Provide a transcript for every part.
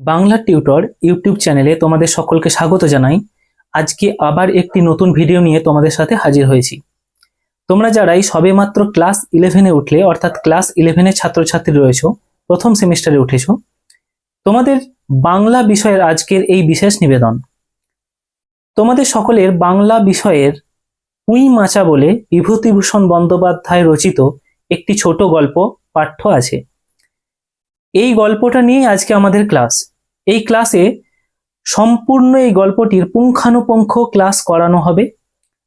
Bangla tutor YouTube চ্যানেলে তোমাদের সকলকে স্বাগত জানাই। আজকে আবার একটি নতুন ভিডিও নিয়ে তোমাদের সাথে হাজির হয়েছি। তোমরা যারাই সবেমাত্র ক্লাস 11-এ উঠলে, অর্থাৎ ক্লাস 11-এর ছাত্রছাত্রী রয়েছো, প্রথম সেমিস্টারে উঠেছো, তোমাদের বাংলা বিষয়ের আজকের এই বিশেষ নিবেদন। তোমাদের সকলের বাংলা বিষয়ের পুঁই মাচা বলে বিভূতিভূষণ বন্দ্যোপাধ্যায় রচিত একটি ছোট গল্প পাঠ্য আছে। এই গল্পটা নিয়ে আজকে আমাদের ক্লাস। এই ক্লাসে সম্পূর্ণ এই গল্পটির পুঙ্খানুপুঙ্খ ক্লাস করানো হবে,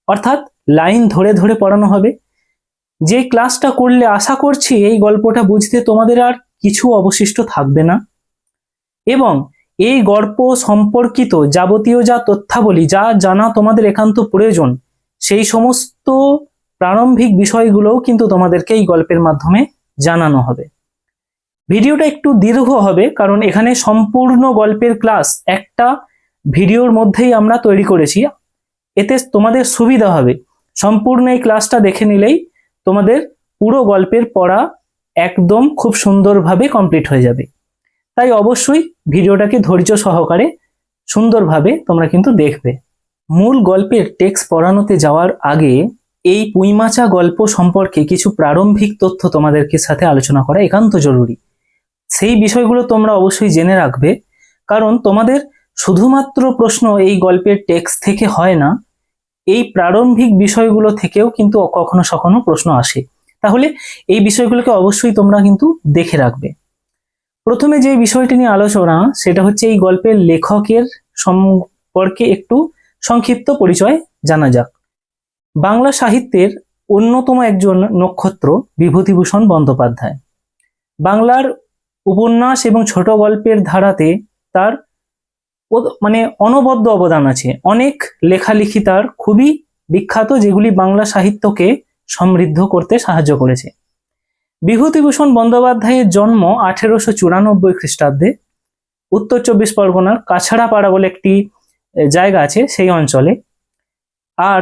অর্থাৎ লাইন ধরে ধরে পড়ানো হবে। যে ক্লাসটা করলে আশা করছি এই গল্পটা বুঝতে তোমাদের আর কিছু অবশিষ্ট থাকবে না, এবং এই গল্প সম্পর্কিত যাবতীয় যা তথ্যাবলী, যা জানা তোমাদের একান্ত প্রয়োজন, সেই সমস্ত প্রারম্ভিক বিষয়গুলোও কিন্তু তোমাদেরকে এই গল্পের মাধ্যমে জানানো হবে। ভিডিওটা একটু দীর্ঘ হবে, কারণ এখানে সম্পূর্ণ গল্পের ক্লাস একটা ভিডিওর মধ্যেই আমরা তৈরি করেছি। এতে তোমাদের সুবিধা হবে, সম্পূর্ণ এই ক্লাসটা দেখে নিলেই তোমাদের পুরো গল্পের পড়া একদম খুব সুন্দরভাবে কমপ্লিট হয়ে যাবে। তাই অবশ্যই ভিডিওটাকে ধৈর্য সহকারে সুন্দরভাবে তোমরা কিন্তু দেখবে। মূল গল্পের টেক্সট পড়ানোতে যাওয়ার আগে এই পুঁইমাচা গল্প সম্পর্কে কিছু প্রারম্ভিক তথ্য তোমাদেরকে সাথে আলোচনা করা একান্ত জরুরি। সেই বিষয়গুলো তোমরা অবশ্যই জেনে রাখবে, কারণ তোমাদের শুধুমাত্র প্রশ্ন এই গল্পের টেক্সট থেকে হয় না, এই প্রারম্ভিক বিষয়গুলো থেকেও কিন্তু কখনো কখনো প্রশ্ন আসে। তাহলে এই বিষয়গুলোকে অবশ্যই তোমরা কিন্তু দেখে রাখবে। প্রথমে যে বিষয়টি নিয়ে আলোচনা, সেটা হচ্ছে এই গল্পের লেখকের সম্পর্কে একটু সংক্ষিপ্ত পরিচয় জানা যাক। বাংলা সাহিত্যের অন্যতম একজন নক্ষত্র বিভূতিভূষণ বন্দ্যোপাধ্যায়। বাংলার উপন্যাস এবং ছোট গল্পের ধারাতে তার অনবদ্য অবদান আছে। অনেক লেখালেখি তার খুবই বিখ্যাত, যেগুলি বাংলা সাহিত্যকে সমৃদ্ধ করতে সাহায্য করেছে। বিভূতিভূষণ বন্দ্যোপাধ্যায়ের জন্ম 1894 খ্রিস্টাব্দে উত্তর 24 পরগনার কাছাড়াপাড়া বলে একটি জায়গা আছে, সেই অঞ্চলে। আর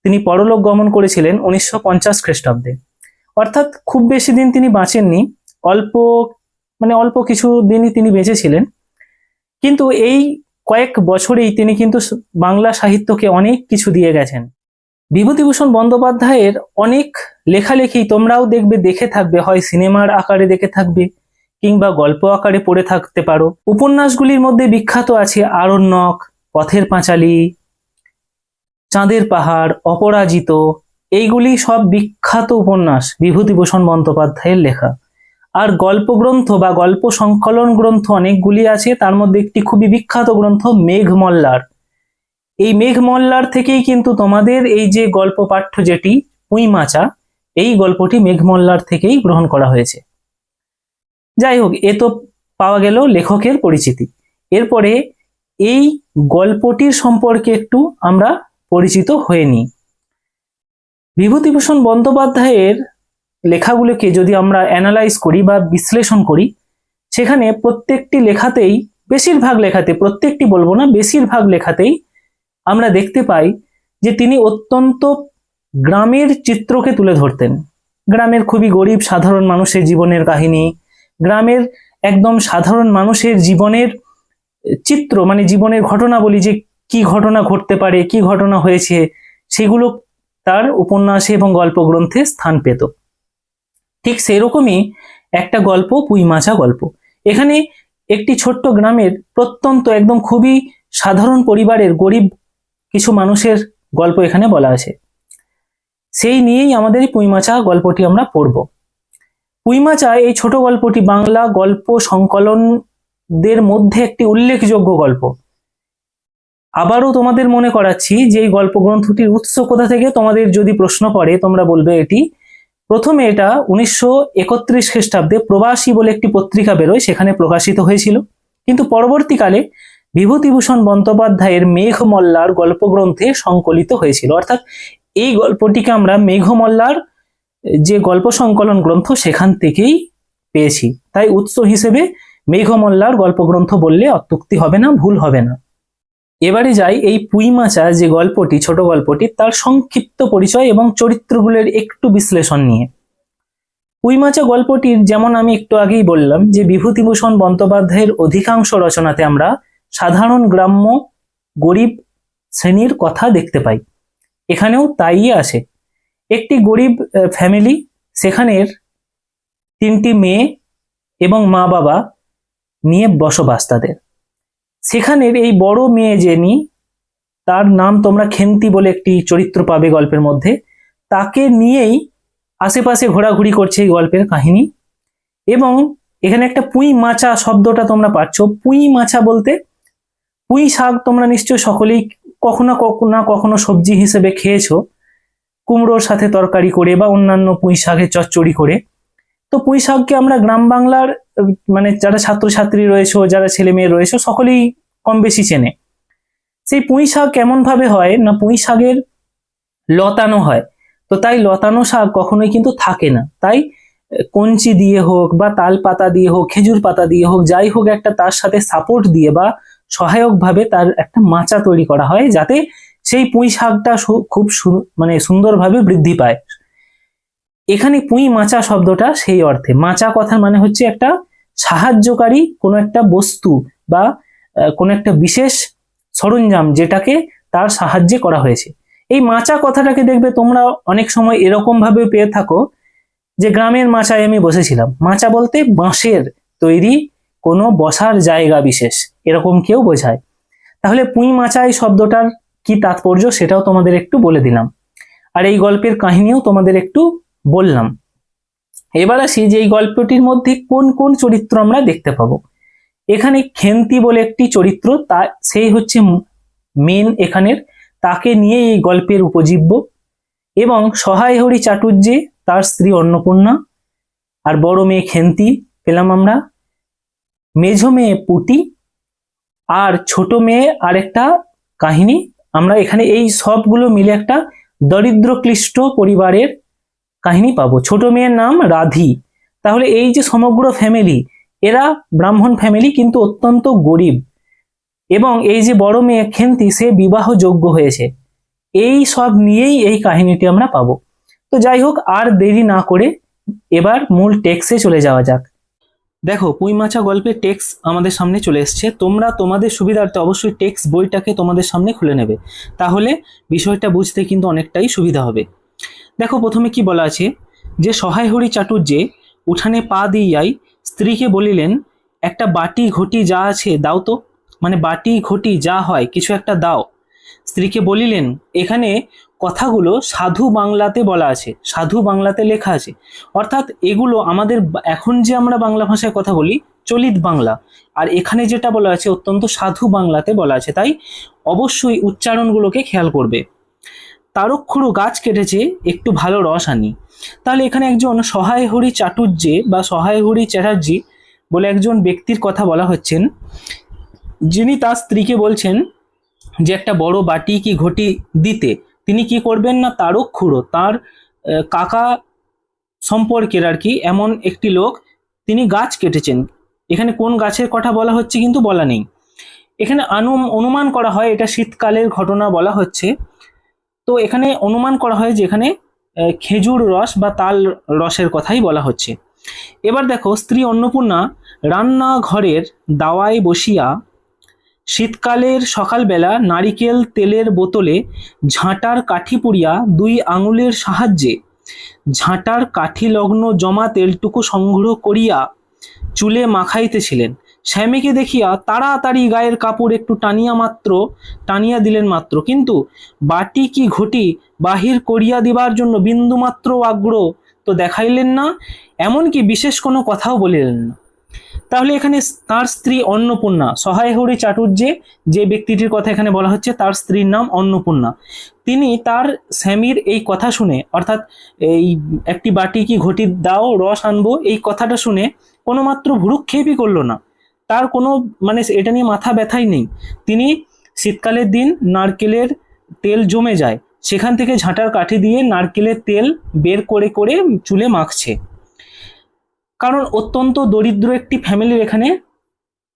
তিনি পরলোক গমন করেছিলেন 1950 খ্রিস্টাব্দে। অর্থাৎ খুব বেশি দিন তিনি বাঁচেননি, অল্প কিছু দিনই তিনি বেঁচেছিলেন। কিন্তু এই কয়েক বছরেই তিনি কিন্তু বাংলা সাহিত্যকে অনেক কিছু দিয়ে গেছেন। বিভূতিভূষণ বন্দ্যোপাধ্যায়ের অনেক লেখালেখি তোমরাও দেখে থাকবে, হয় সিনেমার আকারে দেখে থাকবে কিংবা গল্প আকারে পড়ে থাকতে পারো। উপন্যাসগুলির মধ্যে বিখ্যাত আছে আরণ্যক, পথের পাঁচালী, চাঁদের পাহাড়, অপরাজিত। এইগুলি সব বিখ্যাত উপন্যাস বিভূতিভূষণ বন্দ্যোপাধ্যায়ের লেখা। আর গল্প গ্রন্থ বা গল্প সংকলন গ্রন্থ অনেকগুলি আছে, তার মধ্যে একটি খুবই বিখ্যাত গ্রন্থ মেঘমল্লার। এই মেঘমল্লার থেকেই কিন্তু তোমাদের এই যে গল্প পাঠ্য যেটি পুঁইমাচা, এই গল্পটি মেঘমল্লার থেকেই গ্রহণ করা হয়েছে। যাই হোক, এ তো পাওয়া গেল লেখকের পরিচিতি। এরপরে এই গল্পটির সম্পর্কে একটু আমরা পরিচিত হয়ে নিই। বিভূতিভূষণ বন্দ্যোপাধ্যায়ের লেখাগুলোকে যদি আমরা অ্যানালাইজ করি বা বিশ্লেষণ করি, সেখানে প্রত্যেকটি লেখাতেই, বেশিরভাগ লেখাতে, প্রত্যেকটি বলবো না, বেশিরভাগ লেখাতেই আমরা দেখতে পাই যে তিনি অত্যন্ত গ্রামের চিত্রকে তুলে ধরতেন। গ্রামের খুবই গরিব সাধারণ মানুষের জীবনের কাহিনী, গ্রামের একদম সাধারণ মানুষের জীবনের চিত্র, জীবনের ঘটনা বলি, যে কি ঘটনা ঘটতে পারে, কি ঘটনা হয়েছে, সেগুলো তার উপন্যাসে এবং গল্প গ্রন্থে স্থান পেত। ঠিক সেরকমই একটা গল্প পুঁইমাচা গল্প। এখানে একটি ছোট্ট গ্রামের প্রত্যন্ত একদম খুবই সাধারণ পরিবারের গরিব কিছু মানুষের গল্প এখানে বলা আছে। সেই নিয়েই আমাদের এই পুঁইমাচা গল্পটি আমরা পড়ব। পুঁইমাচা এই ছোট গল্পটি বাংলা গল্প সংকলনদের মধ্যে একটি উল্লেখযোগ্য গল্প। আবারও তোমাদের মনে করাচ্ছি যে এই গল্প গ্রন্থটির উৎস কোথা থেকে তোমাদের যদি প্রশ্ন পড়ে, তোমরা বলবে এটি প্রথমে এটা 1931 খ্রিস্টাব্দে প্রবাসী বলে একটি পত্রিকা বেরোয়, সেখানে প্রকাশিত হয়েছিল। কিন্তু পরবর্তীকালে বিভূতিভূষণ বন্দ্যোপাধ্যায়ের মেঘমল্লার গল্পগ্রন্থে সংকলিত হয়েছিল। অর্থাৎ এই গল্পটিকে আমরা মেঘমল্লার যে গল্প সংকলন গ্রন্থ, সেখান থেকেই পেয়েছি। তাই উৎস হিসেবে মেঘমল্লার গল্পগ্রন্থ বললে অত্যুক্তি হবে না, ভুল হবে না। এবারে যাই এই পুঁইমাচা যে গল্পটি, ছোট গল্পটি, তার সংক্ষিপ্ত পরিচয় এবং চরিত্রগুলোর একটু বিশ্লেষণ নিয়ে। পুঁইমাচা গল্পটির যেমন আমি একটু আগেই বললাম যে বিভূতিভূষণ বন্দ্যোপাধ্যায়ের অধিকাংশ রচনাতে আমরা সাধারণ গ্রাম্য গরিব শ্রেণীর কথা দেখতে পাই, এখানেও তাই আসে। একটি গরিব ফ্যামিলি, সেখানের 3টি মেয়ে এবং মা বাবা নিয়ে বসবাস তাদের। সেখানের এই বড় মেয়ে যিনি, তার নাম তোমরা খেন্তি বলে একটি চরিত্র পাবে গল্পের মধ্যে, তাকে নিয়েই আশেপাশে ঘোরাঘুরি করছে এই গল্পের কাহিনী। এবং এখানে একটা পুঁই মাচা শব্দটা তোমরা পাচ্ছ। পুঁই মাচা বলতে পুঁই শাক তোমরা নিশ্চয়ই সকলেই কখনো কখনো কখনো সবজি হিসেবে খেয়েছো, কুমড়োর সাথে তরকারি করে বা অন্যান্য পুঁই শাকের চচ্চড়ি করে। তো পুঁই শাককে আমরা গ্রাম বাংলার মানে যারা ছাত্রছাত্রী রয়েছে, যারা ছেলে মেয়ে রয়েছে, সকলেই কম বেশি চেনে। সেই পুঁই শাক কেমন ভাবে হয় না, পুঁই শাকের লতানো হয়। তো তাই লতানো শাক কখনোই কিন্তু থাকে না, তাই কঞ্চি দিয়ে হোক বা তাল পাতা দিয়ে হোক, খেজুর পাতা দিয়ে হোক, যাই হোক একটা তার সাথে সাপোর্ট দিয়ে বা সহায়ক ভাবে তার একটা মাচা তৈরি করা হয়, যাতে সেই পুঁই শাকটা খুব মানে সুন্দরভাবে বৃদ্ধি পায়। এখানে পুঁই মাচা শব্দটা সেই অর্থে। মাচা কথার মানে হচ্ছে একটা সাহায্যকারী কোনো একটা বস্তু বা কোনো একটা বিশেষ সরঞ্জাম যেটাকে তার সাহায্যে করা হয়েছে। এই মাচা কথাটাকে দেখবে তোমরা অনেক সময় এরকম ভাবে পেয়ে থাকো যে গ্রামের মাচায় আমি বসেছিলাম। মাচা বলতে বাঁশের তৈরি কোনো বসার জায়গা বিশেষ, এরকম কেউ বোঝায়। তাহলে পুঁই মাচা এই শব্দটার কি তাৎপর্য সেটাও তোমাদের একটু বলে দিলাম, আর এই গল্পের কাহিনীও তোমাদের একটু বললাম। এবার আসি যে এই গল্পটির মধ্যে কোন কোন চরিত্র আমরা দেখতে পাবো। এখানে খেন্তি বলে একটি চরিত্র, তা সেই হচ্ছে মেন এখানের, তাকে নিয়ে এই গল্পের উপজীব্য। এবং সহায় হরি চাটুর্যে তার স্ত্রী অন্নপূর্ণা, আর বড় মেয়ে খেন্তি পেলাম আমরা, মেঝো মেয়ে পুটি, আর ছোট মেয়ে আরেকটা কাহিনী আমরা এখানে। এই সবগুলো মিলে একটা দরিদ্র ক্লিষ্ট পরিবারের কাহিনী পাবো। ছোট মেয়ের নাম রাধি। তাহলে এই যে সমগ্র ফ্যামিলি, এরা ব্রাহ্মণ ফ্যামিলি কিন্তু অত্যন্ত গরিব। এবং এই যে বড় মেয়ে খেন্তি, সে বিবাহযোগ্য হয়েছে। এই সব নিয়েই এই কাহিনীটি আমরা পাবো। তো যাই হোক, আর দেরি না করে এবার মূল টেক্সটে চলে যাওয়া যাক। দেখো, পুঁইমাচা গল্পের টেক্সট আমাদের সামনে চলে এসছে। তোমরা তোমাদের সুবিধার্থে অবশ্যই টেক্সট বইটাকে তোমাদের সামনে খুলে নেবে, তাহলে বিষয়টা বুঝতে কিন্তু অনেকটাই সুবিধা হবে। দেখো, প্রথমে কি বলা আছে যে সহায় হরি চাটুর্যে উঠানে পা দিয়াই স্ত্রীকে বলিলেন, একটা বাটি ঘটি যা আছে দাও তো, মানে বাটি ঘটি যা হয় কিছু একটা দাও। স্ত্রীকে বলিলেন, এখানে কথাগুলো সাধু বাংলাতে বলা আছে, সাধু বাংলাতে লেখা আছে। অর্থাৎ এগুলো আমাদের এখন যে আমরা বাংলা ভাষায় কথা বলি চলিত বাংলা, আর এখানে যেটা বলা আছে অত্যন্ত সাধু বাংলাতে বলা আছে, তাই অবশ্যই উচ্চারণগুলোকে খেয়াল করবে। তারক্ষুরু গাছ কেটেছে, একটু ভালো রস আনি। তাহলে এখানে একজন সহায় হরি চাটুর্যে বা সহায় হরি চ্যাটার্জি বলে একজন ব্যক্তির কথা বলা হচ্ছেন, যিনি তার স্ত্রীকে বলছেন যে একটা বড় বাটি কি ঘটি দিতে। তিনি কি করবেন না, তারক্ষুরো তার কাকা সম্পর্কের আর কি এমন একটি লোক, তিনি গাছ কেটেছেন। এখানে কোন গাছের কথা বলা হচ্ছে কিন্তু বলা নেই। এখানে অনুমান করা হয় এটা শীতকালের ঘটনা বলা হচ্ছে। তো এখানে অনুমান করা হয় যে এখানে খেজুর রস বা তাল রসের কথাই বলা হচ্ছে। এবার দেখো, স্ত্রী অন্নপূর্ণা রান্নাঘরের দাওয়ায় বসিয়া শীতকালের সকালবেলা নারিকেল তেলের বোতলে ঝাঁটার কাঠি পুড়িয়া 2 আঙুলের সাহায্যে ঝাঁটার কাঠি লগ্ন জমা তেলটুকু সংগ্রহ করিয়া চুলে মাখাইতেছিলেন। স্বামীকে দেখিয়া তাড়াতাড়ি গায়ের কাপড় একটু টানিয়া দিলেন মাত্র, কিন্তু বাটি কি ঘটি বাহির করিয়া দিবার জন্য বিন্দুমাত্র আগ্রহ তো দেখাইলেন না, এমনকি বিশেষ কোনো কথাও বলিলেন না। তাহলে এখানে তার স্ত্রী অন্নপূর্ণা, সহায় হরি চাটুর্যে যে ব্যক্তিটির কথা এখানে বলা হচ্ছে তার স্ত্রীর নাম অন্নপূর্ণা, তিনি তার স্বামীর এই কথা শুনে, অর্থাৎ এই একটি বাটি কি ঘটি দাও রস আনবো, এই কথাটা শুনে কোনো মাত্র ভ্রুক্ষেপই করলো না। তার কোনো মানে এটা নিয়ে মাথা ব্যথাই নেই। তিনি শীতকালের দিন নারকেলের তেল জমে যায়, সেখান থেকে ঝাঁটার কাঠি দিয়ে নারকেলের তেল বের করে করে চুলে মাখছে। কারণ অত্যন্ত দরিদ্র একটি ফ্যামিলির এখানে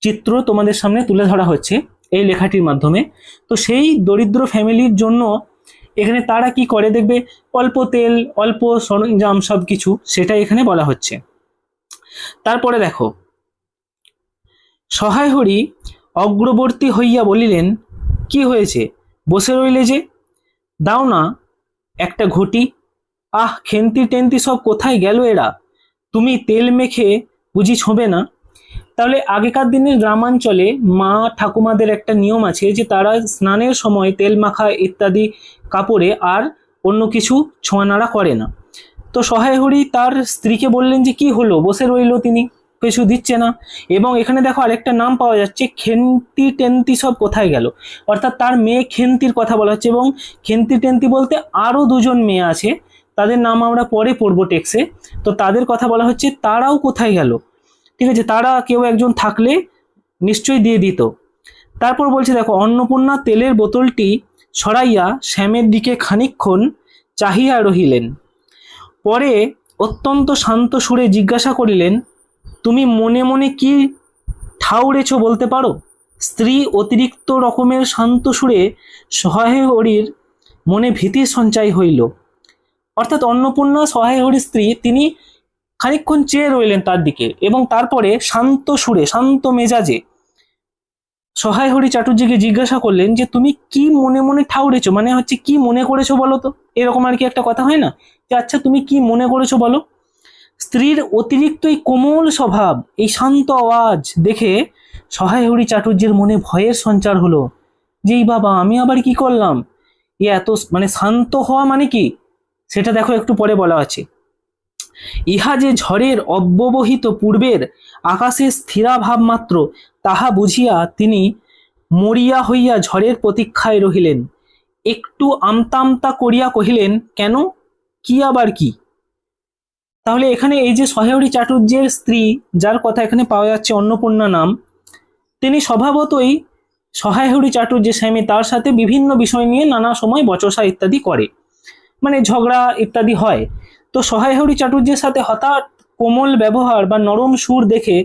চিত্র তোমাদের সামনে তুলে ধরা হচ্ছে এই লেখাটির মাধ্যমে। তো সেই দরিদ্র ফ্যামিলির জন্য এখানে তারা কি করে দেখবে, অল্প তেল অল্প সরঞ্জাম সবকিছু সেটা এখানে বলা হচ্ছে। তারপরে দেখো, সহায় হরি অগ্রবর্তী হইয়া বলিলেন, কি হয়েছে, বসে রইলে যে, দাও না একটা ঘটি। আহ, খেন্তি টেন্তি সব কোথায় গেল এরা, তুমি তেল মেখে বুঝি ছোঁবে না? তাহলে আগেকার দিনের গ্রামাঞ্চলে মা ঠাকুমাদের একটা নিয়ম আছে যে তারা স্নানের সময় তেল মাখা ইত্যাদি কাপড়ে আর অন্য কিছু ছোঁয়ানাড়া করে না। তো সহায় হরি তার স্ত্রীকে বললেন যে কি হলো, বসে রইল তিনি, কিছু দিচ্ছে না। এবং এখানে দেখো আরেকটা নাম পাওয়া যাচ্ছে, খেন্তি টেন্তি সব কোথায় গেল, অর্থাৎ তার মেয়ে খেন্তির কথা বলা হচ্ছে। এবং খেন্তি টেন্তি বলতে আরো দুজন মেয়ে আছে, তাদের নাম আমরা পরে পড়বো টেক্সে। তো তাদের কথা বলা হচ্ছে, তারাও কোথায় গেল, ঠিক আছে, তারা কেউ একজন থাকলে নিশ্চয়ই দিয়ে দিত। তারপর বলছে দেখো, অন্নপূর্ণা তেলের বোতলটি সরাইয়া শ্যামের দিকে খানিকক্ষণ চাহিয়া রহিলেন, পরে অত্যন্ত শান্ত সুরে জিজ্ঞাসা করিলেন, তুমি মনে মনে কি ঠাউরেছ বলতে পারো? স্ত্রী অতিরিক্ত রকমের শান্ত সুরে সহায় হরির মনে ভীতির সঞ্চয় হইল। অর্থাৎ অন্নপূর্ণা সহায় হরির স্ত্রী, তিনি খানিকক্ষণ চেয়ে রইলেন তার দিকে এবং তারপরে শান্ত সুরে শান্ত মেজাজে সহায় হরি চাটুর্যকে জিজ্ঞাসা করলেন যে তুমি কি মনে মনে ঠাউরেছো, মানে হচ্ছে কি মনে করেছো বলো তো, এরকম আর কি একটা কথা হয় না যে আচ্ছা তুমি কি মনে করেছো বলো। স্ত্রীর অতিরিক্ত এই কোমল স্বভাব, এই শান্ত আওয়াজ দেখে সহায় হরি চাটুর্যের মনে ভয়ের সঞ্চার হলো যে এই বাবা, আমি আবার কি করলাম, এ এত মানে শান্ত হওয়া মানে কি সেটা দেখো একটু পরে বলা আছে। ইহা যে ঝড়ের অব্যবহিত পূর্বের আকাশের স্থিরাভাব মাত্র, তাহা বুঝিয়া তিনি মরিয়া হইয়া ঝড়ের প্রতীক্ষায় রহিলেন। একটু আমতা আমতা করিয়া কহিলেন, কেন, কি আবার কি? তাহলে এখানে এই যে সহায় হরি চাটুর্যের স্ত্রী, যার কথা এখানে পাওয়া যাচ্ছে অন্নপূর্ণা নাম, তিনি স্বভাবতই সহায় হরি চাটুর্যের স্বামী, তার সাথে বিভিন্ন বিষয় নিয়ে নানা সময় বচসা ইত্যাদি করে, মানে ঝগড়া ইত্যাদি হয়। তো সহায় হরি চাটুর্যের সাথে হঠাৎ কোমল ব্যবহার বা নরম সুর দেখে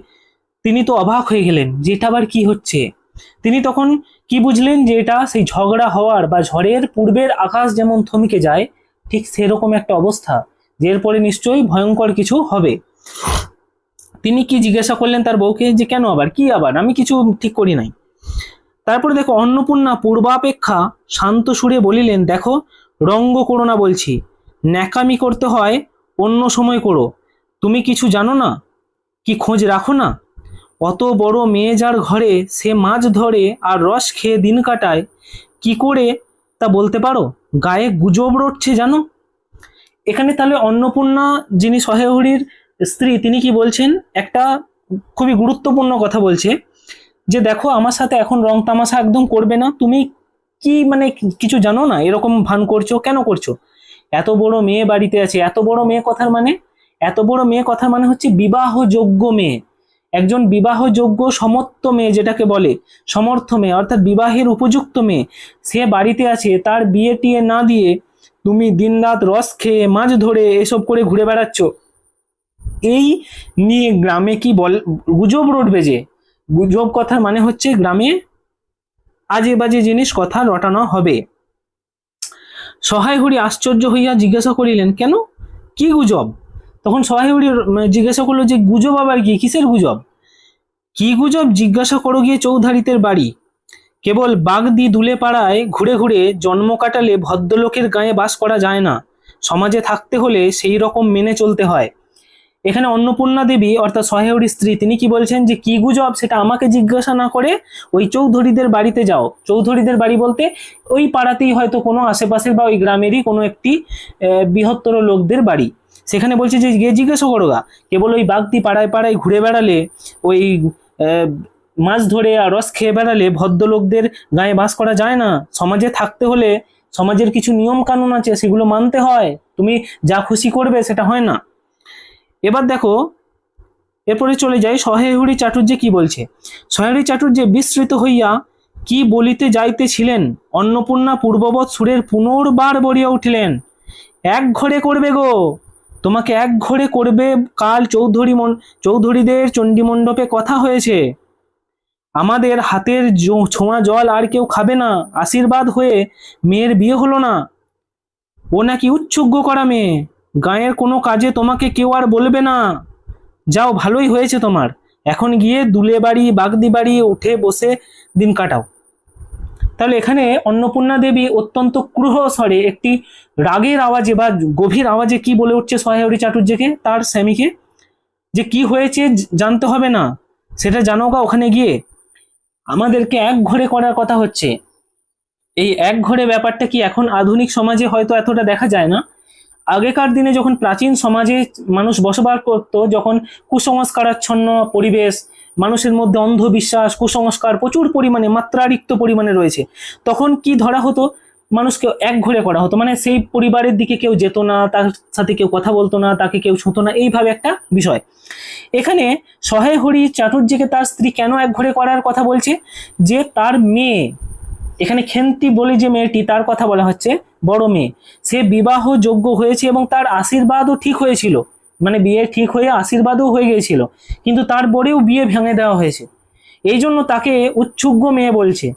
তিনি তো অবাক হয়ে গেলেন যে এটা আবার কি হচ্ছে। তিনি তখন কি বুঝলেন যে এটা সেই ঝগড়া হওয়ার বা ঝড়ের পূর্বের আকাশ যেমন থমকে যায়, ঠিক সেরকম একটা অবস্থা, যে এরপরে নিশ্চয়ই ভয়ঙ্কর কিছু হবে। তিনি কি জিজ্ঞাসা করলেন তার বউকে যে কেন আবার, কি আবার, আমি কিছু ঠিক করি নাই। তারপরে দেখো, অন্নপূর্ণা পূর্বাপেক্ষা শান্ত সুরে বলিলেন, দেখো, রঙ্গ করো না বলছি, ন্যাকামি করতে হয় অন্য সময় করো, তুমি কিছু জানো না, কি খোঁজ রাখো না? অত বড় মেয়ে যার ঘরে, সে মাছ ধরে আর রস খেয়ে দিন কাটায়, কি করে তা বলতে পারো? গায়ে গুজব রটছে জানো। এখানে তাহলে অন্নপূর্ণা, যিনি সহায় হরির স্ত্রী, তিনি কি বলছেন, একটা খুবই গুরুত্বপূর্ণ কথা বলছে যে দেখো, আমার সাথে এখন রং তামাশা একদম করবে না, তুমি কি মানে কিছু জানো না, এরকম ভান করছো, কেন করছো? এত বড় মেয়ে বাড়িতে আছে, এত বড় মেয়ে কথার মানে, এত বড় মেয়ে কথার মানে হচ্ছে বিবাহযোগ্য মেয়ে, একজন বিবাহযোগ্য সমর্থ মেয়ে, যেটাকে বলে সমর্থ মেয়ে, অর্থাৎ বিবাহের উপযুক্ত মেয়ে, সে বাড়িতে আছে, তার বিয়ে টিয়ে না দিয়ে তুমি দিনরাত রস খেয়ে মাছ ধরে এসব করে ঘুরে বেড়াচ্ছ, এই নিয়ে গ্রামে কি বল গুজব রটবে, যে গুজব কথার মানে হচ্ছে গ্রামে আজে বাজে জিনিস কথা রটানো হবে। সহায় হরি আশ্চর্য হইয়া জিজ্ঞাসা করিলেন, কেন, কি গুজব? তখন সহায় হরি জিজ্ঞাসা করলো যে গুজব আবার কি, কিসের গুজব? কি গুজব জিজ্ঞাসা করো গিয়ে চৌধারিতের বাড়ি, কেবল বাগদি দুলে পাড়ায় ঘুরে ঘুরে জন্ম কাটালে ভদ্রলোকের গায়ে বাস করা যায় না, সমাজে থাকতে হলে সেই রকম মেনে চলতে হয়। এখানে অন্নপূর্ণা দেবী অর্থাৎ সহায় হরির স্ত্রী, তিনি কি বলছেন যে কি গুজব সেটা আমাকে জিজ্ঞাসা না করে ওই চৌধুরীদের বাড়িতে যাও। চৌধুরীদের বাড়ি বলতে ওই পাড়াতেই হয়তো কোনো আশেপাশের বা ওই গ্রামেরই কোনো একটি বৃহত্তর লোকদের বাড়ি, সেখানে বলছে যে গিয়ে জিজ্ঞাসা করো গা, কেবল ওই বাগদি পাড়ায় পাড়ায় ঘুরে বেড়ালে, ওই মাছ ধরে আর রস খেয়ে বেড়ালে ভদ্রলোকদের গায়ে বাস করা যায় না, সমাজে থাকতে হলে সমাজের কিছু নিয়ম কানুন আছে, সেগুলো মানতে হয়, তুমি যা খুশি করবে সেটা হয় না। এবার দেখো, এরপরে চলে যাই সহায় হরি চাটুর্য কি বলছে। সহায় হরি চাটুর্য বিস্মৃত হইয়া কি বলিতে যাইতেছিলেন, অন্নপূর্ণা পূর্ববৎ সুরের পুনর্বার বলিয়া উঠিলেন, এক ঘরে করবে গো, তোমাকে এক ঘরে করবে, কাল চৌধুরীদের চণ্ডীমণ্ডপে কথা হয়েছে, আমাদের হাতের ছোঁয়া জল আর কেউ খাবে না, আশীর্বাদ হয়ে মেয়ের বিয়ে হলো না, ও নাকি উচ্চুজ্ঞ করা মেয়ে, গায়ের কোনো কাজে তোমাকে কেউ আর বলবে না। যাও, ভালোই হয়েছে তোমার, এখন গিয়ে দুলে বাড়ি বাগদি বাড়ি উঠে বসে দিন কাটাও। তাহলে এখানে অন্নপূর্ণা দেবী অত্যন্ত ক্রূর স্বরে একটি রাগের আওয়াজে বা গভীর আওয়াজে কি বলে উঠছে সহায়রী চাটুর্যকে, তার স্বামীকে, যে কি হয়েছে জানতে হবে না, সেটা জানো গা ওখানে গিয়ে। আমাদেরকে এক ঘরে করার কথা হচ্ছে। এই এক ঘরে ব্যাপারটা কি এখন আধুনিক সমাজে হয়তো এতটা দেখা যায় না। আগেকার দিনে যখন প্রাচীন সমাজে মানুষ বসবাস করতো, যখন কুসংস্কারাচ্ছন্ন পরিবেশ, মানুষের মধ্যে অন্ধবিশ্বাস কুসংস্কার প্রচুর পরিমাণে মাত্রারিক্ত পরিমাণে রয়েছে, তখন কি ধরা হতো, মানুষকে এক ঘরে করা হতো, মানে সেই পরিবারের দিকে কেউ যেত না, তার সাথে কেউ কথা বলতো না, তাকে কেউ ছুঁতো না, এইভাবে একটা বিষয়। এখানে সহায়হরি চাটুর্যকে তার স্ত্রী কেন এক ঘরে করার কথা বলছে, যে তার মেয়ে, এখানে খেন্তি বলে যে মেয়েটি তার কথা বলা হচ্ছে, বড় মেয়ে, সে বিবাহ যোগ্য হয়েছে এবং তার আশীর্বাদও ঠিক হয়েছিল, মানে বিয়ে ঠিক হয়ে আশীর্বাদও হয়ে গিয়েছিল, কিন্তু তারপরেও বিয়ে ভেঙে দেওয়া হয়েছে। এই জন্য তাকে উচ্ছুগ্য মেয়ে বলছে।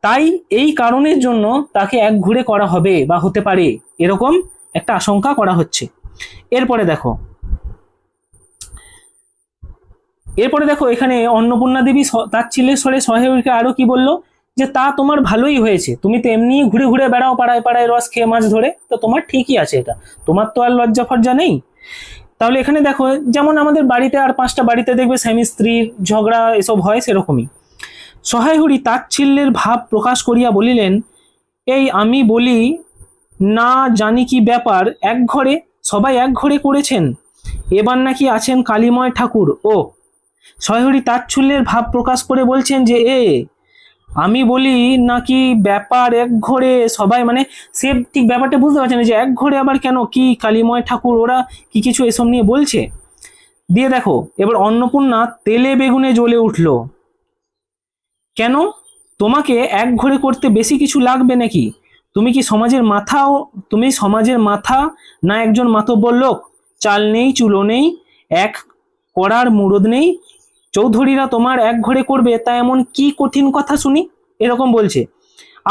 তাই এই কারণের জন্য তাকে এক ঘুরে করা হবে বা হতে পারে, এরকম একটা আশঙ্কা করা হচ্ছে। এরপরে দেখো, এখানে অন্নপূর্ণা দেবী তাচ্ছিল্যের স্বরে সহায়িকা আরো কি বললো, যে তা তোমার ভালোই হয়েছে, তুমি তো এমনি ঘুরে ঘুরে বেড়াও পাড়ায় পাড়ায় রস খেয়ে মাছ ধরে, তো তোমার ঠিকই আছে, এটা তোমার তো আর লজ্জা ফজ্জা নেই। তাহলে এখানে দেখো, যেমন আমাদের বাড়িতে আর 5টা বাড়িতে দেখবে স্বামী স্ত্রীর ঝগড়া এসব হয়, সেরকমই সহায়হরি তাচ্ছিল্যের ভাব প্রকাশ করিয়া বলিলেন, এই আমি বলি না জানি কি ব্যাপার, এক ঘরে সবাই এক ঘরে করেছেন, এবার নাকি আছেন কালীময় ঠাকুর। ও সহায়হরি তাচ্ছিল্যের ভাব প্রকাশ করে বলছেন যে আমি বলি নাকি ব্যাপার এক ঘরে সবাই, মানে সে ঠিক ব্যাপারটা বুঝতে পারছে না যে এক ঘরে আবার কেন, কি কালীময় ঠাকুর ওরা কি কিছু এসব নিয়ে বলছে। দিয়ে দেখো এবার অন্নপূর্ণা তেলে বেগুনে জ্বলে উঠলো, কেন তোমাকে এক ঘরে করতে বেশি কিছু লাগবে নাকি, তুমি কি সমাজের মাথাও, তুমি সমাজের মাথা না একজন মাতব্বর লোক, চাল নেই চুলো নেই, এক করার মুরদ নেই, চৌধুরীরা তোমার এক ঘরে করবে তা এমন কি কঠিন কথা শুনি, এরকম বলছে।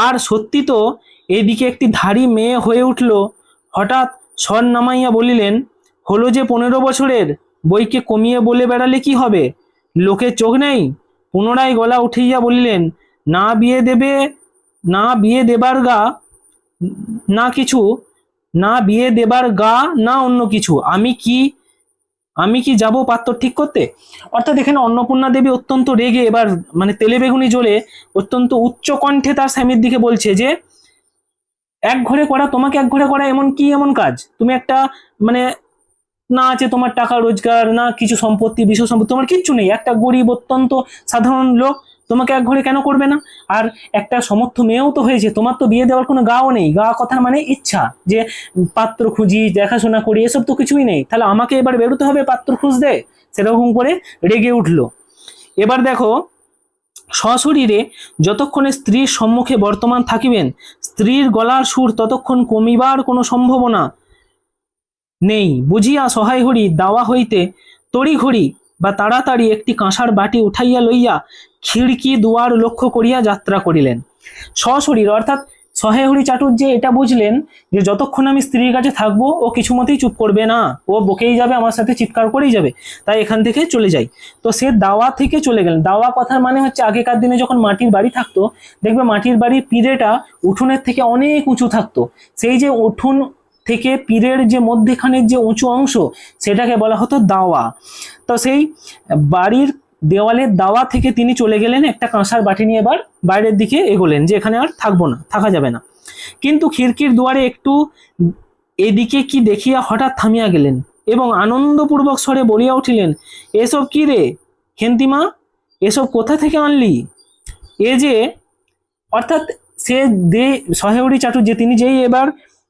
আর সত্যি তো এদিকে একটি ধাড়ি মেয়ে হয়ে উঠল, হঠাৎ স্বর নামাইয়া বলিলেন, হলো যে 15 বছরের, বইকে কমিয়ে বলে বেড়ালে কি হবে, লোকে চোখ নেই। পুনরায় গলা উঠিয়া বলিলেন, না বিয়ে দেবে, না বিয়ে দেবার গা, না কিছু, না বিয়ে দেবার গা না অন্য কিছু, আমি কি যাব পাত্র ঠিক করতে। অর্থাৎ এখানে অন্নপূর্ণা দেবী অত্যন্ত রেগে, এবার মানে তেলে বেগুনি জ্বলে অত্যন্ত উচ্চ কণ্ঠে তার স্বামীর দিকে বলছে যে এক ঘরে করা, তোমাকে এক ঘরে করা এমন কি এমন কাজ, তুমি একটা মানে না আছে তোমার টাকা রোজগার, না কিছু সম্পত্তি বিষয় সম্পত্তি, তোমার কিচ্ছু নেই, একটা গরিব অত্যন্ত সাধারণ লোক, তোমাকে এক ঘরে কেন করবে না। আর একটা সমর্থ মেয়েও তো হয়েছে, তোমার তো বিয়ে দেওয়ার কোনো গাও নেই, গা কথার মানে ইচ্ছা, যে পাত্র খুঁজি দেখাশোনা করি এসব তো কিছুই নেই, তাহলে আমাকে এবার বেরোতে হবে পাত্র খুঁজতে, সেরকম করে রেগে উঠলো। এবার দেখো, সশরীরে যতক্ষণে স্ত্রীর সম্মুখে বর্তমান থাকিবেন, স্ত্রীর গলার সুর ততক্ষণ কমিবার কোনো সম্ভাবনা নেই বুঝিয়া সহায়হরি দাওয়া হইতে তড়িঘড়ি বা তাড়াতাড়ি একটি কাঁসার বাটি উঠাইয়া লইয়া খিড়কি দুয়ার লক্ষ্য করিয়া যাত্রা করিলেন। সশরীর অর্থাৎ সহায়হরি চাটুর্য এটা বুঝলেন যে যতক্ষণ আমি স্ত্রীর কাছে থাকবো ও কিছু মতেই চুপ করবে না, ও বকেই যাবে, আমার সাথে চিৎকার করেই যাবে, তাই এখান থেকে চলে যাই। তো সে দাওয়া থেকে চলে গেলেন। দাওয়া কথার মানে হচ্ছে আগেকার দিনে যখন মাটির বাড়ি থাকতো, দেখবে মাটির বাড়ির পিঁড়েটা উঠোনের থেকে অনেক উঁচু থাকতো, সেই যে উঠোন থেকে পীরের যে মধ্যখানের যে উঁচু অংশ সেটাকে বলা হতো দাওয়া। তো সেই বাড়ির দেওয়ালের দাওয়া থেকে তিনি চলে গেলেন একটা কাঁসার বাটি নিয়ে, এবার বাইরের দিকে এগোলেন যে এখানে আর থাকবো না, থাকা যাবে না। কিন্তু খিড়কির দুয়ারে একটু এদিকে কি দেখিয়া হঠাৎ থামিয়া গেলেন এবং আনন্দপূর্বক স্বরে বলিয়া উঠিলেন, এসব কি রে খেন্তিমা, এসব কোথা থেকে আনলি। এ যে অর্থাৎ সে সহায়হরি চাটুর্য তিনি যেই এবার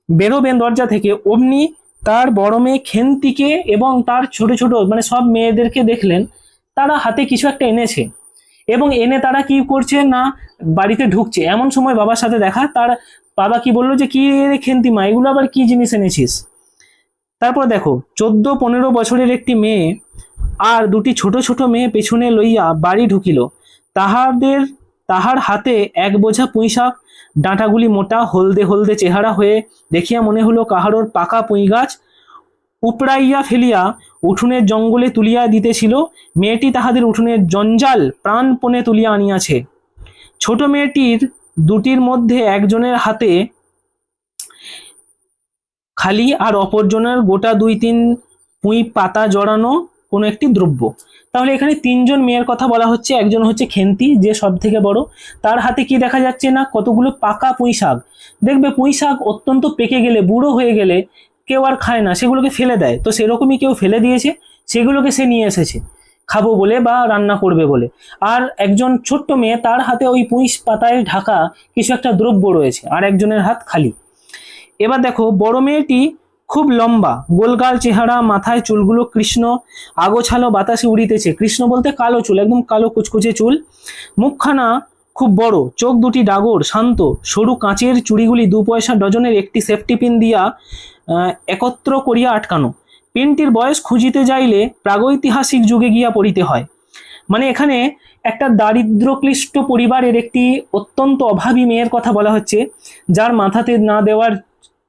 বেরোবেন দরজা থেকে, অমনি তার বড় মেয়ে খেন্তিকে এবং তার ছোট ছোট মানে সব মেয়েদেরকে দেখলেন, তারা হাতে কিছু একটা এনেছে এবং এনে তারা কি করছে না বাড়িতে ঢুকছে। এমন সময় বাবার সাথে দেখা, তার বাবা কি বললো, যে কি রে খেন্তিমা, এগুলো আবার কি জিনিস এনেছিস। তারপর দেখো 14-15 বছরের একটি মেয়ে আর দুটি ছোট ছোট মেয়ে পেছনে লইয়া বাড়ি ঢুকিল। তাহাদের তাহার হাতে এক বোঝা পুঁই শাক, ডাঁটাগুলি মোটা, হলদে হলদে চেহারা হয়ে দেখিয়া মনে হলো কাহারোর পাকা পুঁই গাছ উপড়াইয়া ফেলিয়া উঠোনের জঙ্গলে তুলিয়া দিতেছিল। মেয়েটি তাহাদের উঠোনের জঞ্জাল প্রাণপণে তুলিয়া আনিয়াছে। ছোট মেয়েটির দুটির মধ্যে একজনের হাতে খালি আর অপরজনের গোটা 2-3 পুঁই পাতা জড়ানো কোনো একটি দ্রব্য। তাহলে এখানে 3জন মেয়ের কথা বলা হচ্ছে। একজন হচ্ছে খেন্তি, যে সব থেকে বড়। তার হাতে কি দেখা যাচ্ছে না, কতগুলো পাকা পুঁই শাক। দেখবে পুঁই শাক অত্যন্ত পেকে গেলে, বুড়ো হয়ে গেলে কেউ আর খায় না, সেগুলোকে ফেলে দেয়। তো সেরকমই কেউ ফেলে দিয়েছে, সেগুলোকে সে নিয়ে এসেছে খাবো বলে বা রান্না করবে বলে। আর একজন ছোট্ট মেয়ে, তার হাতে ওই পুঁই পাতায় ঢাকা কিছু একটা দ্রব্য রয়েছে, আর একজনের হাত খালি। এবার দেখো, বড় মেয়েটি খুব লম্বা, গোলগাল চেহারা, মাথায় চুলগুলো কৃষ্ণ, আগোছালো বাতাসে উড়িতেছে। কৃষ্ণ বলতে কালো চুল, একদম কালো কুচকুচে চুল। মুখখানা খুব বড়, চোখ দুটি ডাগর, শান্ত। সরু কাঁচের চুড়িগুলি 2 পয়সা ডজনের একটি সেফটি পিন দিয়া একত্র করিয়া আটকানো। পিনটির বয়স খুঁজিতে যাইলে প্রাগৈতিহাসিক যুগে গিয়া পড়িতে হয়। মানে এখানে একটা দারিদ্রক্লিষ্ট পরিবারের একটি অত্যন্ত অভাবী মেয়ের কথা বলা হচ্ছে, যার মাথাতে না দেওয়ার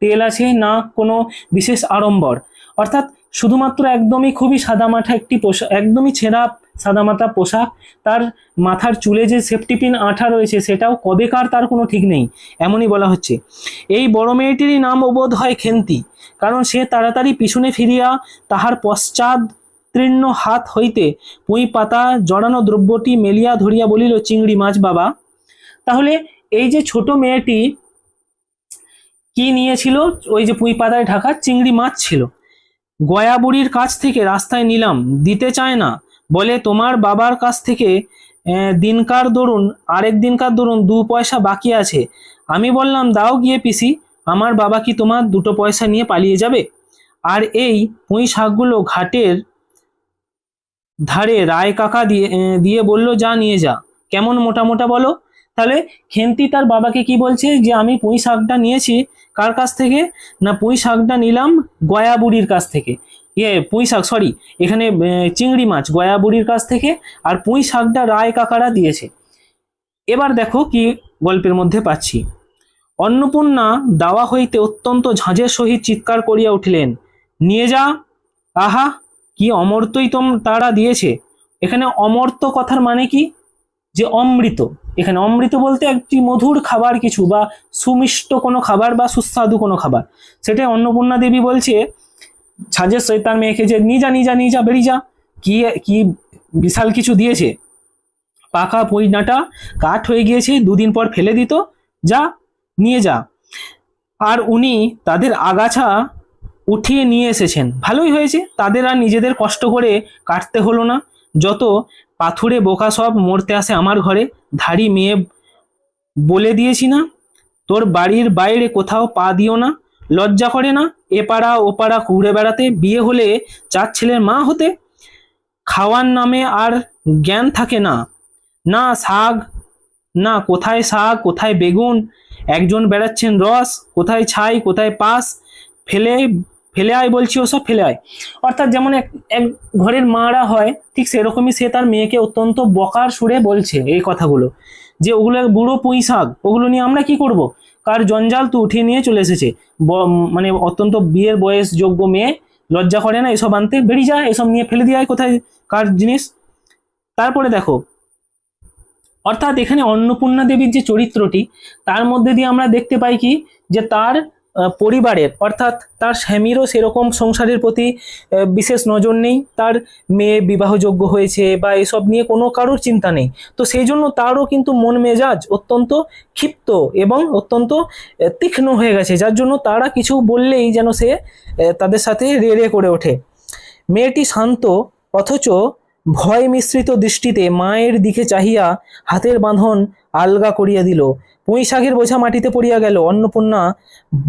তেল আছে, না কোনো বিশেষ আড়ম্বর। অর্থাৎ শুধুমাত্র একদমই খুবই সাদামাঠা একটি পোশাক, একদমই ছেঁড়া সাদামাটা পোশাক। তার মাথার চুলে যে সেফটি পিন আঠা রয়েছে, সেটাও কবেকার তার কোনো ঠিক নেই, এমনই বলা হচ্ছে। এই বড় মেয়েটিরই নাম বোধ হয় খেন্তি, কারণ সে তাড়াতাড়ি পিছনে ফিরিয়া তাহার পশ্চাৎ তীর্ণ হাত হইতে পুঁই পাতা জড়ানো দ্রব্যটি মেলিয়া ধরিয়া বলিল, চিংড়ি মাছ বাবা। তাহলে এই যে ছোট মেয়েটি কি নিয়েছিল, ওই যে পুঁই পাতায় ঢাকা চিংড়ি মাছ ছিল। গয়া বুড়ির কাছ থেকে রাস্তায় নিলাম, দিতে চায় না, বলে তোমার বাবার কাছ থেকে দিনকার দরুন আরেক দিনকার দরুন 2 পয়সা বাকি আছে। আমি বললাম, দাও গিয়ে পিসি, আমার বাবা কি তোমার 2 পয়সা নিয়ে পালিয়ে যাবে? আর এই পুঁই শাকগুলো ঘাটের ধারে রায় কাকা দিয়ে বলল, যা নিয়ে যা। কেমন মোটা মোটা বলো? তাহলে খেন্তি তার বাবাকে কি বলছে, যে আমি পুঁই শাকটা নিয়েছি কার কাছ থেকে, না পুঁই শাকটা নিলাম গয়া বুড়ির কাছ থেকে। পুঁই শাক, সরি, এখানে চিংড়ি মাছ গয়া বুড়ির কাছ থেকে, আর পুঁই শাকটা রায় কাকারা দিয়েছে। এবার দেখো কি গল্পের মধ্যে পাচ্ছি। অন্নপূর্ণা দাওয়া হইতে অত্যন্ত ঝাঁঝের সহিত চিৎকার করিয়া উঠিলেন, নিয়ে যা। আহা, কি অমর্তই তারা দিয়েছে। এখানে অমর্ত কথার মানে কি, যে অমৃত। এখানে অমৃত বলতে একটি মধুর খাবার কিছু, বা সুমিষ্ট কোনো খাবার বা সুস্বাদু কোনো খাবার। সেটাই অন্নপূর্ণা দেবী বলছে ঝাঁঝের সহিত তার মেয়েকে, যে নিয়ে যা, নিয়ে যা, নিয়ে যা, বেরিয়ে যা। কি কি বিশাল কিছু দিয়েছে। পাকা পুঁই ডাঁটা কাঠ হয়ে গিয়েছে, 2 দিন পর ফেলে দিত, যা নিয়ে যা। আর উনি তাদের আগাছা উঠিয়ে নিয়ে এসেছেন, ভালোই হয়েছে, তাদের আর নিজেদের কষ্ট করে কাটতে হলো না। যত পাথুরে বোকা সব মরতে আসে আমার ঘরে। ধাড়ি মেয়ে বলে দিয়েছি না, তোর বাড়ির বাইরে কোথাও পা দিও না। লজ্জা করে না এপাড়া ওপাড়া ঘুরে বেড়াতে? বিয়ে হলে 4 ছেলের মা হতে। খাওয়ার নামে আর জ্ঞান থাকে না। না শাক, না কোথায় শাক কোথায় বেগুন, একজন বেড়াচ্ছেন রস, কোথায় ছাই কোথায় পাস, ফেলে ফেলে আয় বলছি, ওসব ফেলে আয়। অর্থাৎ যেমন এক ঘরের মারা হয়, ঠিক সেরকমই সে তার মেয়েকে অত্যন্ত বকার সুরে বলছে এই কথাগুলো, যে ওগুলো বুড়ো পুঁই শাক, ওগুলো নিয়ে আমরা কি করব, কার জঞ্জাল তো উঠিয়ে নিয়ে চলে এসেছে। মানে অত্যন্ত বিয়ের বয়স যোগ্য মেয়ে, লজ্জা করে না এসব আনতে? বেরিয়ে যায়, এসব নিয়ে ফেলে দিয়ে আয়, কোথায় কার জিনিস। তারপরে দেখো, অর্থাৎ এখানে অন্নপূর্ণা দেবীর যে চরিত্রটি, তার মধ্যে দিয়ে আমরা দেখতে পাই কি, যে তার পরিবারের, অর্থাৎ তার স্বামীরও সেরকম সংসারের প্রতি বিশেষ নজর নেই। তার মেয়ে বিবাহযোগ্য হয়েছে বা এসব নিয়ে কোনো কারোর চিন্তা নেই। তো সেই জন্য তারও কিন্তু মন মেজাজ অত্যন্ত ক্ষিপ্ত এবং অত্যন্ত তীক্ষ্ণ হয়ে গেছে, যার জন্য তারা কিছু বললেই যেন সে তাদের সাথে রে রে করে ওঠে। মেয়েটি শান্ত, অথচ ভয় মিশ্রিত দৃষ্টিতে মায়ের দিকে চাহিয়া হাতের বাঁধন আলগা করিয়া দিল। পুঁই শাকের বোঝা মাটিতে পড়িয়া গেল। অন্নপূর্ণা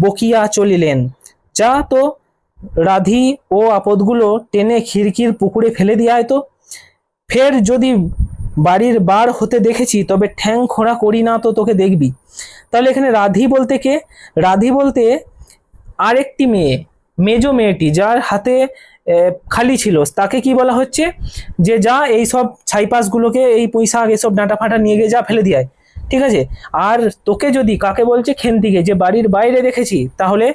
বকিয়া চলিলেন, যা তো রাধি ও আপদগুলো টেনে খিড়কির পুকুরে ফেলে দিয়ে আয় তো। ফের যদি বাড়ির বার হতে দেখেছি, তবে ঠ্যাং খোঁড়া করি না তো তোকে দেখবি। তাহলে এখানে রাধি বলতে কে? রাধি বলতে আরেকটি মেয়ে, মেজো মেয়েটি, যার হাতে খালি ছিল, তাকে কি বলা হচ্ছে, যে যা এই সব ছাইপাশগুলোকে, এই পুঁই শাক এসব ডাঁটা ফাটা নিয়ে গিয়ে যা ফেলে দিয়ে আয়। ঠিক আছে। আর তোকে যদি, কাকে বলছে, খেন্তিকে, যে বাড়ির বাইরে দেখেছি, তাহলে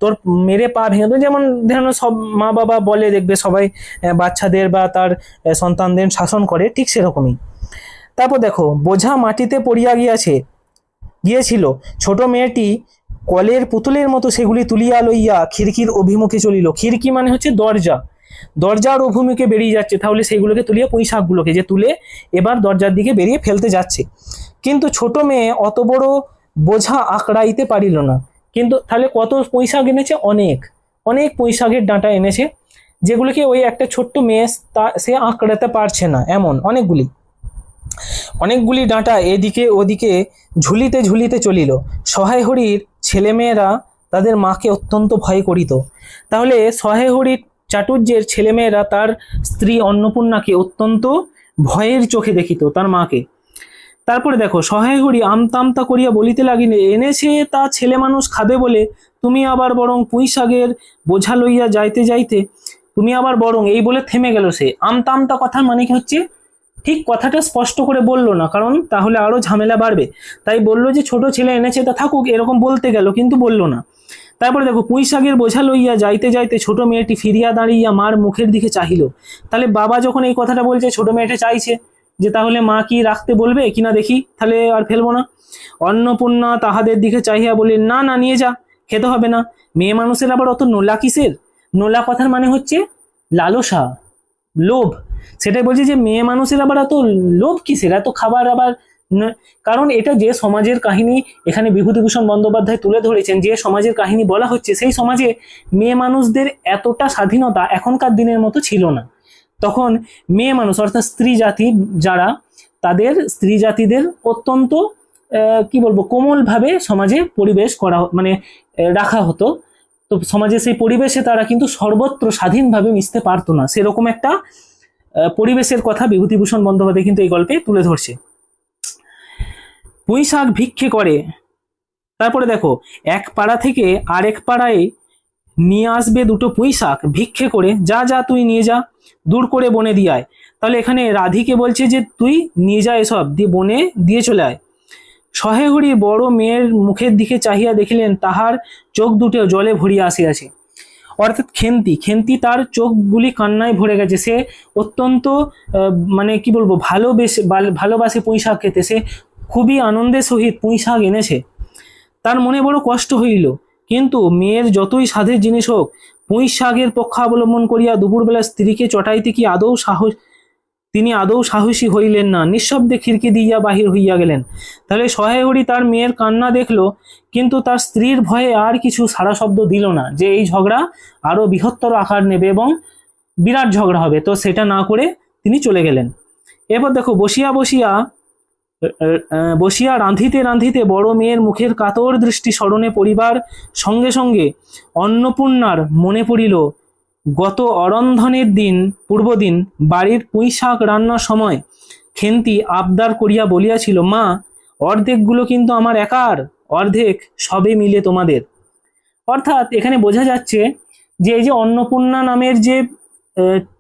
তোর মেরে পা ভেঙে দেবো। যেমন ধরুন সব মা বাবা বলে, দেখবে সবাই বাচ্চাদের বা তার সন্তানদের শাসন করে, ঠিক সেরকমই। তারপর দেখো, বোঝা মাটিতে পড়িয়া গিয়েছিল, ছোট মেয়েটি কলের পুতুলের মতো সেগুলি তুলিয়া লইয়া খিড়কির অভিমুখে চলিল। খিড়কি মানে হচ্ছে দরজা, দরজার অভিমুখে বেরিয়ে যাচ্ছে, তাহলে সেগুলোকে তুলিয়া, পুঁই শাকগুলোকে যে তুলে এবার দরজার দিকে বেরিয়ে ফেলতে যাচ্ছে। কিন্তু ছোট মেয়ে অত বড় বোঝা আঁকড়াইতে পারিল না। কিন্তু তাহলে কত পুঁই শাক এনেছে? অনেক অনেক পুঁই শাকের ডাঁটা এনেছে, যেগুলোকে ওই একটা ছোট্ট মেয়ে সে আঁকড়াতে পারছে না, এমন অনেকগুলি ডাঁটা এদিকে ওদিকে ঝুলিতে ঝুলিতে চলিল। সহায় হরির ছেলেমেয়েরা তাদের মাকে অত্যন্ত ভয় করিত। তাহলে সহায় হরির চাটুর্যের ছেলেমেয়েরা তার স্ত্রী অন্নপূর্ণাকে অত্যন্ত ভয়ের চোখে দেখিত, তার মাকে। তারপরে দেখো, সহায় হরি আমতা আমতা করিয়া বলিতে লাগিলে, এনেছে তা ছেলে মানুষ খাবে বলে, তুমি আবার বরং পুঁই শাকের বোঝা লইয়া যাইতে যাইতে, তুমি আবার বরং, এই বলে থেমে গেল সে। আমতা আমতা কথা মানে কি হচ্ছে, ঠিক কথাটা স্পষ্ট করে বললো না, কারণ তাহলে আরো ঝামেলা বাড়বে। তাই বললো যে ছোট ছেলে এনেছে তা থাকুক, এরকম বলতে গেল, কিন্তু বললো না। তারপরে দেখো, পুঁই শাকের বোঝা লইয়া যাইতে যাইতে ছোট মেয়েটি ফিরিয়া দাঁড়িয়ে মার মুখের দিকে চাহিল। তাহলে বাবা যখন এই কথাটা বলছে, ছোট মেয়েটা চাইছে যে তাহলে মা কি রাখতে বলবে কিনা দেখি, তাহলে আর ফেলবো না। অন্নপূর্ণা তাহাদের দিকে চাহিয়া বলে, না না, নিয়ে যা, খেতে হবে না। মেয়ে মানুষের আবার অত নোলা কিসের? নোলা কথার মানে হচ্ছে লালসা, লোভ। সেটাই বলছি যে মেয়ে মানুষের আবার এত লোভ কিসের, এত খাবার আবার কারণ এটা যে সমাজের কাহিনী এখানে বিভূতিভূষণ বন্দ্যোপাধ্যায় তুলে ধরেছেন, যে সমাজের কাহিনী বলা হচ্ছে, সেই সমাজে মেয়ে মানুষদের এতটা স্বাধীনতা এখনকার দিনের মতো ছিল না। তখন মেয়ে মানুষ অর্থাৎ স্ত্রী জাতি যারা, তাদের স্ত্রী জাতিদের অত্যন্ত কি বলবো, কোমল ভাবে সমাজে পরিবেশ করা, মানে রাখা হতো। তো সমাজে সেই পরিবেশে তারা কিন্তু সর্বত্র স্বাধীনভাবে মিশতে পারতো না, সেরকম একটা পরিবেশের কথা বিভূতিভূষণ বন্দ্যোপাধ্যায় কিন্তু এই গল্পে তুলে ধরছে। পুঁই শাক ভিক্ষে করে। তারপরে দেখো, এক পাড়া থেকে আরেক পাড়ায় নিয়ে আসবে দুটো পুঁই শাক ভিক্ষে করে, যা যা তুই নিয়ে যা, দূর করে বনে দিয়ে আয়। তাহলে এখানে রাধিকে বলছে যে তুই নিয়ে যা এসব, দিয়ে বনে দিয়ে চলে আয়। সহায় হরি বড় মেয়ের মুখের দিকে চাহিয়া দেখিলেন, তাহার চোখ দুটো জলে ভরিয়া আসিয়াছে। অর্থাৎ খেন্তি তার চোখগুলি কান্নায় ভরে গেছে। সে অত্যন্ত মানে কি বলবো, ভালোবাসে পুঁই শাক খেতে। সে খুবই আনন্দের সহিত পুঁই শাক এনেছে। তার মনে বড় কষ্ট হইল, কিন্তু মেয়ের যতই সাধের জিনিস হোক, পুঁই শাকের পক্ষাবলম্বন করিয়া দুপুরবেলা স্ত্রীকে চটাইতে কি তিনি আদৌ সাহসী হইলেন না। নিঃশব্দে খিড়কি দিয়া বাহির হইয়া গেলেন। তাহলে সহায় হরি তার মেয়ের কান্না দেখলো, কিন্তু তার স্ত্রীর ভয়ে আর কিছু সাড়া শব্দ দিল না, যে এই ঝগড়া আরো বৃহত্তর আকার নেবে এবং বিরাট ঝগড়া হবে। তো সেটা না করে তিনি চলে গেলেন। এরপর দেখো, বসিয়া রাঁধিতে রাঁধিতে বড় মেয়ের মুখের কাতর দৃষ্টি স্মরণে পরিবার সঙ্গে সঙ্গে অন্নপূর্ণার মনে পড়িল গত অরন্ধনের পূর্বদিন বাড়ির পুঁই শাক রান্নার সময় খেন্তি আবদার করিয়া বলিয়াছিল, মা, অর্ধেকগুলো কিন্তু আমার একার, অর্ধেক সবে মিলে তোমাদের। অর্থাৎ এখানে বোঝা যাচ্ছে যে এই যে অন্নপূর্ণা নামের যে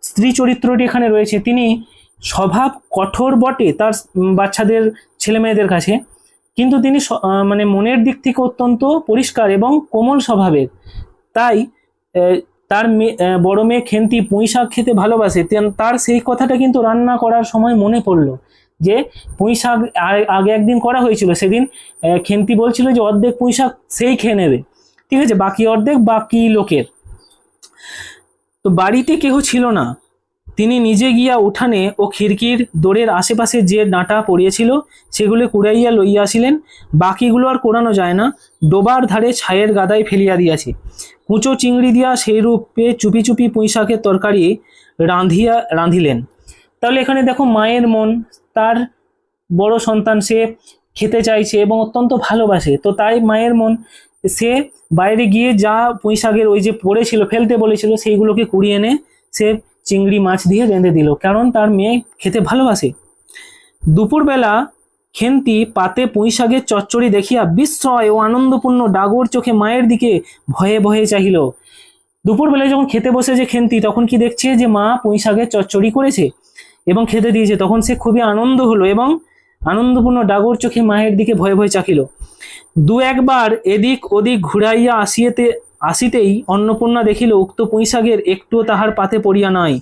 স্ত্রী চরিত্রটি এখানে রয়েছে, তিনি স্বভাব কঠোর বটে তার বাচ্চাদের, ছেলে মেয়েদের কাছে, কিন্তু তিনি মানে মনের দিক থেকে অত্যন্ত পরিষ্কার এবং কোমল স্বভাবের। তাই তার বড় মেয়ে খেন্তি পুঁই শাক খেতে ভালোবাসে, তার সেই কথাটা কিন্তু রান্না করার সময় মনে পড়লো, যে পুঁই শাক আগে একদিন করা হয়েছিল, সেদিন খেন্তি বলছিল যে অর্ধেক পুঁই শাক সেই খেয়ে নেবে, ঠিক আছে, বাকি অর্ধেক বাকি লোকের। তো বাড়িতে কেহ ছিল না। তিনি নিজে গিয়া উঠানে ও খিড়কির দোরের আশেপাশে যে ডাঁটা পড়িয়েছিল সেগুলো কুড়াইয়া লইয়া আসিলেন। বাকিগুলো আর কোড়ানো যায় না, ডোবার ধারে ছায়ের গাদায় ফেলিয়া দিয়াছে। কুঁচো চিংড়ি দিয়া সেই রূপে চুপি চুপি পুঁই শাকের তরকারি রাঁধিলেন। তাহলে এখানে দেখো, মায়ের মন, তার বড় সন্তান সে খেতে চাইছে এবং অত্যন্ত ভালোবাসে, তো তাই মায়ের মন, সে বাইরে গিয়ে যা পুঁই শাকের ওই যে পড়েছিল ফেলতে বলেছিল সেইগুলোকে কুড়িয়ে এনে সে চিংড়ি মাছ দিয়ে রেঁধে দিল, কারণ তার মেয়ে খেতে ভালোবাসে। দুপুরবেলা খেন্তি পাতে পুঁই শাকের চচ্চড়ি দেখিয়া বিস্ময় ও আনন্দপূর্ণ ডাগর চোখে মায়ের দিকে ভয়ে ভয়ে চাহিল। দুপুরবেলায় যখন খেতে বসেছে খেন্তি, তখন কি দেখছে যে মা পুঁই শাকের চচ্চড়ি করেছে এবং খেতে দিয়েছে, তখন সে খুবই আনন্দ হলো এবং আনন্দপূর্ণ ডাগর চোখে মায়ের দিকে ভয়ে ভয়ে চাকিল। দু একবার এদিক ওদিক ঘুরাইয়া আসিতেই অন্নপূর্ণা দেখিল উক্ত পুঁইশাকের একটুও তাহার পাতে পড়িয়া নাই।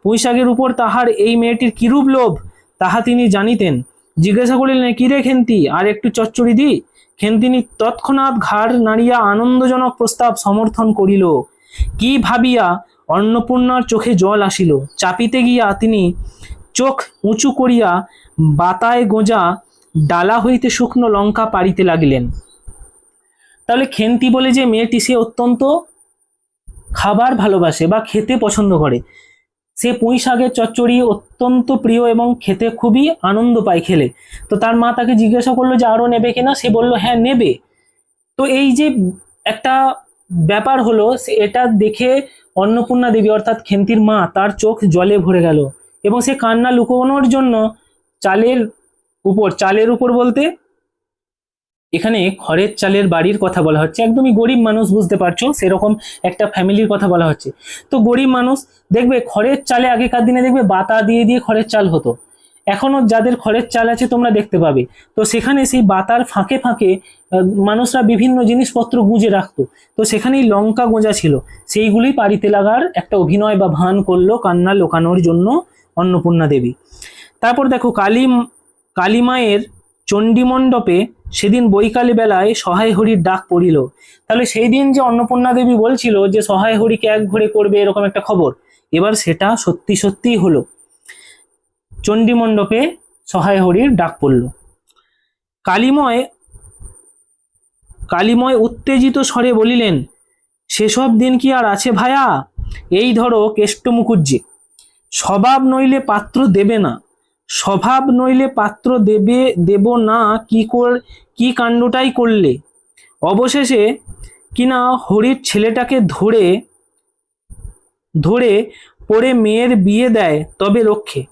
পুঁইশাকের উপর তাহার এই মেয়েটির কিরূপ লোভ তাহা তিনি জানিতেন। জিজ্ঞাসা করিলেন, কি রে খেন্তি, আর একটু চচ্চড়ি দি? খেন্তিনী তৎক্ষণাৎ ঘাড় নাড়িয়া আনন্দজনক প্রস্তাব সমর্থন করিল। কি ভাবিয়া অন্নপূর্ণার চোখে জল আসিল। চাপিতে গিয়া তিনি চোখ উঁচু করিয়া বাতায় গোঁজা ডালা হইতে শুকনো লঙ্কা পাড়িতে লাগিলেন। তাহলে খেন্তি বলে যে মেয়েটি, সে অত্যন্ত খাবার ভালোবাসে বা খেতে পছন্দ করে। সে পুঁই শাকের চচ্চড়ি অত্যন্ত প্রিয় এবং খেতে খুবই আনন্দ পায় খেলে। তো তার মা তাকে জিজ্ঞাসা করলো যে আরো নেবে কিনা, সে বলল হ্যাঁ নেবে। তো এই যে একটা ব্যাপার হলো, এটা দেখে অন্নপূর্ণা দেবী অর্থাৎ খেন্তির মা, তার চোখ জলে ভরে গেল এবং সে কান্না লুকোনোর জন্য চালের উপর বলতে এখানে খড়ের চালের বাড়ির কথা বলা হচ্ছে, একদমই গরিব মানুষ, বুঝতে পারছো, সেরকম একটা ফ্যামিলির কথা বলা হচ্ছে। তো গরিব মানুষ, দেখবে খড়ের চালে আগেকার দিনে দেখবে বাতা দিয়ে দিয়ে খড়ের চাল হতো। এখনো যাদের খড়ের চাল আছে তোমরা দেখতে পাবে। তো সেখানে সেই বাতার ফাঁকে ফাঁকে মানুষরা বিভিন্ন জিনিসপত্র গুঁজে রাখতো। তো সেখানেই লঙ্কা গোঁজা ছিল, সেইগুলি পাড়িতে লাগার একটা অভিনয় বা ভান করলো কান্না লোকানোর জন্য অন্নপূর্ণা দেবী। তারপর দেখো কালীমায়ের চণ্ডীমণ্ডপে সেদিন বৈকালে বেলায় সহায় হরির ডাক পড়িল। তাহলে সেই দিন যে অন্নপূর্ণা দেবী বলছিল যে সহায় হরিকে এক ঘরে করবে এরকম একটা খবর, এবার সেটা সত্যি সত্যিই হলো। চণ্ডীমণ্ডপে সহায় হরির ডাক পড়ল। কালীময় উত্তেজিত স্বরে বলিলেন, সেসব দিন কি আর আছে ভায়া? এই ধরো কেষ্ট মুখুজ্জে, স্বভাব নইলে পাত্র দেবে না, স্বভাব নইলে পাত্র দেব না, কি কাণ্ডটাই করলে। অবশেষে কিনা হরির ছেলেটাকে ধরে পরে মেয়ের বিয়ে দেয়, তবে রক্ষে।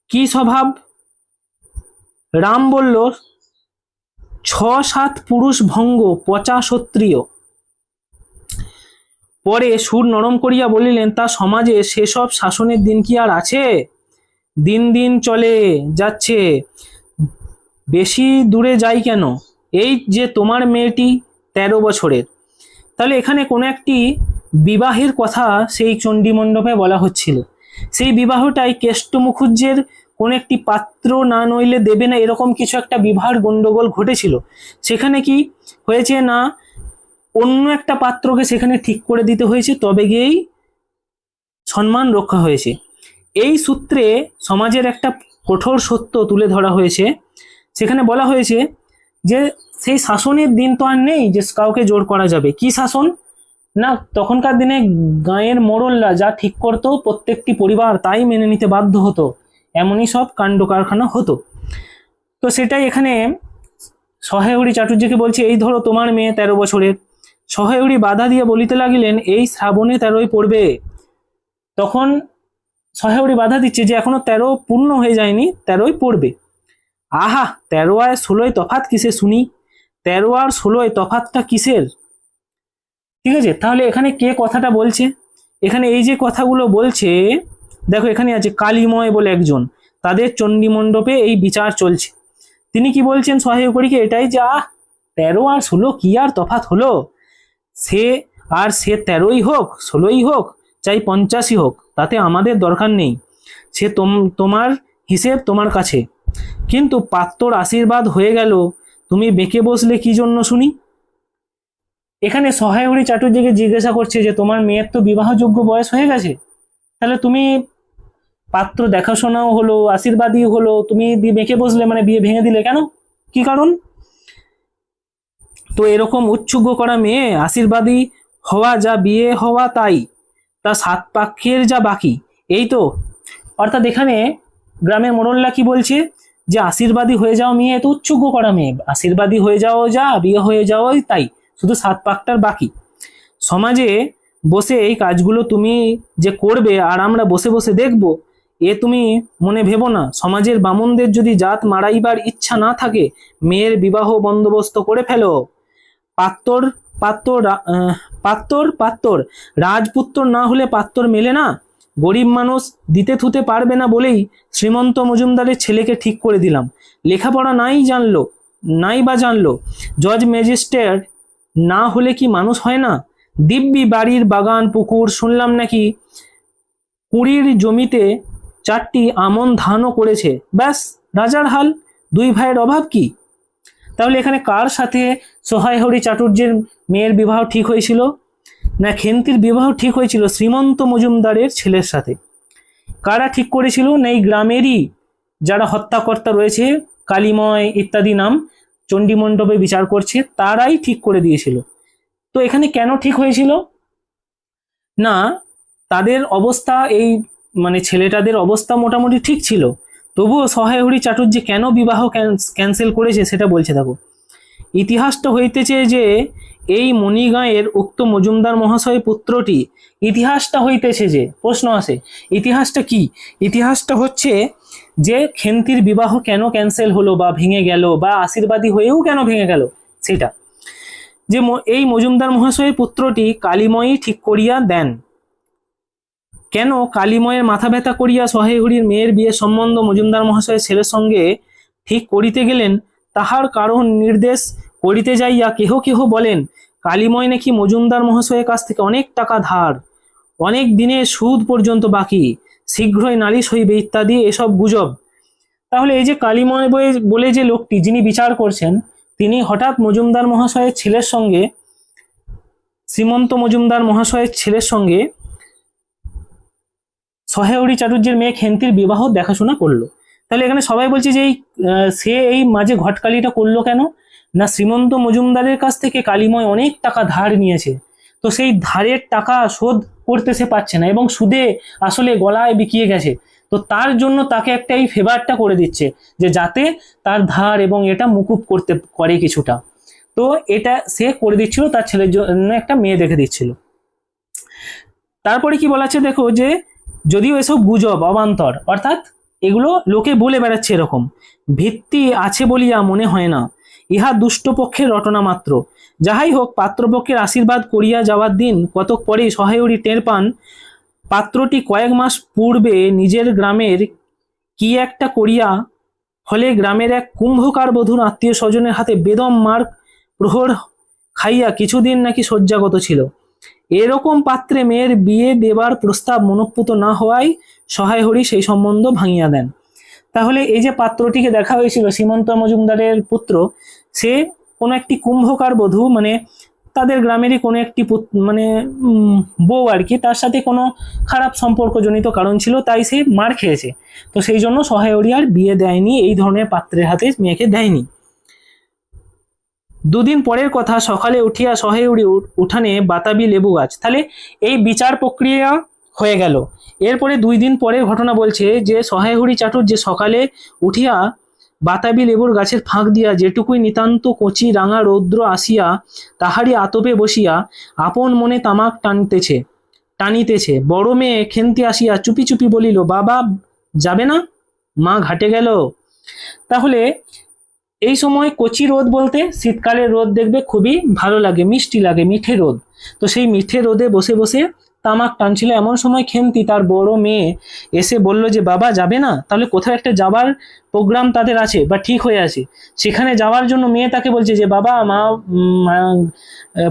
কি স্বভাব? রাম বলল, 6-7 পুরুষ ভঙ্গ, পচা ক্ষত্রিয়। পরে সুর নরম করিয়া বলিলেন, তা সমাজে সেসব শাসনের দিন কি আর আছে? দিন দিন চলে যাচ্ছে, বেশি দূরে যাই কেন? এই যে তোমার মেয়েটি 13 বছরের। তাহলে এখানে কোনো একটি বিবাহের কথা সেই চণ্ডীমণ্ডপে বলা হচ্ছিল। সেই বিবাহটাই কেষ্ট মুখুজ্জের কোন একটি পাত্র না নইলে দেবে না, এরকম কিছু একটা বিবাহের গন্ডগোল ঘটেছিল। সেখানে কি হয়েছে না, অন্য একটা পাত্রকে সেখানে ঠিক করে দিতে হয়েছে, তবে গিয়েই সম্মান রক্ষা হয়েছে। এই সূত্রে সমাজের একটা কঠোর সত্য তুলে ধরা হয়েছে। সেখানে বলা হয়েছে যে সেই শাসনের দিন তো আর নেই যে কাউকে জোর করা যাবে। কি শাসন না, তখনকার দিনে গাঁয়ের মোড়লরা যা ঠিক করতো প্রত্যেকটি পরিবার তাই মেনে নিতে বাধ্য হতো, এমনই সব কাণ্ড কারখানা হতো। তো সেটাই এখানে সহায় হরি চাটুর্যকে বলছে, এই ধরো তোমার মেয়ে 13 বছরের। সহায় হরি বাধা দিয়ে বলিতে লাগিলেন, এই শ্রাবণে 13ই পড়বে। তখন সহায় হরি বাধা দিচ্ছে যে এখনো 13 পূর্ণ হয়ে যায়নি, 13ই পড়বে। আহা, 13 আর 16 তফাৎ কিসে শুনি? 13 আর 16 তফাৎটা কিসের? ঠিক আছে, তাহলে এখানে কে কথাটা বলছে? এখানে এই যে কথাগুলো বলছে, দেখো এখানে আছে কালীময় বলে একজন, তাদের চণ্ডীমণ্ডপে এই বিচার চলছে। তিনি কি বলছেন সহায় হরিকে? এটাই যে 13 আর 16 কি আর তফাৎ হলো? সে 13ই হোক, 16ই হোক, চাই 50ই হোক, তাতে আমাদের দরকার নেই। সে তোমার হিসেব তোমার কাছে, কিন্তু পাত্রর আশীর্বাদ হয়ে গেল, তুমি বেঁকে বসলে কি জন্য শুনি? এখানে সহায় হরি চাটুর্যকে জিজ্ঞাসা করছে যে তোমার মেয়ের তো বিবাহযোগ্য বয়স হয়ে গেছে, তাহলে তুমি পাত্র দেখাশোনাও হলো, আশীর্বাদই হলো, তুমি বেঁকে বসলে, মানে বিয়ে ভেঙে দিলে কেন? কি কারণ? তো এরকম উৎসুগ করা মেয়ে, আশীর্বাদী হওয়া যা বিয়ে হওয়া তাই, তা 7 পক্ষের যা বাকি, এই তো। অর্থাৎ এখানে গ্রামের মোড়লরা কি বলছে যে আশীর্বাদী হয়ে যাও মেয়ে, এত উৎসুগ করা মেয়ে, আশীর্বাদী হয়ে যাও যা, বিয়ে হয়ে যাও তাই, শুধু 7 পাকটার বাকি। সমাজে বসে এই কাজগুলো তুমি যে করবে আর আমরা বসে বসে দেখব, এ তুমি মনে ভেবো না। সমাজের বামুনদের যদি জাত মারাইবার ইচ্ছা না থাকে, মেয়ের বিবাহ বন্দোবস্ত করে ফেলো। পাত্তর পাত্তর পাত্তর পাত্তর রাজপুত্র না হলে পাত্তর মেলে না। গরিব মানুষ দিতে থুতে পারবে না বলেই শ্রীমন্ত মজুমদারের ছেলেকে ঠিক করে দিলাম। লেখাপড়া নাই বা জানলো, জজ ম্যাজিস্ট্রেট না হলে কি মানুষ হয় না? দিব্যি বাড়ির বাগান পুকুর, শুনলাম নাকি 20 জমিতে 4টি আমন ধানও করেছে। ব্যাস রাজার হাল, 2 ভাইয়ের অভাব কি? তাহলে এখানে কার সাথে সহায় হরি চাটুর্যের মেয়ের বিবাহ ঠিক হয়েছিল? না, খেন্তির বিবাহ ঠিক হয়েছিল শ্রীমন্ত মজুমদারের ছেলের সাথে। কারা ঠিক করেছিল? না, এই গ্রামেরই যারা হত্যাকর্তা রয়েছে, কালীময় ইত্যাদি নাম, চণ্ডীমণ্ডপে বিচার করছে, তারাই ঠিক করে দিয়েছিল। তো এখানে কেন ঠিক হয়েছিল? না, তাদের অবস্থা ছেলেটাদের অবস্থা মোটামুটি ঠিক ছিল, তবুও সহায় হরি চাটুর্য কেন বিবাহ ক্যান্সেল করেছে সেটা বলছে। দেখো, ইতিহাসটা হইতেছে যে এই মণিগাঁয়ের উক্ত মজুমদার মহাশয় পুত্রটি, ইতিহাসটা হইতেছে যে, প্রশ্ন আসে ইতিহাসটা কি? ইতিহাসটা হচ্ছে যে খেন্তির বিবাহ কেন ক্যান্সেল হলো বা ভেঙে গেল, বা আশীর্বাদী হয়েও কেন ভেঙে গেল, সেটা যে এই মজুমদার মহাশয়ের পুত্রটি কালীময়ী ঠিক করিয়া দেন। কেন কালীময়ের মাথা ব্যথা করিয়া সহায় হরির মেয়ের বিয়ের সম্বন্ধ মজুমদার মহাশয়ের ছেলের সঙ্গে ঠিক করিতে গেলেন, তাহার কারণ নির্দেশ করিতে যাইয়া কেহ কেহ বলেন কালীময় নাকি মজুমদার মহাশয়ের কাছ থেকে অনেক টাকা ধার, অনেক দিনের সুদ পর্যন্ত বাকি, শীঘ্রই নালিশ হইবে ইত্যাদি এসব গুজব। তাহলে এই যে কালীময় বলে যে লোকটি, যিনি বিচার করছেন, তিনি হঠাৎ মজুমদার মহাশয়ের ছেলের সঙ্গে, শ্রীমন্ত মজুমদার মহাশয়ের ছেলের সঙ্গে সহায় হরি চাটুর্যের মেয়ে খেন্তির বিবাহ দেখাশোনা করলো। তাহলে এখানে সবাই বলছে যে সে এই মাঝে ঘটকালিটা করলো কেন? না, শ্রীমন্ত মজুমদারের কাছ থেকে কালীময় অনেক টাকা ধার নিয়েছে, তো সেই ধারের টাকা শোধ করতে সে পারছে না এবং সুদে আসলে গলায় বিকিয়ে গেছে। তো তার জন্য তাকে একটা এই ফেভারটা করে দিচ্ছে যে যাতে তার ধার এবং এটা মুকুব করতে করে কিছুটা। তো এটা সে করে দিচ্ছিল, তার ছেলের জন্য একটা মেয়ে দেখে দিচ্ছিল। তারপরে কি বলা আছে দেখো, যে যদিও এসব গুজব অবান্তর, অর্থাৎ এগুলো লোকে বলে বেড়াচ্ছে, এরকম ভিত্তি আছে বলিয়া মনে হয় না, ইহা দুষ্ট পক্ষের রটনা মাত্র। যাহাই হোক, পাত্রপক্ষের আশীর্বাদ করিয়া যাওয়ার দিন কতক পরে সহায় হরি টের পান পাত্রটি কয়েক মাস পূর্বে নিজের গ্রামের কি একটা করিয়া ফলে গ্রামের এক কুম্ভকার বধূর আত্মীয় স্বজনের হাতে বেদম মার প্রহর খাইয়া কিছুদিন নাকি শয্যাগত ছিল। এরকম পাত্রে মেয়ের বিয়ে দেবার প্রস্তাব মনঃপূত না হওয়ায় সহায় হরি সেই সম্বন্ধ ভাঙিয়া দেন। তাহলে এই যে পাত্রটিকে দেখা হয়েছিল, শ্রীমন্ত মজুমদারের পুত্র, সে কোনো একটি কুম্ভকার বধূ, তাদের গ্রামেরই কোনো একটি বউ আর কি, তার সাথে কোনো খারাপ সম্পর্কজনিত কারণ ছিল, তাই সে মার খেয়েছে। তো সেই জন্য সহায় হরি আর বিয়ে দেয়নি, এই ধরনের পাত্রের হাতে মেয়েকে দেয়নি। দুদিন পরের কথা, সকালে উঠিয়া সহায় হরি উঠানে বাতাবি লেবু গাছ। তাহলে এই বিচার প্রক্রিয়া হয়ে গেল। এরপরে 2 দিন পরের ঘটনা বলছে যে সহায় হরি চাটুর্য সকালে উঠিয়া বাতাবি লেবুর গাছের ফাঁক দিয়া যেটুকুই নিতান্ত কচি রাঙা রৌদ্র আসিয়া তাহারই আতপে বসিয়া আপন মনে তামাক টানিতেছে। বড় মেয়ে খেন্তি আসিয়া চুপি চুপি বলিল, বাবা যাবে না, মা ঘাটে গেল। তাহলে এই সময় কচি রোদ বলতে শীতকালের রোদ দেখবে খুবই ভালো লাগে, মিষ্টি লাগে, মিঠে রোদ। তো সেই মিঠে রোদে বসে বসে তামাক টানছিল। এমন সময় খেন্তি, তার বড় মেয়ে, এসে বলল যে বাবা যাবে না? তাহলে কোথাও একটা যাবার প্রোগ্রাম তাদের আছে বা ঠিক হয়ে আছে, সেখানে যাওয়ার জন্য মেয়ে তাকে বলছে যে বাবা, মা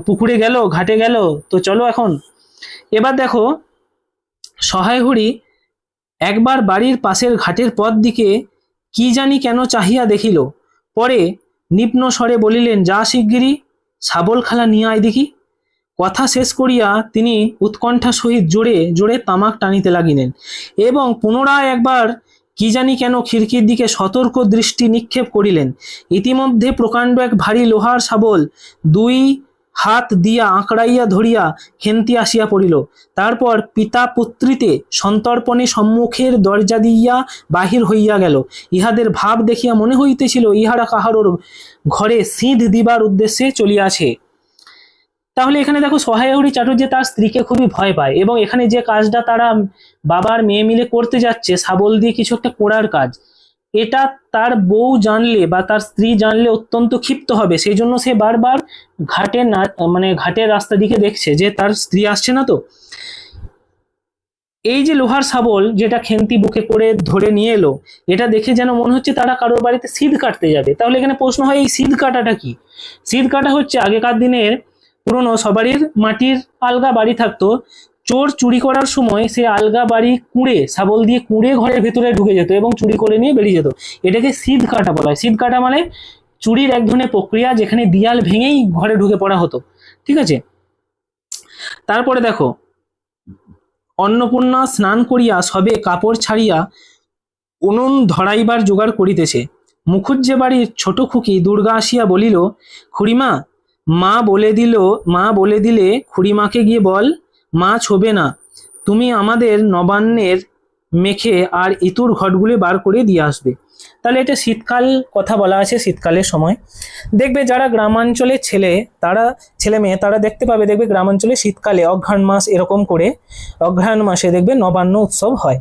পুকুরে গেল, ঘাটে গেল, তো চলো এখন। এবার দেখো, সহায় হরি একবার বাড়ির পাশের ঘাটের পথ দিকে কি জানি কেন চাহিয়া দেখিল, পরে নিম্ন স্বরে বলিলেন, যা শিগগিরই শাবল খালা নিয়ে আয় দেখি। কথা শেষ করিয়া তিনি উৎকণ্ঠা সহিত জোরে জোরে তামাক টানিতে লাগিলেন এবং পুনরায় একবার কি জানি কেন খিড়কির দিকে সতর্ক দৃষ্টি নিক্ষেপ করিলেন। ইতিমধ্যে প্রকাণ্ড এক ভারী লোহার শাবল 2 হাত দিয়া আঁকড়াইয়া ধরিয়া খেন্তি আসিয়া পড়িল। তারপর পিতা পুত্রীতে সন্তর্পণে সম্মুখের দরজা দিয়া বাহির হইয়া গেল। ইহাদের ভাব দেখিয়া মনে হইতেছিল ইহারা কাহারোর ঘরে সিঁধ দিবার উদ্দেশ্যে চলিয়াছে। তাহলে এখানে দেখো, সহায় হরি চাটুর্য তার স্ত্রীকে খুবই ভয় পায় এবং এখানে যে কাজটা তারা বাবার মেয়ে মিলে করতে যাচ্ছে, শাবল দিয়ে কিছু একটা করার কাজ, এটা তার বউ জানলে বা তার স্ত্রী জানলে অত্যন্ত ক্ষিপ্ত হবে। সেই জন্য সে বারবার ঘাটের রাস্তা দিকে দেখছে যে তার স্ত্রী আসছে না। তো এই যে লোহার শাবল যেটা খেন্তি বুকে করে ধরে নিয়ে এলো, এটা দেখে যেন মনে হচ্ছে তারা কারোর বাড়িতে সিঁধ কাটতে যাবে। তাহলে এখানে প্রশ্ন হয়, এই সিঁধ কাটাটা কি? সিঁধ কাটা হচ্ছে আগেকার দিনের পুরনো সবারই মাটির আলগা বাড়ি থাকতো, চোর চুরি করার সময় সে আলগা বাড়ি কুঁড়ে, শাবল দিয়ে কুঁড়ে ঘরের ভেতরে ঢুকে যেত এবং চুরি করে নিয়ে বেরিয়ে যেত। এটাকে সিঁধ কাটা বলা হয়। সিঁধ কাটা মানে চুরির এক ধরনের প্রক্রিয়া, যেখানে দিয়াল ভেঙেই ঘরে ঢুকে পড়া হতো। ঠিক আছে, তারপরে দেখো, অন্নপূর্ণা স্নান করিয়া সবে কাপড় ছাড়িয়া উনুন ধরাইবার জোগাড় করিতেছে। মুখুজ্জে বাড়ির ছোট খুকি দুর্গা আসিয়া বলিল, খুড়িমা, মা বলে দিলে খুড়িমাকে গিয়ে বল, মা ছোবে না, তুমি আমাদের নবান্নের মেখে আর ইতুর ঘটগুলি বার করে দিয়ে আসবে। তাহলে এটা শীতকাল কথা বলা আছে, শীতকালের সময়। দেখবে যারা গ্রামাঞ্চলের ছেলে মেয়ে তারা দেখতে পাবে, দেখবে গ্রামাঞ্চলে শীতকালে অঘ্রাণ মাস এরকম করে, অঘ্রাণ মাসে দেখবে নবান্ন উৎসব হয়।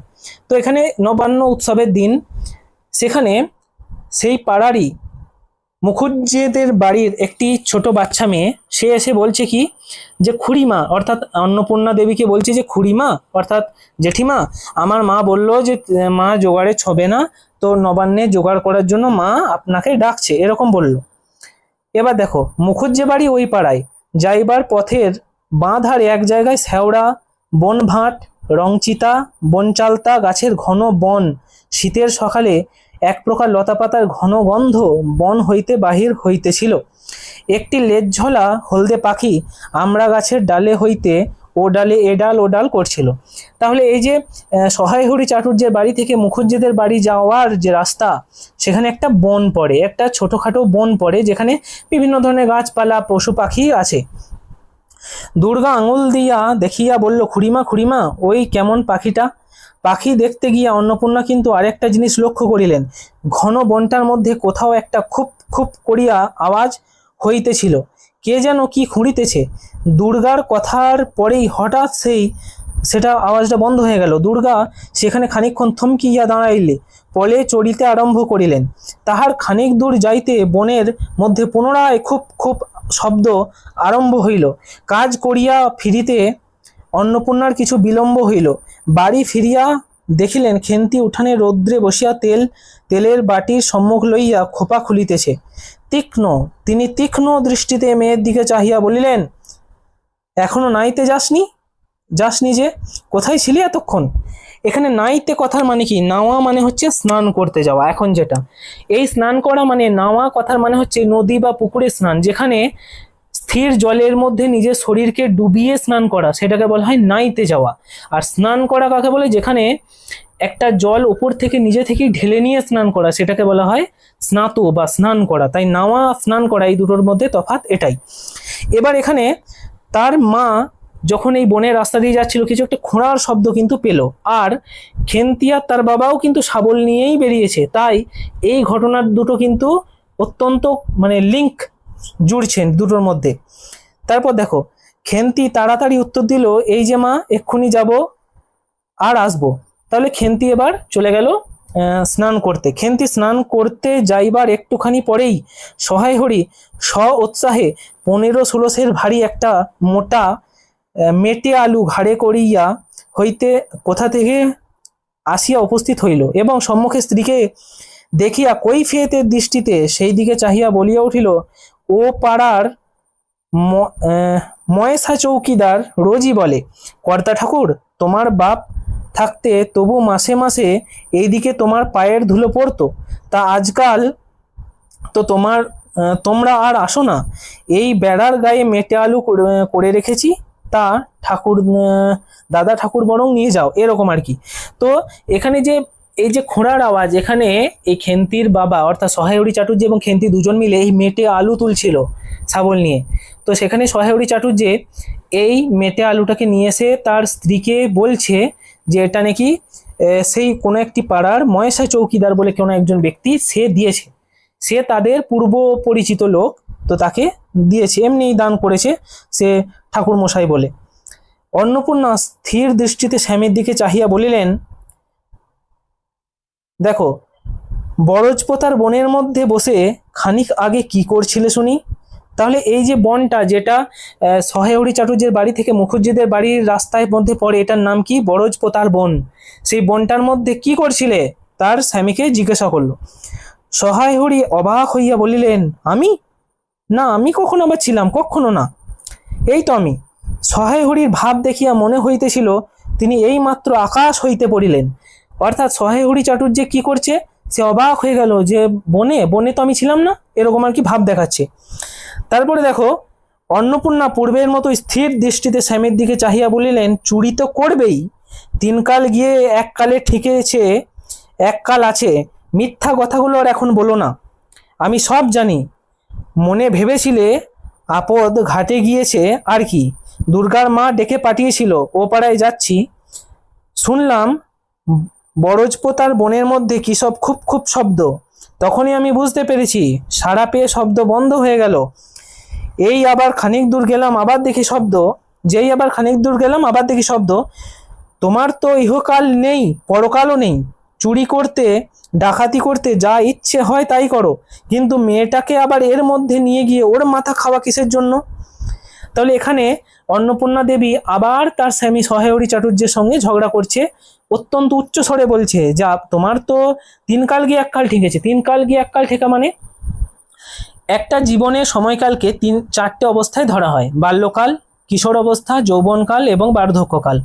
তো এখানে নবান্ন উৎসবের দিন সেখানে সেই পাড়ারই মুখুজ্জেদের বাড়ির একটি ছোট বাচ্চা মেয়ে, সে এসে বলছে কি, যে খুড়িমা, অর্থাৎ অন্নপূর্ণা দেবীকে বলছে যে খুড়িমা অর্থাৎ জেঠিমা, আমার মা বলল যে মা জোগাড়ে ছবে না, তো নবান্নে জোগাড় করার জন্য মা আপনাকে ডাকছে, এরকম বলল। এবার দেখো, মুখুজ্জে বাড়ি ওই পাড়ায়, যাইবার পথের বাঁ ধারে এক জায়গায় শ্যাওড়া, বনভাট, রংচিতা, বনচালতা গাছের ঘন বন, শীতের সকালে এক প্রকার লতাপাতার ঘন গন্ধ বন হইতে বাহির হইতেছিল। একটি লেজঝলা হলদে পাখি আমড়া গাছের ডালে হইতে ও ডালে এ ডাল ও ডাল করছিল। তাহলে এই যে সহায়হরি চাটুর্যের বাড়ি থেকে মুখুজ্জেদের বাড়ি যাওয়ার যে রাস্তা, সেখানে একটা বন পড়ে, একটা ছোটখাটো বন পড়ে, যেখানে বিভিন্ন ধরনের গাছপালা পশু পাখি আছে। দুর্গা আঙুল দিয়া দেখিয়া বলল, খুড়িমা খুড়িমা, ওই কেমন পাখিটা। পাখি দেখতে গিয়া অন্নপূর্ণা কিন্তু আরেকটা জিনিস লক্ষ্য করিলেন, ঘন বনটার মধ্যে কোথাও একটা খুব খুব করিয়া আওয়াজ হইতেছিল, কে যেন কি খুঁড়িতেছে। দুর্গার কথার পরেই হঠাৎ সেটা আওয়াজটা বন্ধ হয়ে গেল। দুর্গা সেখানে খানিকক্ষণ থমকিয়া দাঁড়াইলে, পলে চড়িতে আরম্ভ করিলেন। তাহার খানিক দূর যাইতে বনের মধ্যে পুনরায় খুব খুব শব্দ আরম্ভ হইল। কাজ করিয়া ফিরিতে অন্নপূর্ণার কিছু বিলম্ব হইল। বাড়ি ফিরিয়া দেখিলেন খেন্তি উঠানে রৌদ্রে বসিয়া তেলের বাটির সম্মুখ লইয়া খোপা খুলিতেছে। তিনি তীক্ষ্ণ দৃষ্টিতে মেয়ের দিকে চাহিয়া বলিলেন, এখনো নাইতে যাসনি যে, কোথায় ছিলি এতক্ষণ? এখানে নাইতে কথার মানে কি, নাওয়া মানে হচ্ছে স্নান করতে যাওয়া। এখন যেটা এই স্নান করা মানে নাওয়া কথার মানে হচ্ছে নদী বা পুকুরে স্নান, যেখানে স্থির জলের মধ্যে নিজের শরীরকে ডুবিয়ে স্নান করা, সেটাকে বলা হয় নাইতে যাওয়া। আর স্নান করা কাকে বলে, যেখানে একটা জল উপর থেকে নিজে থেকেই ঢেলে নিয়ে স্নান করা, সেটাকে বলা হয় স্নাত বা স্নান করা। তাই নাওয়া স্নান করা, এই দুটোর মধ্যে তফাৎ এটাই। এবার এখানে তার মা যখন এই বনের রাস্তা দিয়ে যাচ্ছিল, কিছু একটা খোঁড়ার শব্দ কিন্তু পেল, আর খেন্তিয়া তার বাবাও কিন্তু শাবল নিয়েই বেরিয়েছে। তাই এই ঘটনার দুটো কিন্তু অত্যন্ত মানে লিঙ্ক জুড়ছেন দুটোর মধ্যে। তারপর দেখো, খেন্তি তাড়াতাড়ি উত্তর দিল, এই যে মা, এক্ষুনি যাব আর আসবো। তাহলে খেন্তি এবার চলে গেল স্নান করতে। খেন্তি স্নান করতে যাইবার একটুখানি পরেই সহায় হরি উৎসাহে 15-16 সের ভারী একটা মোটা মেটে আলু ঘাড়ে করিয়া হইতে কোথা থেকে আসিয়া উপস্থিত হইল, এবং সম্মুখে স্ত্রীকে দেখিয়া কৈফিয়তের দৃষ্টিতে সেই দিকে চাহিয়া বলিয়া উঠিল, ও পাড়ার ময়েসা চৌকিদার রোজই বলে, কর্তা ঠাকুর, তোমার বাপ থাকতে তবু মাসে মাসে এইদিকে তোমার পায়ের ধুলো পড়তো, তা আজকাল তো তোমরা আর আসো না। এই বেড়ার গায়ে মেটে আলু করে রেখেছি, তা দাদা ঠাকুর বরং নিয়ে যাও, এরকম আর কি। তো এখানে যে এই যে খোঁড়ার আওয়াজ, এখানে এই খেন্তির বাবা অর্থাৎ সহায়হরি চাটুর্যে এবং খেন্তি দুজন মিলে এই মেটে আলু তুলছিল শাবল নিয়ে। তো সেখানে সহায়হরি চাটুর্যে এই মেটে আলুটাকে নিয়ে এসে তার স্ত্রীকে বলছে যে এটা নাকি সেই কোনো একটি পাড়ার ময়েসা চৌকিদার বলে কোনো একজন ব্যক্তি সে দিয়েছে, সে তাদের পূর্ব পরিচিত লোক, তো তাকে দিয়েছে, এমনিই দান করেছে সে ঠাকুর মশাই বলে। অন্নপূর্ণা স্থির দৃষ্টিতে স্বামীর দিকে চাহিয়া বলিলেন, দেখো, বরজপোতার বনের মধ্যে বসে খানিক আগে কি করছিলে শুনি? তাহলে এই যে বনটা, যেটা সহেহরি চাটুর্যের বাড়ি থেকে মুখুজ্জেদের বাড়ির রাস্তায় মধ্যে পড়ে, এটার নাম কি? বরজপোতার বন। সেই বনটার মধ্যে কি করছিলে? তার স্বামীকে জিজ্ঞাসা করলো। সহায়হরি অবাক হইয়া বলিলেন, আমি? না, আমি কখন আবার ছিলাম? কখনো না। এই তো আমি। সহায়হরির ভাব দেখিয়া মনে হইতেছিল তিনি এই মাত্র আকাশ হইতে পড়িলেন। অর্থাৎ সহায়হরি চাটুর্য কি করছে? সে অবাক হয়ে গেল যে বনে বনে তো আমি ছিলাম না, এরকম আর কি ভাব দেখাচ্ছে। তারপরে দেখো, অন্নপূর্ণা পূর্বের মতো স্থির দৃষ্টিতে স্বামীর দিকে চাহিয়া বলিলেন, চুরি তো করবেই, তিনকাল গিয়ে এককালে ঠিকেছে, এককাল আছে, মিথ্যা কথাগুলো আর এখন বলো না, আমি সব জানি। মনে ভেবেছিলে আপদ ঘাটে গিয়েছে আর কি, দুর্গার মা ডেকে পাঠিয়েছিল, ও পাড়ায় যাচ্ছি, শুনলাম বরজপোতার বনের মধ্যে কি সব খুব খুব শব্দ। তখনই আমি বুঝতে পেরেছি, সাড়া পেয়ে শব্দ বন্ধ হয়ে গেল। এই আবার খানিক দূর গেলাম, আবার দেখি শব্দ। যেই আবার খানিক দূর গেলাম, আবার দেখি শব্দ। তোমার তো ইহকাল নেই, পরকালও নেই, চুরি করতে ডাকাতি করতে যা ইচ্ছে হয় তাই করো, কিন্তু মেয়েটাকে আবার এর মধ্যে নিয়ে গিয়ে ওর মাথা খাওয়া কিসের জন্য? তাহলে এখানে অন্নপূর্ণা দেবী আবার তার স্বামী সহায়হরি চাটুর্যের সঙ্গে ঝগড়া করছে, অত্যন্ত উচ্চ স্বরে বলছে, যা তোমার তো তিনকাল গিয়ে এককাল ঠিকেছে। তিনকাল গিয়ে এককাল ঠেকা মানে একটা জীবনের সময়কালকে চারটে অবস্থায় ধরা হয়: বাল্যকাল, কিশোর অবস্থা, যৌবনকাল এবং বার্ধক্যকাল।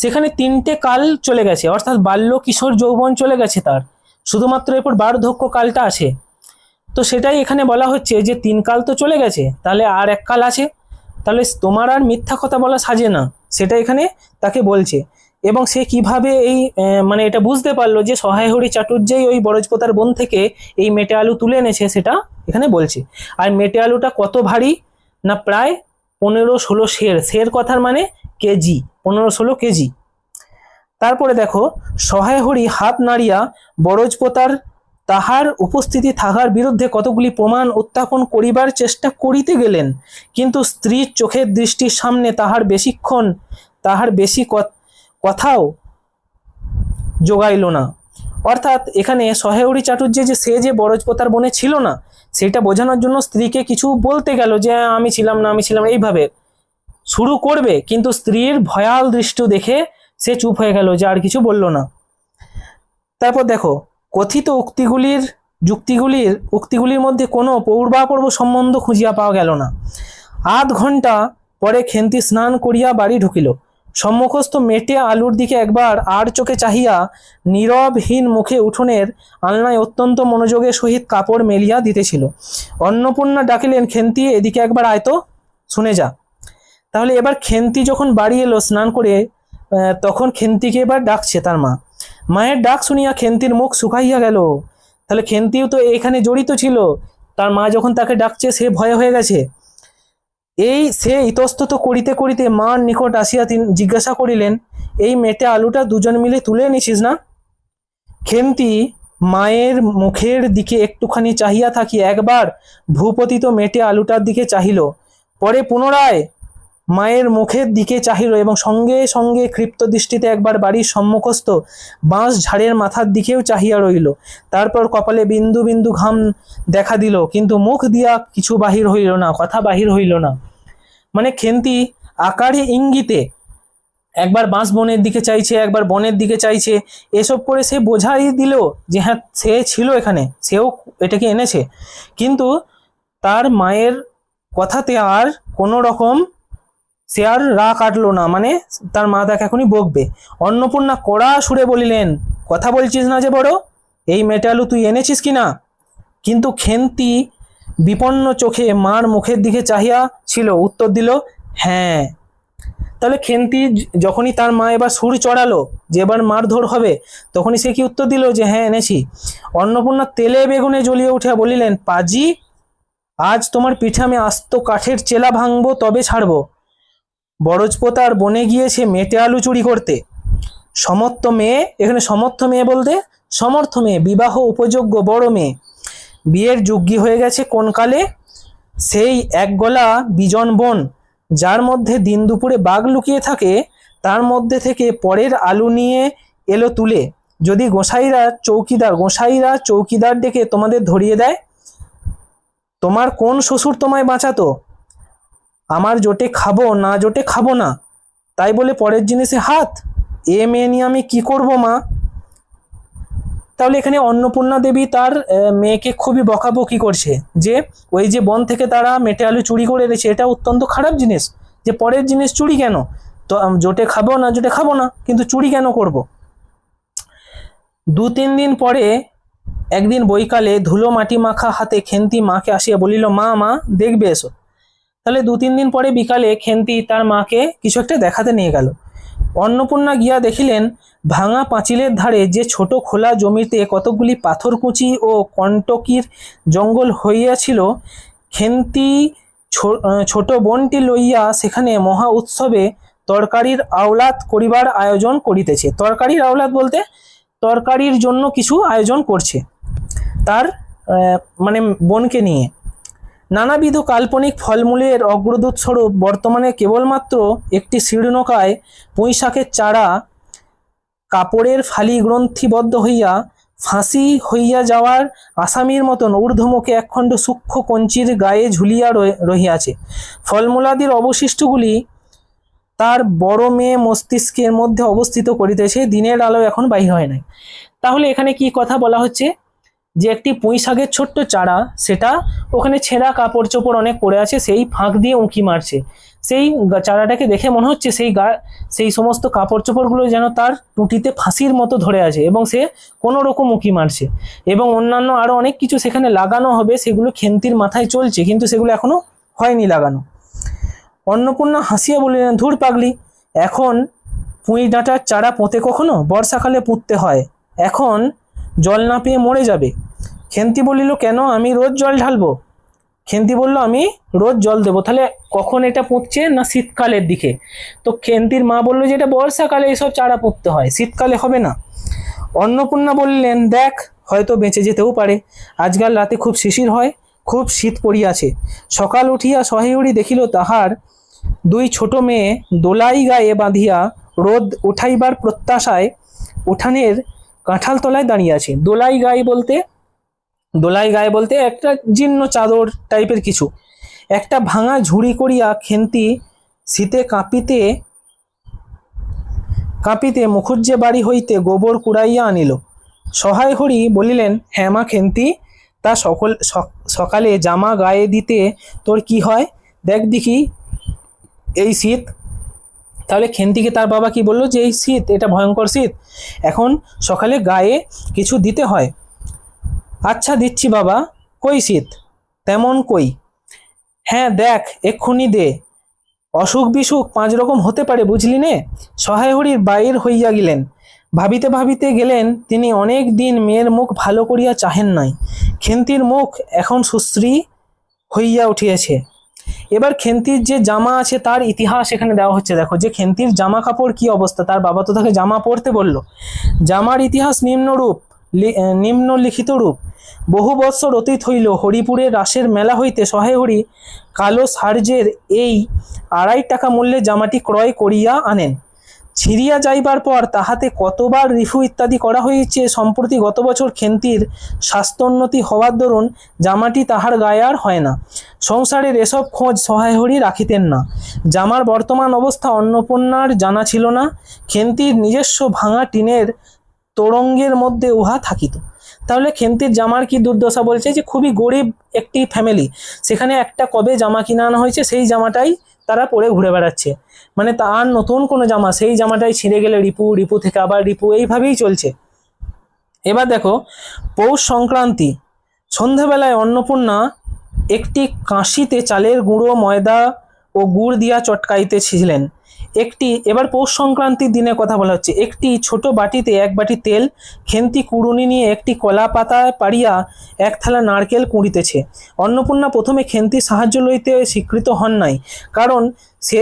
সেখানে তিনটে কাল চলে গেছে, অর্থাৎ বাল্য, কিশোর, যৌবন চলে গেছে তার, শুধুমাত্র এরপর বার্ধক্যকালটা আছে। তো সেটাই এখানে বলা হচ্ছে যে তিন কাল তো চলে গেছে, তাহলে আর এক কাল আছে, তাহলে তোমার আর মিথ্যা কথা বলা সাজে না, সেটা এখানে তাকে বলছে। এবং সে কিভাবে এই মানে এটা বুঝতে পারলো যে সহায়হরি চাটুর্যেই ওই বরজপোতার বন থেকে এই মেটে আলু তুলে এনেছে, সেটা এখানে বলছে। আর মেটে আলুটা কত ভারী না, প্রায় 15-16 সের। সের কথার মানে কেজি, 15-16 কেজি। তারপরে দেখো, সহায়হরি হাত নাড়িয়া বরজপোতার তাহার উপস্থিতি থাকার বিরুদ্ধে কতগুলি প্রমাণ উত্থাপন করিবার চেষ্টা করিতে গেলেন, কিন্তু স্ত্রীর চোখের দৃষ্টির সামনে তাহার বেশি কথাও জোগাইল না। অর্থাৎ এখানে সহায়হরি চাটুর্য যে সে যে বরজপোতার বনে ছিল না, সেটা বোঝানোর জন্য স্ত্রীকে কিছু বলতে গেল যে আমি ছিলাম না, আমি ছিলাম, এইভাবে শুরু করবে, কিন্তু স্ত্রীর ভয়াল দৃষ্টি দেখে সে চুপ হয়ে গেল, যে আর কিছু বলল না। তারপর দেখো, কথিত উক্তিগুলির মধ্যে কোনো পূর্বাপর্ব সম্বন্ধ খুঁজিয়া পাওয়া গেল না। আধ ঘন্টা পরে খেন্তি স্নান করিয়া বাড়ি ঢুকিল। সম্মুখস্থ মেটে আলুর দিকে একবার আর চোখে চাহিয়া নীরবহীন মুখে উঠোনের আলনায় অত্যন্ত মনোযোগের সহিত কাপড় মেলিয়া দিতেছিল। অন্নপূর্ণা ডাকিলেন, খেন্তি এদিকে একবার আয় তো, শুনে যা। তাহলে এবার খেন্তি যখন বাড়ি এলো স্নান করে, তখন খেন্তিকে এবার ডাকছে তার মা। মায়ের ডাক শুনিয়া খেন্তির মুখ শুকাইয়া গেল। তাহলে খেন্তিও তো এখানে জড়িত ছিল, তার মা যখন তাকে ডাকছে সে ভয়ে হয়ে গেছে। সে ইতস্তত করিতে করিতে মার নিকট আসিয়া তিনি জিজ্ঞাসা করিলেন, এই মেটে আলুটা দুজন মিলে তুলে নিছিস না? খেন্তি মায়ের মুখের দিকে একটুখানি চাহিয়া থাকি একবার ভূপতিত মেটে আলুটার দিকে চাহিল, পরে পুনরায় মায়ের মুখের দিকে চাহিল এবং সঙ্গে সঙ্গে ক্ষিপ্ত দৃষ্টিতে একবার বাড়ির সম্মুখস্থ বাঁশ ঝাড়ের মাথার দিকেও চাহিয়া রইল। তারপর কপালে বিন্দু বিন্দু ঘাম দেখা দিল, কিন্তু মুখ দিয়া কিছু বাহির হইল না, কথা বাহির হইল না। মানে খেন্তি আকারে ইঙ্গিতে একবার বাঁশ বনের দিকে চাইছে, একবার বনের দিকে চাইছে, এসব করে সে বোঝাই দিল যে হ্যাঁ সে ছিল এখানে, সেও এটাকে এনেছে, কিন্তু তার মায়ের কথাতে আর কোনো রকম সে আর রাগ কাটলো না, মানে তার মা তাকে এখনই বকবে। অন্নপূর্ণা কড়া সুরে বলিলেন, কথা বলছিস না যে বড়, এই মেটে আলু তুই এনেছিস কি না? কিন্তু খেন্তি বিপন্ন চোখে মার মুখের দিকে চাহিয়া ছিল, উত্তর দিল হ্যাঁ। তাহলে খেন্তি যখনই তার মা এবার সুর চড়ালো যে এবার মারধর হবে, তখনই সে কি উত্তর দিল যে হ্যাঁ এনেছি। অন্নপূর্ণা তেলে বেগুনে জ্বলিয়ে উঠিয়া বলিলেন, পাজি, আজ তোমার পিঠে আমি আস্ত কাঠের চেলা ভাঙবো, তবে ছাড়বো। বরজপোতার বনে গিয়েছে মেটে আলু চুরি করতে। সমর্থ মেয়ে, এখানে সমর্থ মেয়ে বলতে সমর্থ মেয়ে, বিবাহ উপযোগ্য বড় মেয়ে, বিয়ের যোগ্যী হয়ে গেছে কোন কালে? সেই এক গলা বিজন বন, যার মধ্যে দিন দুপুরে বাঘ লুকিয়ে থাকে, তার মধ্যে থেকে পরের আলু নিয়ে এলো তুলে। যদি গোসাইরা চৌকিদার ডেকে তোমাদের ধরিয়ে দেয়, তোমার কোন শ্বশুর তোমায় বাঁচাতো? আমার জোটে খাবো না জোটে খাবো না, তাই বলে পরের জিনিসে হাত? এ মেয়ে নিয়ে আমি কি করব মা? তাহলে এখানে অন্নপূর্ণা দেবী তার মেয়েকে খুবই বকাবকি করছে যে ওই যে বন থেকে তারা মেটে আলু চুরি করে এনেছে, এটা অত্যন্ত খারাপ জিনিস, যে পরের জিনিস চুরি কেন? তো জোটে খাবো না জোটে খাবো না, কিন্তু চুরি কেন করব? 2-3 দিন পরে একদিন বৈকালে ধুলো মাটি মাখা হাতে খেন্তি মাকে আসিয়া বলিল, মা মা দেখবে এসো। তাহলে 2-3 দিন পরে বিকালে খেন্তি তার মাকে কিছু একটা দেখাতে নিয়ে গেল। অন্নপূর্ণা গিয়া দেখিলেন ভাঙা পাঁচিলের ধারে যে ছোট খোলা জমিতে কতকগুলি পাথরকুচি ও কণ্টকির জঙ্গল হইয়াছিল, খেন্তি ছোট বোনটি লইয়া সেখানে মহা উৎসবে তরকারির আওলাদ করিবার আয়োজন করিতেছে। তরকারির আওলাদ বলতে তরকারির জন্য কিছু আয়োজন করছে তার মানে বোনকে নিয়ে। নানাবিধ কাল্পনিক ফলমূলের অগ্রদূত স্বরূপ বর্তমানে কেবলমাত্র একটি শীর্ণকায় পুঁইশাকের চারা কাপড়ের ফালি গ্রন্থিবদ্ধ হইয়া ফাঁসি হইয়া যাওয়ার আসামির মতন ঊর্ধ্বমুখে একখণ্ড সূক্ষ্ম কঞ্চির গায়ে ঝুলিয়া রহিয়াছে। ফলমূলাদির অবশিষ্টগুলি তার বড় মেয়ে মস্তিষ্কের মধ্যে অবস্থিত করিতেছে, দিনের আলো এখন বাহির হয় নাই। তাহলে এখানে কি কথা বলা হচ্ছে, যে একটি পুঁই শাকের ছোট্ট চারা, সেটা ওখানে ছেঁড়া কাপড় চোপড় অনেক পড়ে আছে, সেই ফাঁক দিয়ে উঁকি মারছে। সেই চারাটাকে দেখে মনে হচ্ছে সেই সমস্ত কাপড় চোপড়গুলো যেন তার টুটিতে ফাঁসির মতো ধরে আছে এবং সে কোনো রকম উঁকি মারছে, এবং অন্যান্য আরো অনেক কিছু সেখানে লাগানো হবে, সেগুলো খেন্তির মাথায় চলছে, কিন্তু সেগুলো এখনো হয়নি লাগানো। অন্নপূর্ণা হাসিয়া বলিলেন, ধুর পাগলি, এখন পুঁই ডাঁটার চারা পোঁতে কখনো? বর্ষাকালে পুঁততে হয়, এখন জল না পেয়ে মরে যাবে। খেন্তি বলিল, কেন, আমি রোজ জল ঢালবো? খেন্তি বলল, আমি রোজ জল দেবো। তাহলে কখন এটা পুঁতছে না? শীতকালের দিকে। তো খেন্তির মা বললো যে এটা বর্ষাকালে এইসব চারা পুঁততে হয়, শীতকালে হবে না। অন্নপূর্ণা বললেন, দেখ, হয়তো বেঁচে যেতেও পারে, আজকাল রাতে খুব শিশির হয়, খুব শীত পড়িয়াছে। সকাল উঠিয়া সহিউড়ি দেখিল তাহার 2 ছোট মেয়ে দোলাই গায়ে বাঁধিয়া রোদ উঠাইবার প্রত্যাশায় উঠানের কাঁঠাল তলায় দাঁড়িয়ে আছে। দোলাই গায়ে বলতে একটা জীর্ণ চাদর টাইপের কিছু, একটা ভাঙা ঝুড়ি করিয়া খেন্তি শীতে কাঁপিতে কাঁপিতে মুখুজ্জে বাড়ি হইতে গোবর কুড়াইয়া আনিল। সহায় হরি বলিলেন, হ্যাঁ মা খেন্তি, তা সকালে জামা গায়ে দিতে তোর কি হয়, দেখ দেখি এই শীত। তাহলে খেন্তিকে তার বাবা কি বললো, যে এই শীত, এটা ভয়ঙ্কর শীত, এখন সকালে গায়ে কিছু দিতে হয়। আচ্ছা দিচ্ছি বাবা, কই শীত, তেমন কই? হ্যাঁ দেখ, এক্ষুনি দে, অসুখ বিসুখ 5 রকম হতে পারে, বুঝলি নে। সহায় হরির বাইর হইয়া গেলেন। ভাবিতে ভাবিতে গেলেন, তিনি অনেক দিন মেয়ের মুখ ভালো করিয়া চাহেন নাই। খেন্তির মুখ এখন সুশ্রী হইয়া উঠিয়াছে। এবার খেন্তির যে জামা আছে তার ইতিহাস এখানে দেওয়া হচ্ছে। দেখো যে খেন্তির জামা কাপড় কি অবস্থা, তার বাবা তো তাকে জামা পরতে বলল। জামার ইতিহাস নিম্নলিখিত রূপ। বহু বৎসর অতীত হইল, হরিপুরের রাসের মেলা হইতে সহায় হরি কালো সার্জের এই 2.5 টাকা মূল্যে জামাটি ক্রয় করিয়া আনেন। ছিঁড়িয়া যাইবার পর তাহাতে কতবার রিফু ইত্যাদি করা হয়েছে। সম্প্রতি গত বছর খেন্তির স্বাস্থ্যোন্নতি হওয়ার দরুন জামাটি তাহার গায়ে আর হয় না। সংসারের এসব খোঁজ সহায় হরি রাখিতেন না। জামার বর্তমান অবস্থা অন্নপূর্ণার জানা ছিল না। খেন্তির নিজস্ব ভাঙা টিনের তোরঙ্গের মধ্যে উহা থাকিত। তাহলে খেন্তির জামার কি দুর্দশা বলছে, যে খুবই গরিব একটি ফ্যামিলি, সেখানে একটা কবে জামা কিনে আনা হয়েছে, সেই জামাটাই তারা পরে ঘুরে বেড়াচ্ছে, মানে তার নতুন কোনো জামা, সেই জামাটাই ছিঁড়ে গেলে রিপু থেকে আবার রিপু, এইভাবেই চলছে। এবার দেখো, পৌষ সংক্রান্তি সন্ধ্যাবেলায় অন্নপূর্ণা একটি কাঁশিতে চালের গুঁড়ো, ময়দা ও গুড় দিয়া চটকাইতেছিলেন। এবার পৌষ সংক্রান্তির দিনে কথা বলা হচ্ছে। একটি ছোট বাটিতে 1 বাটি তেল, খেন্তি কুড়ুনি নিয়ে একটি কলা পাতা পাড়িয়া 1 থালা নারকেল কুড়িতেছে। অন্নপূর্ণা প্রথমে খেন্তির সাহায্য লইতে স্বীকৃত হন নাই, কারণ সে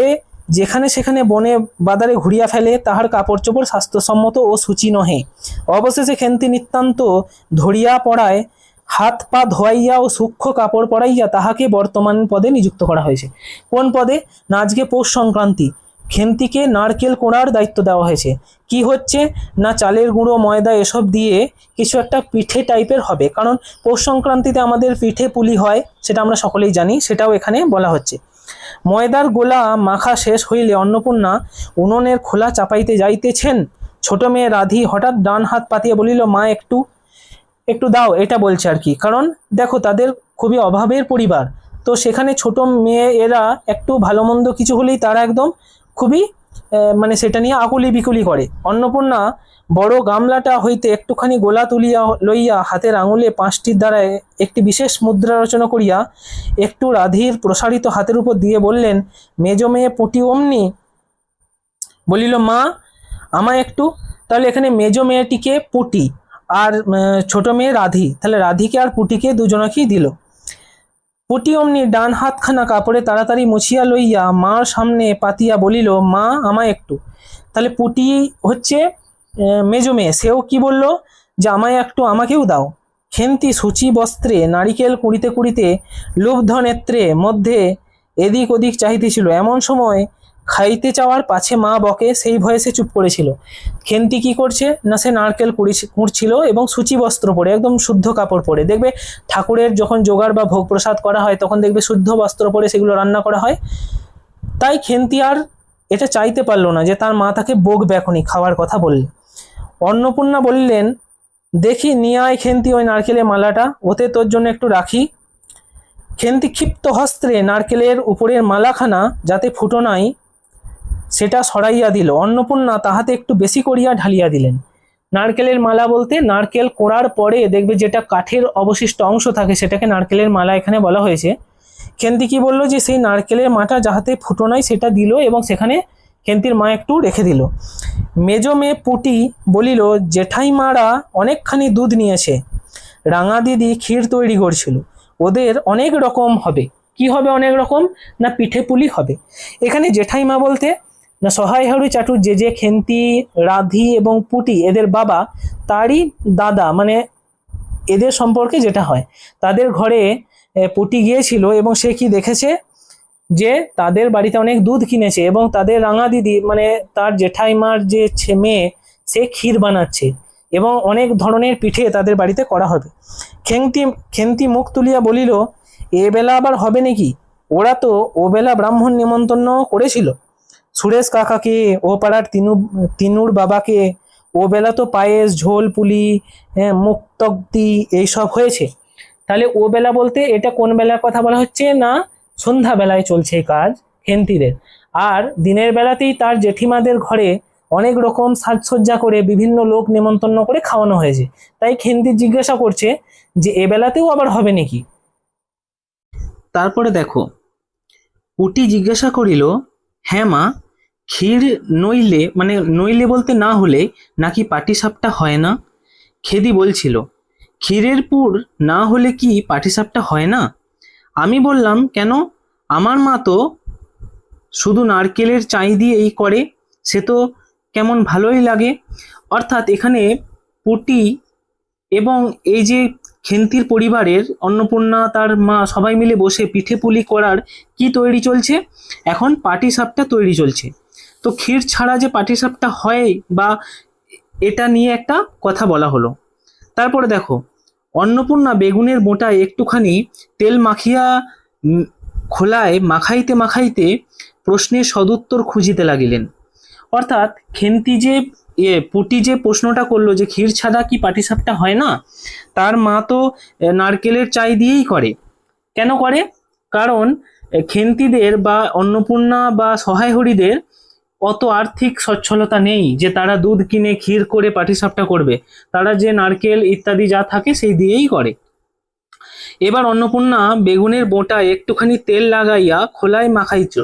যেখানে সেখানে বনে বাদারে ঘুরিয়া ফেলে, তাহার কাপড় চোপড় স্বাস্থ্যসম্মত ও সূচি নহে। অবশেষে খেন্তি নিতান্ত ধরিয়া পড়ায় হাত পা ধোয়াইয়া ও সূক্ষ্ম কাপড় পরাইয়া তাহাকে বর্তমান পদে নিযুক্ত করা হয়েছে। কোন পদে না? আজকে পৌষ সংক্রান্তি, খেন্তিকে নারকেল কোড়ার দায়িত্ব দেওয়া হয়েছে। কি হচ্ছে না, চালের গুঁড়ো, ময়দা এসব দিয়ে কিছু একটা পিঠে টাইপের হবে, কারণ পৌষ সংক্রান্তিতে আমাদের পিঠে পুলি হয়, সেটা আমরা সকলেই জানি, সেটাও এখানে বলা হচ্ছে। ময়দার গোলা মাখা শেষ হইলে অন্নপূর্ণা উনুনের খোলা চাপাইতে যাইতেছেন। ছোট মেয়ে রাধি হঠাৎ ডান হাত পাতিয়া বলিল, মা একটু একটু দাও, এটা বলছে আর কি। কারণ দেখো, তাদের খুবই অভাবের পরিবার, তো সেখানে ছোট মেয়ে এরা একটু ভালো মন্দ কিছু হলেই তারা একদম খুবই মানে সেটা নিয়ে আকুলি বিকুলি করে। অন্নপূর্ণা বড় গামলাটা হইতে একটুখানি গোলা তুলিয়া লইয়া হাতের আঙুলে 5টির দ্বারা একটি বিশেষ মুদ্রা রচনা করিয়া একটু রাধির প্রসারিত হাতের উপর দিয়ে বললেন, মেজ মেয়ে পুটি অমনি বলিল, মা আমায় একটু। তাহলে এখানে মেজ মেয়েটিকে পুটি আর ছোট মেয়ে রাধি, তাহলে রাধিকে আর পুটিকে দুজনকেই দিল। পুটি অমনি ডান হাতখানা কাপড়ে তাড়াতাড়ি মুছিয়া লইয়া মার সামনে পাতিয়া বলিল, মা আমায় একটু। তাহলে পুটি হচ্ছে মেজো মেয়ে, সেও কি বলল যে আমায় একটু, আমাকেও দাও। খেন্তি সূচি বস্ত্রে নারিকেল কুড়িতে কুড়িতে লুব্ধ নেত্রে মধ্যে এদিক ওদিক চাহিতেছিল। এমন সময় খাইতে চাওয়ার পাছে মা বকে, সেই ভয়ে সে চুপ করেছিল। খেন্তি কি করছে না, সে নারকেল কুড়ছিল এবং সূচি বস্ত্র পরে, একদম শুদ্ধ কাপড় পরে। দেখবে ঠাকুরের যখন জোগাড় বা ভোগ প্রসাদ করা হয় তখন দেখবে শুদ্ধ বস্ত্র পরে সেগুলো রান্না করা হয়। তাই খেন্তি আর এটা চাইতে পারলো না যে তার মা তাকে বকবে এখনই খাওয়ার কথা বললে। অন্নপূর্ণা বললেন, দেখি নিয়ে আয় খেন্তি ওই নারকেলের মালাটা, ওতে তোর জন্য একটু রাখি। খেন্তি ক্ষিপ্ত হস্তে নারকেলের উপরের মালাখানা যাতে ফুটো নাই সেটা সরাইয়া দিল। অন্নপূর্ণা তাহাতে একটু বেশি করিয়া ঢালিয়া দিলেন। নারকেলের মালা বলতে নারকেল কোড়ার পরে দেখবে যেটা কাঠের অবশিষ্ট অংশ থাকে সেটাকে নারকেলের মালা এখানে বলা হয়েছে। খেন্তি কি বললো যে সেই নারকেলের মাটা যাহাতে ফুটো নাই সেটা দিল এবং সেখানে খেন্তির মা একটু রেখে দিল। মেজ মেয়ে পুটি বলিল, জেঠাইমারা অনেকখানি দুধ নিয়েছে, রাঙা দিদি ক্ষীর তৈরি করছিল, ওদের অনেক রকম হবে। কি হবে অনেক রকম না, পিঠে পুলি হবে। এখানে জেঠাইমা বলতে না সহায়হরি চাটুর যে খেন্তি, রাধি এবং পুটি এদের বাবা, তারই দাদা, মানে এদের সম্পর্কে যেটা হয়, তাদের ঘরে পুটি গিয়েছিল এবং সে কি দেখেছে যে তাদের বাড়িতে অনেক দুধ কিনেছে এবং তাদের রাঙা দিদি মানে তার জেঠাইমার যে মেয়ে, সে ক্ষীর বানাচ্ছে এবং অনেক ধরনের পিঠে তাদের বাড়িতে করা হবে। খেন্তি মুখ তুলিয়া বলিল, এ বেলা আবার হবে নাকি? ওরা তো ও বেলা ব্রাহ্মণ নিমন্ত্রণ করেছিল, সুরেশ কাকাকে, ও পাড়ার তিনুর বাবাকে। ও বেলা তো পায়েস, ঝোল, পুলি, মুক্তক্তি এইসব হয়েছে। তাহলে ও বেলা বলতে এটা কোন বেলার কথা বলা হচ্ছে না, সন্ধ্যা বেলায় চলছে কাজ খেন্তিদের। আর দিনের বেলাতেই তার জেঠিমাদের ঘরে অনেক রকম সাজসজ্জা করে বিভিন্ন লোক নিমন্ত্রণ করে খাওয়ানো হয়েছে। তাই খেন্তি জিজ্ঞাসা করছে যে এ বেলাতেও আবার হবে নাকি। তারপরে দেখো, পুটি জিজ্ঞাসা করিল, হ্যাঁ মা, ক্ষীর নইলে, মানে নইলে বলতে না হলে নাকি পাটিসাপটা হয় না? খেদি বলছিল, ক্ষীরের পুর না হলে কি পাটিসাপটা হয় না? আমি বললাম, কেন, আমার মা তো শুধু নারকেলের চাই দিয়েই করে, সে তো কেমন ভালোই লাগে। অর্থাৎ এখানে পুটি এবং এই যে খেন্তির পরিবারের অন্নপূর্ণা, তার মা সবাই মিলে বসে পিঠে পুলি করার কি তৈরি চলছে, এখন পাটিসাপটা তৈরি চলছে। তো ক্ষীর ছাড়া যে পাটিসাপটা হয় বা এটা নিয়ে একটা কথা বলা হলো। তারপরে দেখো, অন্নপূর্ণা বেগুনের বোঁটায় একটুখানি তেল মাখিয়া খোলায় মাখাইতে মাখাইতে প্রশ্নের সদুত্তর খুঁজিতে লাগিলেন। অর্থাৎ খেন্তি যে পুটি যে প্রশ্নটা করলো যে ক্ষীর ছাড়া কি পাটিসাপটা হয় না, তার মা তো নারকেলের চাই দিয়েই করে। কেন করে? কারণ খেন্তিদের বা অন্নপূর্ণা বা সহায়হরিদের অত আর্থিক সচ্ছলতা নেই যে তারা দুধ কিনে ক্ষীর করে পাটিসাপটা করবে। তারা যে নারকেল ইত্যাদি যা থাকে সেই দিয়েই করে। এবার অন্নপূর্ণা বেগুনের বোঁটায় একটুখানি তেল লাগাইয়া খোলায় মাখাইছ।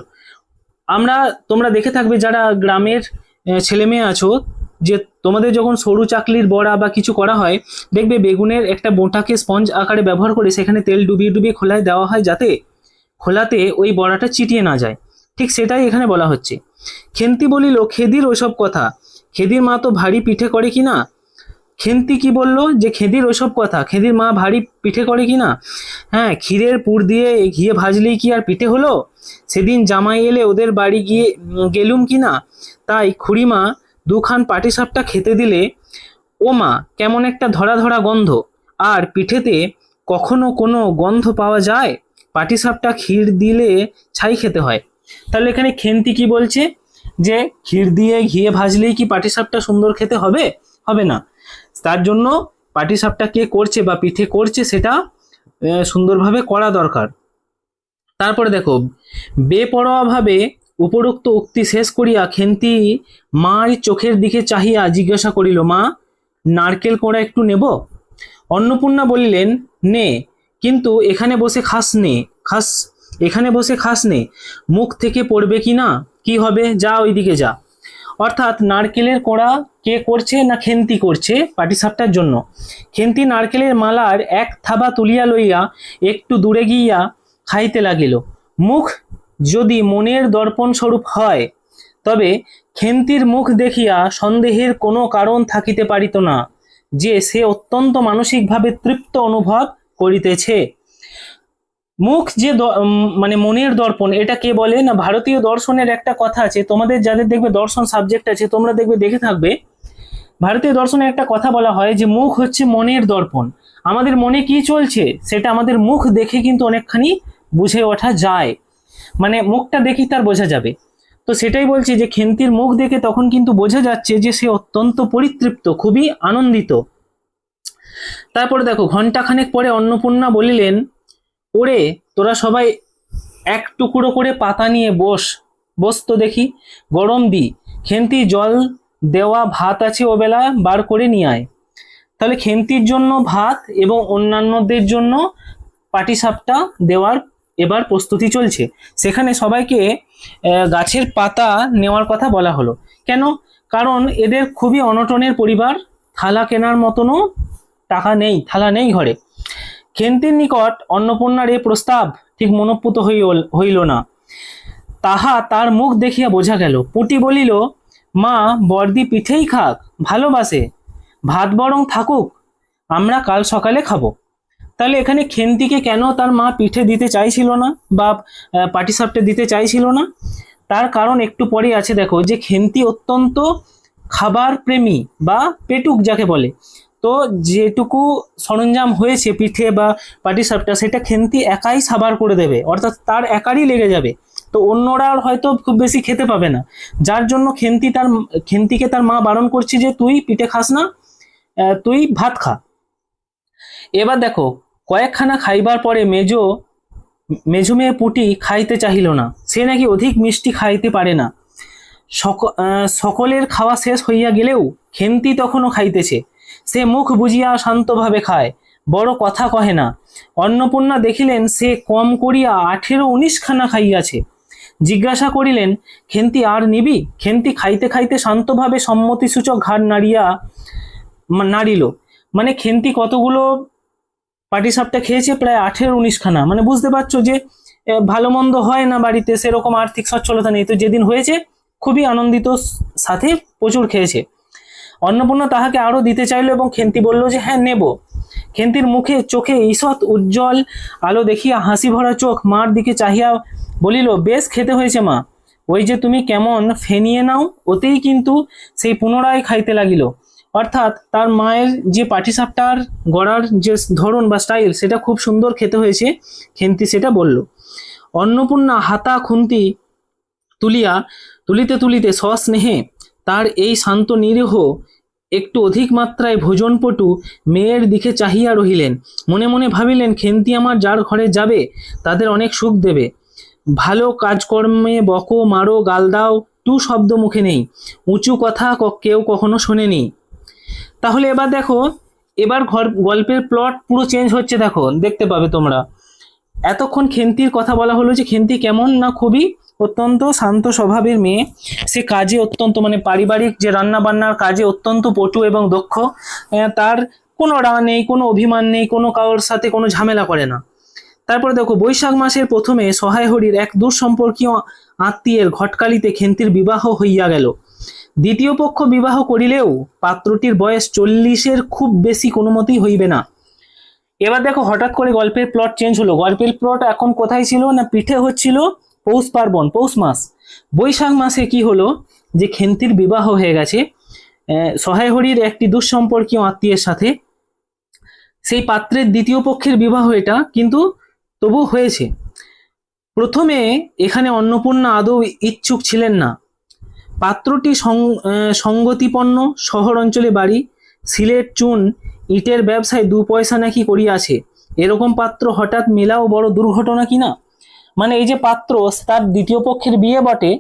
তোমরা দেখে থাকবে যারা গ্রামের ছেলে মেয়ে আছো, যে তোমাদের যখন সরু চাকলির বড়া বা কিছু করা হয়, দেখবে বেগুনের একটা বোঁটাকে স্পঞ্জ আকারে ব্যবহার করে সেখানে তেল ডুবিয়ে ডুবিয়ে খোলায় দেওয়া হয় যাতে খোলাতে ওই বড়াটা চিটিয়ে না যায়। ঠিক সেটাই এখানে বলা হচ্ছে। খেন্তি বলিল, খেদির ওইসব কথা, খেদির মা তো ভারী পিঠে করে কি না? খেন্তি কি বললো যে খেদির ওইসব কথা, খেদির মা ভারী পিঠে করে কি না, হ্যাঁ ক্ষীরের পুর দিয়ে ঘিয়ে ভাজলেই কি আর পিঠে হলো, সেদিন জামাই এলে ওদের বাড়ি গিয়ে গেলুম কি না, তাই খুড়িমা দুখান পাটিসাপটা খেতে দিলে ও মা কেমন একটা ধরা ধরা গন্ধ, আর পিঠেতে কখনো কোনো গন্ধ পাওয়া যায়, পাটিসাপটা ক্ষীর দিলে ছাই খেতে হয়। তাহলে এখানে খেন্তি কি বলছে যে ক্ষীর দিয়ে ঘিয়ে ভাজলেই কি পাটিসাপটা সুন্দর খেতে হবে, হবে না, তার জন্য পাটিসাপটা কে করছে বা পিঠে করছে সেটা সুন্দরভাবে করা দরকার। তারপরে দেখো, বেপরোয়াভাবে উপরোক্ত উক্তি শেষ করিয়া খেন্তি মার চোখের দিকে চাহিয়া জিজ্ঞাসা করিল, মা নারকেল কোড়া একটু নেব? অন্নপূর্ণা বলিলেন, নে, কিন্তু এখানে বসে এখানে বসে খাস নে, মুখ থেকে পড়বে কি না, কি হবে, যা ওইদিকে যা। অর্থাৎ নারকেলের কোড়া কে করছে না খেন্তি করছে পাটিসাপটার জন্য। খেন্তি নারকেলের মালার এক থাবা তুলিয়া লইয়া একটু দূরে গিয়া খাইতে লাগিল। মুখ যদি মনের দর্পণ স্বরূপ হয় তবে খেন্তির মুখ দেখিয়া সন্দেহের কোনো কারণ থাকিতে পারিত না যে সে অত্যন্ত মানসিকভাবে তৃপ্ত অনুভব করিতেছে। মুখ যে মানে মনের দর্পণ, এটা কে বলে না, ভারতীয় দর্শনের একটা কথা আছে, তোমাদের যাদের দেখবে দর্শন সাবজেক্ট আছে তোমরা দেখবে দেখে থাকবে, ভারতীয় দর্শনে একটা কথা বলা হয় যে মুখ হচ্ছে মনের দর্পণ। আমাদের মনে কি চলছে সেটা আমাদের মুখ দেখে কিন্তু অনেকখানি বুঝে ওঠা যায়, মানে মুখটা দেখি তার বোঝা যাবে। তো সেটাই বলছি যে খেন্তির মুখ দেখে তখন কিন্তু বোঝা যাচ্ছে যে সে অত্যন্ত পরিতৃপ্ত, খুবই আনন্দিত। তারপরে দেখো, ঘন্টাখানেক পরে অন্নপূর্ণা বলিলেন, ওরে তোরা সবাই এক টুকরো করে পাতা নিয়ে বস তো দেখি, গরম দি, খেন্তি জল দেওয়া ভাত আছে ও বেলা বার করে নিয়ে আয়। তাহলে খেন্তির জন্য ভাত এবং অন্যান্যদের জন্য পাটিসাপটা দেওয়ার এবার প্রস্তুতি চলছে। সেখানে সবাইকে গাছের পাতা নেওয়ার কথা বলা হলো। কেন? কারণ এদের খুবই অনটনের পরিবার, থালা কেনার মতনও টাকা নেই, থালা নেই ঘরে। খেন্তির নিকট অন্নপূর্ণার এ প্রস্তাব ঠিক মনোপুত হইল না, তাহা তার মুখ দেখিয়া বোঝা গেল। পুটি বলিল, মা বর্দি পিঠেই খাক, ভালোবাসে, ভাত বরং থাকুক, আমরা কাল সকালে খাবো। তাহলে এখানে খেন্তিকে কেন তার মা পিঠে দিতে চাইছিল না বা পাটিসাপটা দিতে চাইছিল না, তার কারণ একটু পরে আছে। দেখো যে খেন্তি অত্যন্ত খাবার প্রেমী বা পেটুক যাকে বলে, তো যেটুকু সরঞ্জাম হয়েছে পিঠে বা পাটিসাপটা সেটা খেন্তি একাই সাবার করে দেবে, অর্থাৎ তার একারই লেগে যাবে, তো অন্যরা হয়তো খুব বেশি খেতে পাবে না, যার জন্য খেন্তিকে তার মা বারণ করছে যে তুই পিঠে খাস না, তুই ভাত খা। এবার দেখো, কয়েকখানা খাইবার পরে মেজো মেয়ে পুটি খাইতে চাহিল না, সে নাকি অধিক মিষ্টি খাইতে পারে না। সকলের খাওয়া শেষ হইয়া গেলেও খেন্তি তখনও খাইতেছে, সে মুখ বুঝিয়া শান্তভাবে খায়, বড় কথা কহে না। অন্নপূর্ণা দেখিলেন সে কম করিয়া 18-19 খানা খাইয়াছে, জিজ্ঞাসা করিলেন, খেন্তি আর নিবি? খেন্তি খাইতে খাইতে শান্তভাবে সম্মতিসূচক ঘাড় নাড়িল। মানে খেন্তি কতগুলো পাটিসাপটা খেয়েছে? প্রায় 18-19 খানা। মানে বুঝতে পারছো যে ভালো মন্দ হয় না বাড়িতে, সেরকম আর্থিক সচ্ছলতা নেই, তো যেদিন হয়েছে খুবই আনন্দিত সাথে প্রচুর খেয়েছে। অন্নপূর্ণা তাহাকে আরো দিতে চাইলো এবং খেন্তি বলল যে হ্যাঁ নেব। খেন্তির চোখে ঈষৎ উজ্জ্বল আলো দেখিয়া হাসি ভরা চোখ মার দিকে চাহিয়া বলিল, বেশ খেতে হয়েছে মা, ওই যে তুমি কেমন ফেনিয়ে নাও, ওতেই কিন্তু সেই পুনরায় খাইতে লাগিল। অর্থাৎ তার মায়ের যে পাটিসাপটার গড়ার যে ধরন বা স্টাইল সেটা খুব সুন্দর খেতে হয়েছে, খেন্তি সেটা বলল। অন্নপূর্ণা হাতা খুন্তি তুলিতে তুলিতে সস্নেহে তার এই শান্ত নিরীহ একটু অধিক মাত্রায় ভোজনপটু মেয়ের দিকে চাহিয়া রহিলেন। মনে মনে ভাবিলেন, খেন্তি আমার যার ঘরে যাবে তাদের অনেক সুখ দেবে, ভালো কাজকর্মে বকো, মারো, গাল দাও, টু শব্দ মুখে নেই, উঁচু কথা কেউ কখনো শোনেনি। তাহলে এবার দেখো, এবার গল্পের প্লট পুরো চেঞ্জ হচ্ছে। দেখো, দেখতে পাবে তোমরা, এতক্ষণ খেন্তির কথা বলা হলো যে খেন্তি কেমন না, খুবই অত্যন্ত শান্ত স্বভাবের মেয়ে, সে কাজে অত্যন্ত মানে পারিবারিক যে রান্না বান্নার কাজে অত্যন্ত পটু এবং দক্ষ, তার কোনো রাগ নেই, কোনো অভিমান নেই, কোনো কারোর সাথে কোনো ঝামেলা করে না। তারপরে দেখো, বৈশাখ মাসের প্রথমে সহায় হরির এক দূর সম্পর্কীয় আত্মীয়ের ঘটকালিতে খেন্তির বিবাহ হইয়া গেল। দ্বিতীয় পক্ষ বিবাহ করিলেও পাত্রটির বয়স 40-এর খুব বেশি কোনো মতেই হইবে না। এবার দেখো হঠাৎ করে গল্পের প্লট চেঞ্জ হলো। গল্পের প্লট এখন কোথায় ছিল না, পিঠে হচ্ছিল পৌষ পার্বণ, পৌষ মাস। বৈশাখ মাসে কি হলো যে খেন্তির বিবাহ হয়ে গেছে সহায় হরির একটি দুঃসম্পর্কীয় আত্মীয়ের সাথে। সেই পাত্রের দ্বিতীয় পক্ষের বিবাহ এটা, কিন্তু তবু হয়েছে। প্রথমে এখানে অন্নপূর্ণা আদৌ ইচ্ছুক ছিলেন না। পাত্রটি সঙ্গতিপন্ন, শহর অঞ্চলে বাড়ি, সিলেট চুন ইটের ব্যবসায় 2 পয়সা নাকি করিয়াছে। এরকম পাত্র হঠাৎ মেলাও বড় দুর্ঘটনা কিনা। মানে এই যে পাত্র, তার দ্বিতীয় পক্ষের বিয়ে বটে,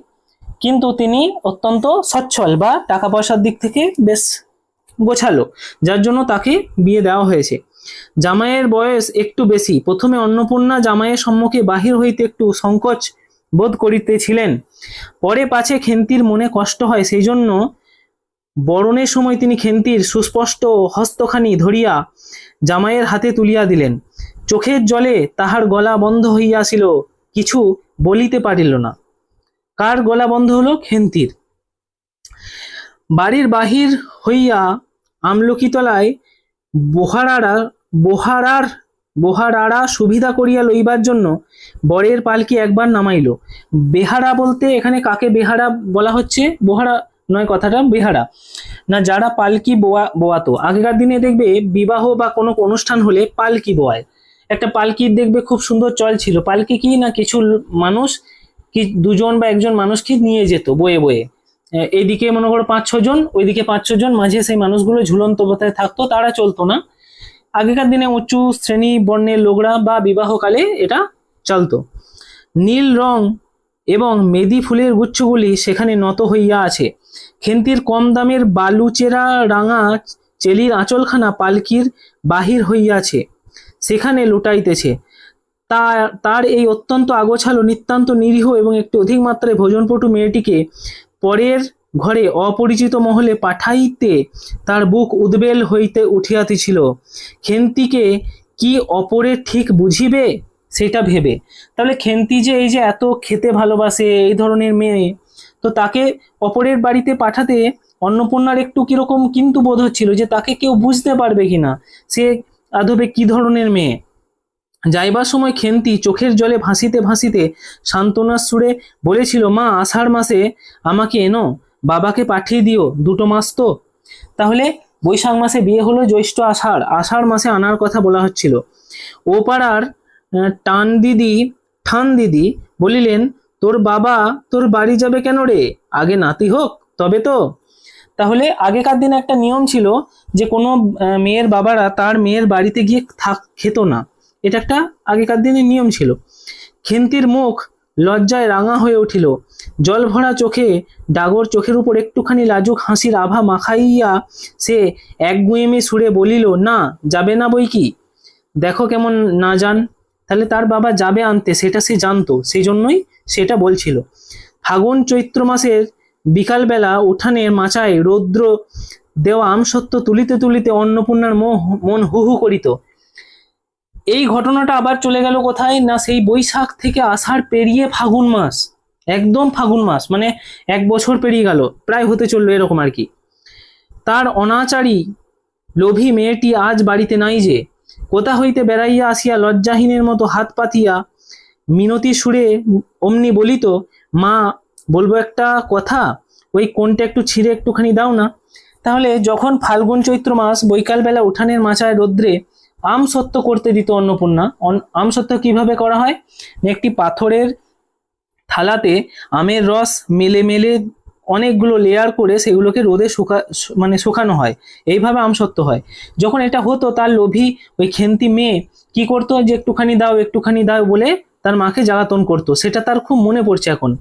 কিন্তু তিনি অত্যন্ত সচ্ছল বা টাকা পয়সার দিক থেকে বেশ গোছালো, যার জন্য তাকে বিয়ে দেওয়া হয়েছে। জামাইয়ের বয়স একটু বেশি। প্রথমে অন্নপূর্ণা জামাইয়ের সম্মুখে বাহির হইতে একটু সংকোচ বোধ করিতেছিলেন। পরে পাছে খেন্তির মনে কষ্ট হয়, সেই জন্য বরণের সময় তিনি খেন্তির সুস্পষ্ট হস্তখানি ধরিয়া জামাইয়ের হাতে তুলিয়া দিলেন। চোখের জলে তাহার গলা বন্ধ হইয়াছিল, কিছু বলিতে পারিল না। কার গলা বন্ধ হলো? খেন্তির। বাড়ির বাহির হইয়া আমলকিতলায় বহারারা সুবিধা করিয়া লইবার জন্য বরের পালকি একবার নামাইল। বেহারা বলতে এখানে কাকে বেহারা বলা হচ্ছে? বহারা নয়, কথাটা বেহারা না, যারা পালকি বোয়াতো। আগেকার দিনে দেখবে বিবাহ বা কোনো অনুষ্ঠান হলে পালকি বোয়ায়। একটা পালকির দেখবে খুব সুন্দর চল ছিল। পালকি কি না, কিছু মানুষ কি 2 জন বা 1 জন মানুষকে নিয়ে যেত বয়ে বয়ে। এইদিকে মনে করো 5-6 জন, ওইদিকে 5-6 জন, মাঝে সেই মানুষগুলো ঝুলন্ত অবস্থায় থাকতো, তারা চলতো না। আগেকার দিনে উঁচু শ্রেণী বর্ণের লোকরা বা বিবাহকালে এটা চলতো। নীল রং এবং মেদি ফুলের গুচ্ছগুলি সেখানে নত হইয়া আছে। খেন্তির কম দামের বালুচেরা রাঙা চেলির আঁচলখানা পালকির বাহির হইয়াছে, সেখানে লুটাইতেছে। তার এই অত্যন্ত আগোছালো, নিতান্ত নিরীহ এবং একটু অধিক মাত্রায় ভোজনপটু মেয়েটিকে পরের ঘরে অপরিচিত মহলে পাঠাইতে তার বুক উদ্বেল হইতে উঠিয়াতেছিল। খেন্তিকে কি অপরে ঠিক বুঝিবে সেটা ভেবে। তাহলে খেন্তি যে এই যে এত খেতে ভালোবাসে এই ধরনের মেয়ে, তো তাকে অপরের বাড়িতে পাঠাতে অন্নপূর্ণার একটু কিরকম কিন্তু বোধ হচ্ছিল যে তাকে কেউ বুঝতে পারবে কিনা, সে আদবে কি ধরনের মেয়ে। যাইবার সময় খেন্তি চোখের জলে ভাসিতে ভাসিতে সান্ত্বনার সুরে বলেছিল, মা, আষাঢ় মাসে আমাকে এনো, বাবাকে পাঠিয়ে দিও, 2 মাস তো। তাহলে বৈশাখ মাসে বিয়ে হলো, জ্যৈষ্ঠ আষাঢ় মাসে আনার কথা বলা হচ্ছিল। ও পাড়ার ঠান দিদি বলিলেন, তোর বাবা তোর বাড়ি যাবে কেন রে, আগে নাতি হোক তবে তো। তাহলে আগেকার দিনে একটা নিয়ম ছিল যে কোনো মেয়ের বাবারা তার মেয়ের বাড়িতে গিয়ে খেত না, এটা একটা আগেকার দিনের নিয়ম ছিল। খেন্তির মুখ লজ্জায় রাঙা হয়ে উঠিল। জল ভরা চোখে ডাগর চোখের উপর একটুখানি লাজুক হাসির আভা মাখাইয়া সে একগুঁয়েমে সুরে বলিল, না, যাবে না বই কি, দেখো কেমন না যান। তাহলে তার বাবা যাবে আনতে, সেটা সে জানতো, সেই জন্যই সেটা বলছিল। ফাগুন চৈত্র মাসের বিকালবেলা উঠানের মাচায় রৌদ্র দেওয়া আমসত্ত্ব তুলিতে তুলিতে অন্নপূর্ণার মন হু হু করিত। এই ঘটনাটা আবার চলে গেল কোথায় না, সেই বৈশাখ থেকে আষাঢ় পেরিয়ে ফাগুন মাস, একদম ফাগুন মাস, মানে 1 বছর পেরিয়ে গেল, প্রায় হতে চললো এরকম আর কি। তার অনাচারী লোভী মেয়েটি আজ বাড়িতে নাই যে। কোথা হইতে বেড়াইয়া আসিয়া লজ্জাহীনের মতো হাত পাতিয়া মিনতি সুরে অমনি বলিত, মা, বলবো একটা কথা, ওই কোনটা একটু ছিঁড়ে একটুখানি দাও না। তাহলে যখন ফাল্গুন চৈত্র মাস বৈকালবেলা উঠানের মাচায় রৌদ্রে আমসত্ত্ব করতে দিত অন্নপূর্ণা। আমসত্ত্ব কিভাবে করা হয়, একটি পাথরের থালাতে আমের রস মেলে মেলে অনেকগুলো লেয়ার করে সেগুলোকে রোদে শুকানো হয়, এইভাবে আমসত্ত্ব হয়। যখন এটা হতো, তার লোভী ওই খেন্তি মেয়ে কি করতো, যে একটুখানি দাও বলে তার মাকে জ্বালাতন করতো। সেটা তার খুব মনে পড়ছে এখন।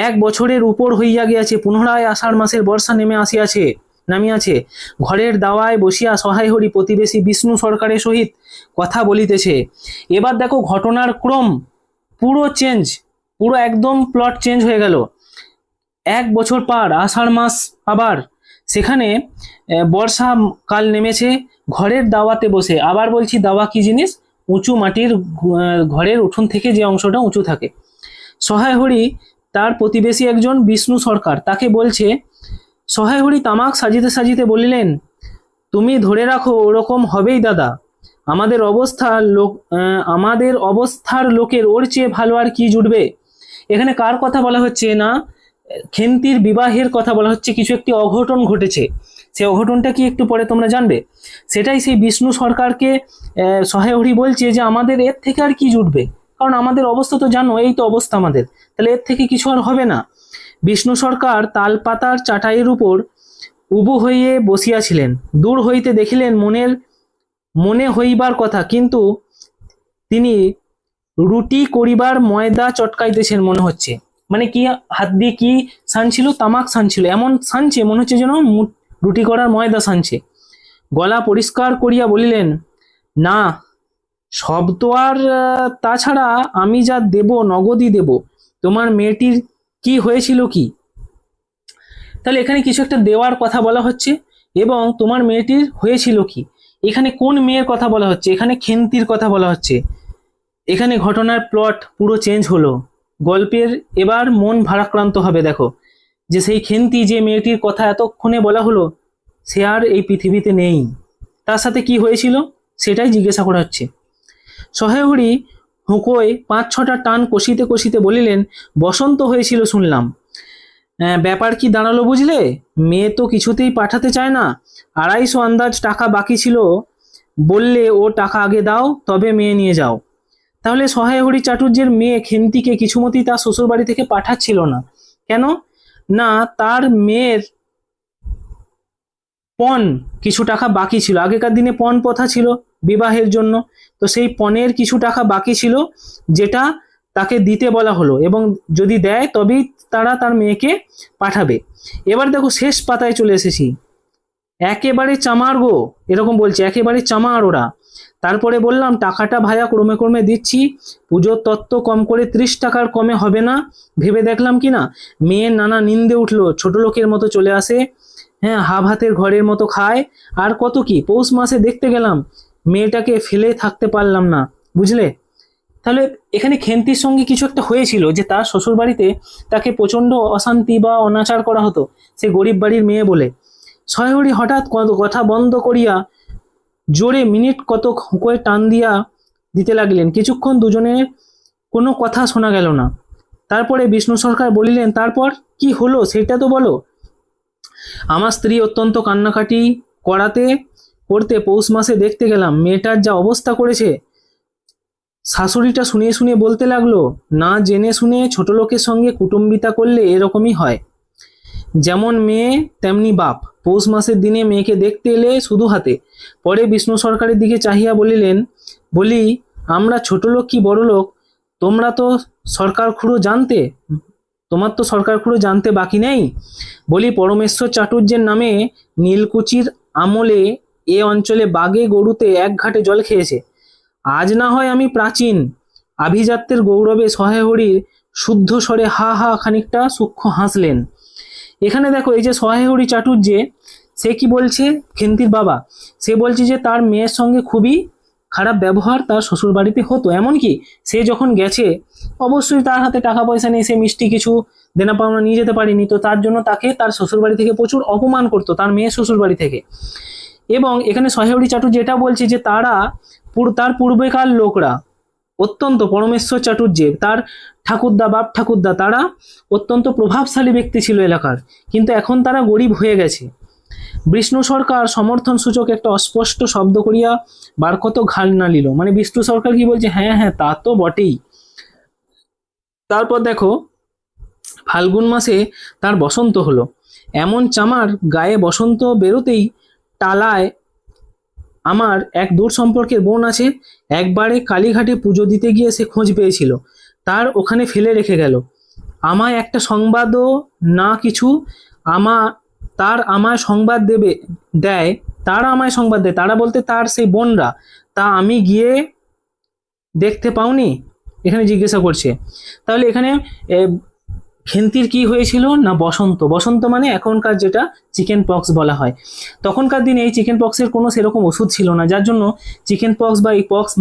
1 বছরের উপর হইয়া গিয়াছে, পুনরায় আষাঢ় মাসের বর্ষা নামিয়াছে। ঘরের দাওয়ায় বসিয়া সহায় হরি প্রতিবেশী বিষ্ণু সরকারের সহিত কথা বলিতেছে। এবার দেখো ঘটনার ক্রম পুরো একদম প্লট চেঞ্জ হয়ে গেল। 1 বছর পার, আষাঢ় মাস, আবার সেখানে বর্ষা কাল নেমেছে। ঘরের দাওয়াতে বসে, আবার বলছি দাওয়া কি জিনিস, উঁচু মাটির ঘরের উঠোন থেকে যে অংশটা উঁচু থাকে। সহায় হরি তার প্রতিবেশী একজন বিষ্ণু সরকার তাকে বলছে, সহায় হরি তামাক সাজিতে সাজিতে বলিলেন, তুমি ধরে রাখো ওরকম হবেই দাদা, আমাদের অবস্থার লোকের ওর চেয়ে ভালো আর কি জুটবে। এখানে কার কথা বলা হচ্ছে না, খেন্তির বিবাহের কথা বলা হচ্ছে। কিছু একটি অঘটন ঘটেছে, সেই অঘটনটা কি একটু পরে তোমরা জানবে। সেটাই সেই বিষ্ণু সরকারকে সহায় হরি বলছে যে আমাদের এর থেকে আর কি জুটবে, কারণ আমাদের অবস্থা তো জানো, এই তো অবস্থা আমাদের, তাহলে এর থেকে কিছু আর হবে না। বিষ্ণু সরকার তালপাতার চাটাইয়ের উপর উবু হইয়ে বসিয়াছিলেন। দূর হইতে দেখিলেন মনে হইবার কথা, কিন্তু তিনি রুটি করিবার ময়দা চটকাইতেছেন মনে হচ্ছে। মানে কি হাত দিয়ে কি সানছিল, তামাক সানছিল, এমন সানছে মনে হচ্ছে যেন রুটি করার ময়দা সানছে। গলা পরিষ্কার করিয়া বলিলেন, না সব তো আর তাছাড়া আমি যা দেব নগদই দেব। তোমার মেয়েটির কি হয়েছিল কি? তাহলে এখানে কিছু একটা দেওয়ার কথা বলা হচ্ছে, এবং তোমার মেয়েটির হয়েছিল কি, এখানে কোন মেয়ের কথা বলা হচ্ছে? এখানে খেন্তির কথা বলা হচ্ছে। এখানে ঘটনার প্লট পুরো চেঞ্জ হলো, গল্পের এবার মন ভারাক্রান্ত হবে। দেখো যে সেই খেন্তি, যে মেয়েটির কথা এতক্ষণে বলা হলো, সে আর এই পৃথিবীতে নেই। তার সাথে কি হয়েছিল সেটাই জিজ্ঞাসা করা হচ্ছে। সহায় হরি হুঁকোয় 5-6টা টান কষিতে কষিতে বলিলেন, বসন্ত হয়েছিল শুনলাম। ব্যাপার কি দাঁড়ালো বুঝলে? মেয়ে তো কিছুতেই পাঠাতে চায় না। 250 আন্দাজ টাকা বাকি ছিল, বললে ও টাকা আগে দাও তবে মেয়ে নিয়ে যাও। তাহলে সহায় হরি চাটুর্যের মেয়ে খেন্তিকে কিছুমতেই তার শ্বশুর বাড়ি থেকে পাঠাচ্ছিল না। কেন না, তার মেয়ের পণ কিছু টাকা বাকি ছিল। আগেকার দিনে পণ প্রথা ছিল বিবাহের জন্য, তো সেই পণের কিছু টাকা বাকি ছিল, যেটা তাকে দিতে বলা হলো, এবং যদি দেয় তবেই তারা তার মেয়েকে পাঠাবে। এবার দেখো শেষ পাতায় চলে এসেছি। একেবারে চামার গো, এরকম বলছে, একেবারে চামার ওরা। তারপরে বললাম, টাকাটা ভাইয়া ক্রমে ক্রমে দিচ্ছি, পুজোর তত্ত্ব কম করে 30 টাকার কমে হবে না। ভেবে দেখলাম কি না, মেয়ের নানা নিন্দে উঠলো, ছোট লোকের মতো চলে আসে, হ্যাঁ হাফ হাতের ঘরের মতো খায়, আর কত কি। পৌষ মাসে দেখতে গেলাম, মেয়েটাকে ফেলে থাকতে পারলাম না, বুঝলে। তাহলে এখানে খেন্তির সঙ্গে কিছু একটা হয়েছিল, যে তার শ্বশুর বাড়িতে তাকে প্রচন্ড অশান্তি বা অনাচার করা হতো, সে গরিব বাড়ির মেয়ে বলে। সহায় হরি হঠাৎ কথা বন্ধ করিয়া জোরে মিনিট কতক হুঁকোয় টান দিতে লাগলেন। কিছুক্ষণ দুজনের কোনো কথা শোনা গেল না। তারপরে বিষ্ণু সরকার বলিলেন, তারপর কি হলো সেটা তো বলো। আমার স্ত্রী অত্যন্ত কান্নাকাটি করতে পৌষ মাসে দেখতে গেলাম, মেয়েটার যা অবস্থা করেছে। শাশুড়িটা শুনিয়ে শুনিয়ে বলতে লাগলো, না জেনে শুনে ছোট লোকের সঙ্গে কুটুম্বিতা করলে এরকমই হয়, যেমন মেয়ে তেমনি বাপ। পৌষ মাসের দিনে মেয়েকে দেখতে এলে শুধু হাতে। পরে বিষ্ণু সরকারের দিকে চাহিয়া বলি, আমরা ছোট লোক কি বড় লোক, তোমরা তো সরকার খুঁড়ো জানতে, তোমার তো সরকার খুঁড়ো জানতে বাকি নেই। বলি, পরমেশ্বর চাটুর্যের নামে নীলকুচির আমলে এ অঞ্চলে বাগে গরুতে এক ঘাটে জল খেয়েছে। আজ না হয় আমি প্রাচীন, আভিজাত্যের গৌরবে সহায় হরির শুদ্ধ স্বরে হা হা খানিকটা সূক্ষ্ম হাসলেন। এখানে দেখো, এই যে সহায় হরি চাটুর্যে, সে কি বলছে, খেন্তির বাবা, সে বলছে যে তার মেয়ের সঙ্গে খুবই খারাপ ব্যবহার তার শ্বশুর বাড়িতে হতো। এমনকি সে যখন গেছে, অবশ্যই তার হাতে টাকা পয়সা নেই, সে মিষ্টি কিছু দেনা পাওনা নিয়ে যেতে পারেনি, তো তার জন্য তাকে তার শ্বশুর বাড়ি থেকে প্রচুর অপমান করতো, তার মেয়ের শ্বশুর বাড়ি থেকে। এবং এখানে সহায় হরি চাটুর্য যেটা বলছে যে তার পূর্বেকার লোকরা অত্যন্ত, পরমেশ্বর চাটুর্যের তার বাপ ঠাকুরদা, তারা অত্যন্ত প্রভাবশালী ব্যক্তি ছিল এলাকার, কিন্তু এখন তারা গরিব হয়ে গেছে। বিষ্ণু সরকার সমর্থন সূচক একটা অস্পষ্ট শব্দ করিয়া বার কত ঘাল নাড়িল। মানে বিষ্ণু সরকার কি বলছে, হ্যাঁ হ্যাঁ তা তো বটেই। তারপর দেখো, ফাল্গুন মাসে তার বসন্ত হলো। এমন চামার গায়ে বসন্ত বেরোতেই টালায় আমার এক দূর সম্পর্কের বোন আছে, একবারে কালীঘাটে পুজো দিতে গিয়ে সে খোঁজ পেয়েছিল, তার ওখানে ফেলে রেখে গেল। আমায় একটা সংবাদও না কিছু, আমায় সংবাদ দেয়, তারা আমায় সংবাদ দেয়, তারা বলতে তার সেই বোনরা, তা আমি গিয়ে দেখতে পাওনি, এখানে জিজ্ঞাসা করছে। তাহলে এখানে খেন্তির কি হয়েছিল না বসন্ত। বসন্ত মানে এখনকার যেটা চিকেন পক্স বলা হয়। তখনকার দিনে এই চিকেন পক্সের কোনো সেরকম ওষুধ ছিল না, যার জন্য চিকেন পক্স বা এই পক্স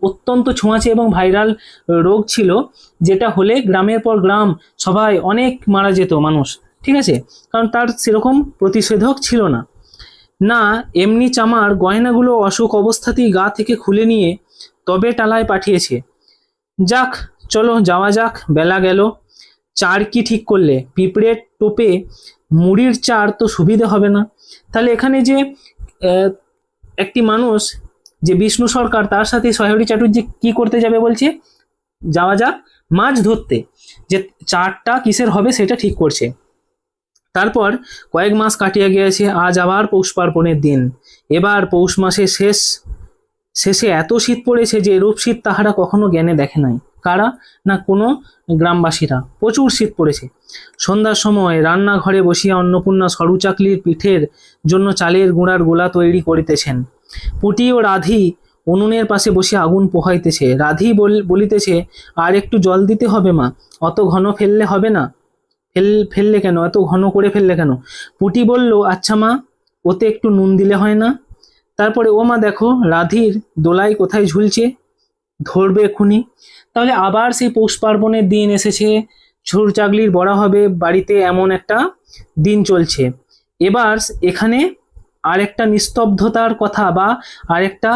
অত্যন্ত ছোঁয়াচে এবং ভাইরাল রোগ ছিল, যেটা হলে গ্রামের পর গ্রাম সবাই অনেক মারা যেত মানুষ। ঠিক আছে, কারণ তার সেরকম প্রতিষেধক ছিল না। না এমনি চামার গয়নাগুলো অসুখ অবস্থাতেই গা থেকে খুলে নিয়ে তবে টালায় পাঠিয়েছে। যাক, চলো যাওয়া যাক, বেলা গেল। চার কি ঠিক করলে? পিঁপড়ের টোপে মুড়ির চার তো সুবিধে হবে না। তাহলে এখানে যে আহ, একটি মানুষ, যে বিষ্ণু সরকার, তার সাথে সহেরি চ্যাটার্জি কি করতে যাবে বলছে? যাওয়া যাক মাছ ধরতে। যে চারটা কিসের হবে সেটা ঠিক করছে। তারপর কয়েক মাস কাটিয়া গিয়েছে, আজ আবার পৌষ পার্বণের দিন। এবার পৌষ মাসের শেষে এত শীত পড়েছে যে এরূপ শীত তাহারা কখনো জ্ঞানে দেখে নাই। কারা? না কোনো গ্রামবাসীরা। প্রচুর শীত পড়েছে। সন্ধ্যার সময় রান্নাঘরে বসিয়া অন্নপূর্ণা সরু চাকলির পিঠের জন্য চালের গুঁড়ার গোলা তৈরি করিতেছেন। পুটি ও রাধি উনুনের পাশে বসে আগুন পোহাইতেছে। রাধি বলিতেছে, আর একটু জল দিতে হবে মা, অত ঘন ফেললে হবে না। ফেললে কেন, এত ঘন করে ফেললে কেন? পুটি বলল, আচ্ছা মা, ওতে একটু নুন দিলে হয় না? তারপরে, ও মা দেখো রাধির দোলাই কোথায় ঝুলছে, ধরবে এক্ষুনি। তাহলে আবার সেই পৌষ পার্বণের দিন এসেছে, ঝুর চাগলির বড়া হবে বাড়িতে, এমন একটা দিন চলছে। এবার এখানে আরেকটা নিস্তব্ধতার কথা বা আরেকটা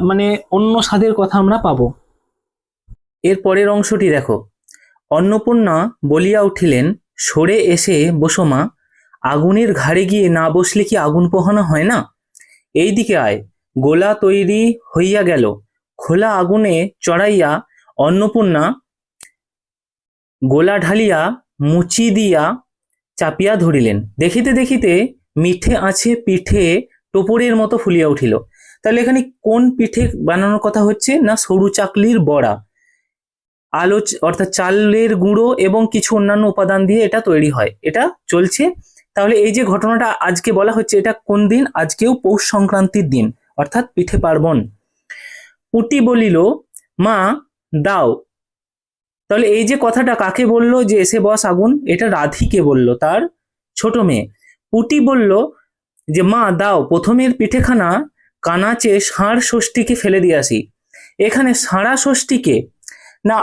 মানে অন্য স্বাদের কথা আমরা পাবো। এর পরের অংশটি দেখো। অন্নপূর্ণা বলিয়া উঠিলেন, সরে এসে বসো মা, আগুনের ঘাড়ে গিয়ে না বসলে কি আগুন পোহানো হয় না? এই দিকে আয়। গোলা তৈরি হইয়া গেল। খোলা আগুনে চড়াইয়া অন্নপূর্ণা গোলা ঢালিয়া মুচি দিয়া চাপিয়া ধরিলেন। দেখিতে দেখিতে মিঠে আছে পিঠে টোপরের মতো ফুলিয়া উঠিল। তাহলে এখানে কোন পিঠে বানানোর কথা হচ্ছে? না সরু চাকলির বড়া। আলো অর্থাৎ চালের গুঁড়ো এবং কিছু অন্যান্য উপাদান দিয়ে এটা তৈরি হয়, এটা চলছে। তাহলে এই যে ঘটনাটা আজকে বলা হচ্ছে, এটা কোন দিন? আজকেও পৌষ সংক্রান্তির দিন, অর্থাৎ পিঠে পার্বণ। পুটি বলিল, মা দাও। তাহলে এই যে কথাটা কাকে বলল যে এসে বস আগুন? এটা রাধিকে বলল, তার ছোট মেয়ে। পুটি বলল যে মা দাও, প্রথমের পিঠেখানা কানাচে ষাঁড় ষষ্ঠীকে ফেলে দিয়ে আসি। এখানে ষাঁড়া ষষ্ঠীকে না,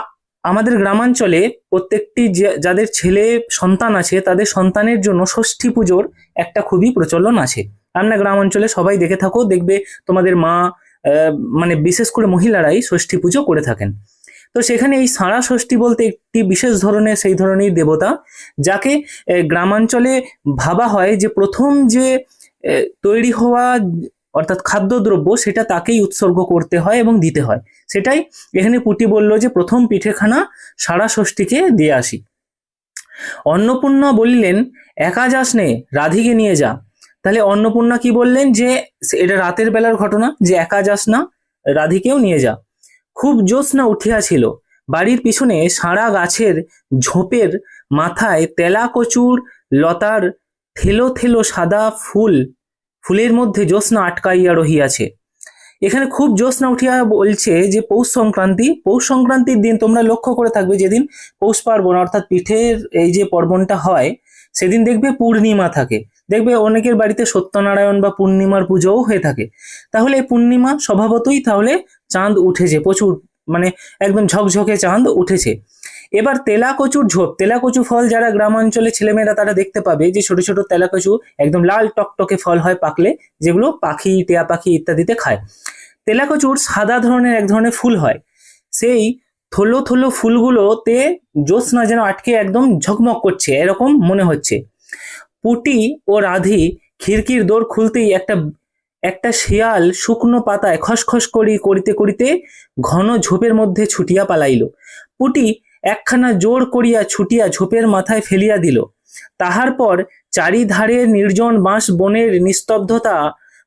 আমাদের গ্রামাঞ্চলে প্রত্যেকটি যাদের ছেলে সন্তান আছে তাদের সন্তানের জন্য ষষ্ঠী পুজোর একটা খুবই প্রচলন আছে। আমরা গ্রামাঞ্চলে সবাই দেখে থাকো, দেখবে তোমাদের মা মানে বিশেষ করে মহিলারাই ষষ্ঠী পুজো করে থাকেন। তো সেখানে এই ষাঁড়া ষষ্ঠী বলতে একটি বিশেষ ধরনের সেই ধরনের দেবতা, যাকে গ্রামাঞ্চলে ভাবা হয় যে প্রথম যে তৈরি হওয়া অর্থাৎ খাদ্যদ্রব্য সেটা তাকেই উৎসর্গ করতে হয় এবং দিতে হয়। সেটাই এখানে পুটি বলল যে প্রথম পিঠেখানা ষাঁড়া ষষ্ঠীকে দিয়ে আসি। অন্নপূর্ণা বলিলেন, একা যাস নে, রাধিকে নিয়ে যা। তাহলে অন্নপূর্ণা কি বললেন? যে এটা রাতের বেলার ঘটনা, যে একা যাস না, রাধিকেও নিয়ে যা। খুব জ্যোৎস্না উঠিয়াছিল। বাড়ির পিছনে সাঁড়া গাছের ঝোপের মাথায় তেলা কচুর লতার থেলো থেলো সাদা ফুলের মধ্যে জ্যোৎস্না আটকাইয়া রহিয়াছে। এখানে খুব জ্যোৎস্না উঠিয়া বলছে যে পৌষ সংক্রান্তির দিন তোমরা লক্ষ্য করে থাকবে, যেদিন পৌষ পার্বণ অর্থাৎ পিঠের এই যে পর্বণটা হয় সেদিন দেখবে পূর্ণিমা থাকে। দেখবে অনেকের বাড়িতে সত্যনারায়ণ বা পূর্ণিমার পুজোও হয়ে থাকে। তাহলে এই পূর্ণিমা স্বভাবতই তাহলে চাঁদ উঠেছে, প্রচুর মানে একদম ঝকঝকে চাঁদ উঠেছে। এবার তেলাকচুর ঝোপ, তেলাকচু ফল যারা গ্রামাঞ্চলে ছেলেমেয়েরা তারা দেখতে পাবে যে ছোট ছোট তেলাকচু একদম লাল টকটকে ফল হয় পাকলে, যেগুলো পাখি, টিয়া পাখি ইত্যাদিতে খায়। তেলাকচুর সাদা ধরনের এক ধরনের ফুল হয়, সেই থলো থলো ফুলগুলোতে জ্যোৎস্না যেন আটকে একদম ঝকমক করছে এরকম মনে হচ্ছে। পুটি ও রাধি খিড়কির দোর খুলতেই একটা শিয়াল শুকনো পাতায় খসখস করিতে করিতে ঘন ঝোপের মধ্যে ছুটিয়া পালাইল। পুটি একখানা জোর করিয়া ছুটিয়া ঝোপের মাথায় ফেলিয়া দিল। তাহার পর চারিধারে নির্জন বাঁশ বনের নিস্তব্ধতা